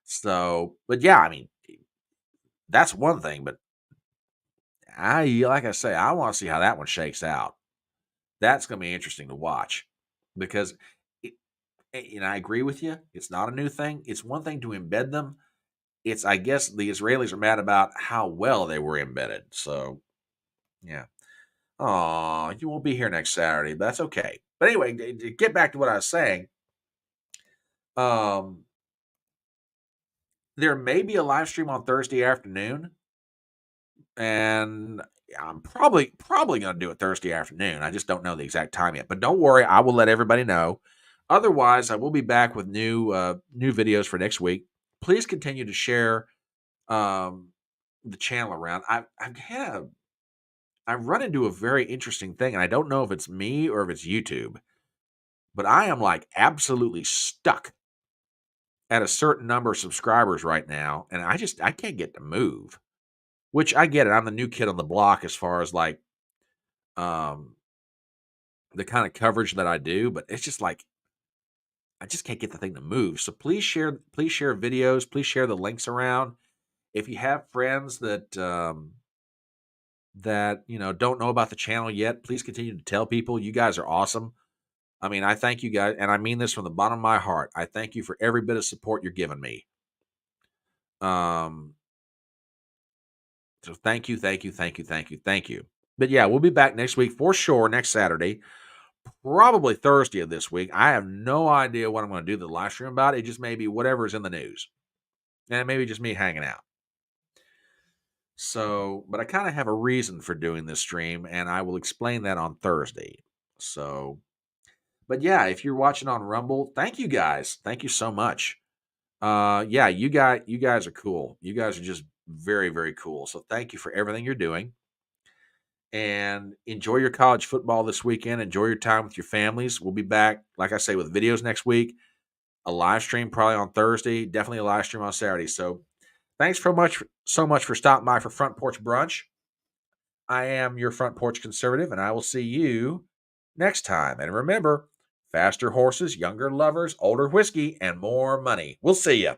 So, but yeah, I mean, that's one thing, but like I say, I want to see how that one shakes out. That's going to be interesting to watch because, I agree with you. It's not a new thing. It's one thing to embed them. I guess the Israelis are mad about how well they were embedded. So, yeah. Oh, you won't be here next Saturday, but that's okay. But anyway, to get back to what I was saying, there may be a live stream on Thursday afternoon, and I'm probably going to do it Thursday afternoon. I just don't know the exact time yet. But don't worry, I will let everybody know. Otherwise, I will be back with new videos for next week. Please continue to share the channel around. I've run into a very interesting thing, and I don't know if it's me or if it's YouTube, but I am like absolutely stuck at a certain number of subscribers right now, and I can't get to move. Which I get it. I'm the new kid on the block as far as like the kind of coverage that I do, but it's just like I just can't get the thing to move. So please share videos, please share the links around. If you have friends that don't know about the channel yet, please continue to tell people. You guys are awesome. I mean, I thank you guys, and I mean this from the bottom of my heart. I thank you for every bit of support you're giving me. So thank you. But yeah, we'll be back next week for sure, next Saturday, probably Thursday of this week. I have no idea what I'm going to do the live stream about. It just may be whatever's in the news, and maybe just me hanging out. So, but I kind of have a reason for doing this stream, and I will explain that on Thursday. So, but yeah, if you're watching on Rumble, thank you guys. Thank you so much. Yeah, you guys are cool. You guys are just very, very cool. So thank you for everything you're doing. And enjoy your college football this weekend. Enjoy your time with your families. We'll be back, like I say, with videos next week. A live stream probably on Thursday. Definitely a live stream on Saturday. So thanks so much for stopping by for Front Porch Brunch. I am your Front Porch Conservative, and I will see you next time. And remember, faster horses, younger lovers, older whiskey, and more money. We'll see you.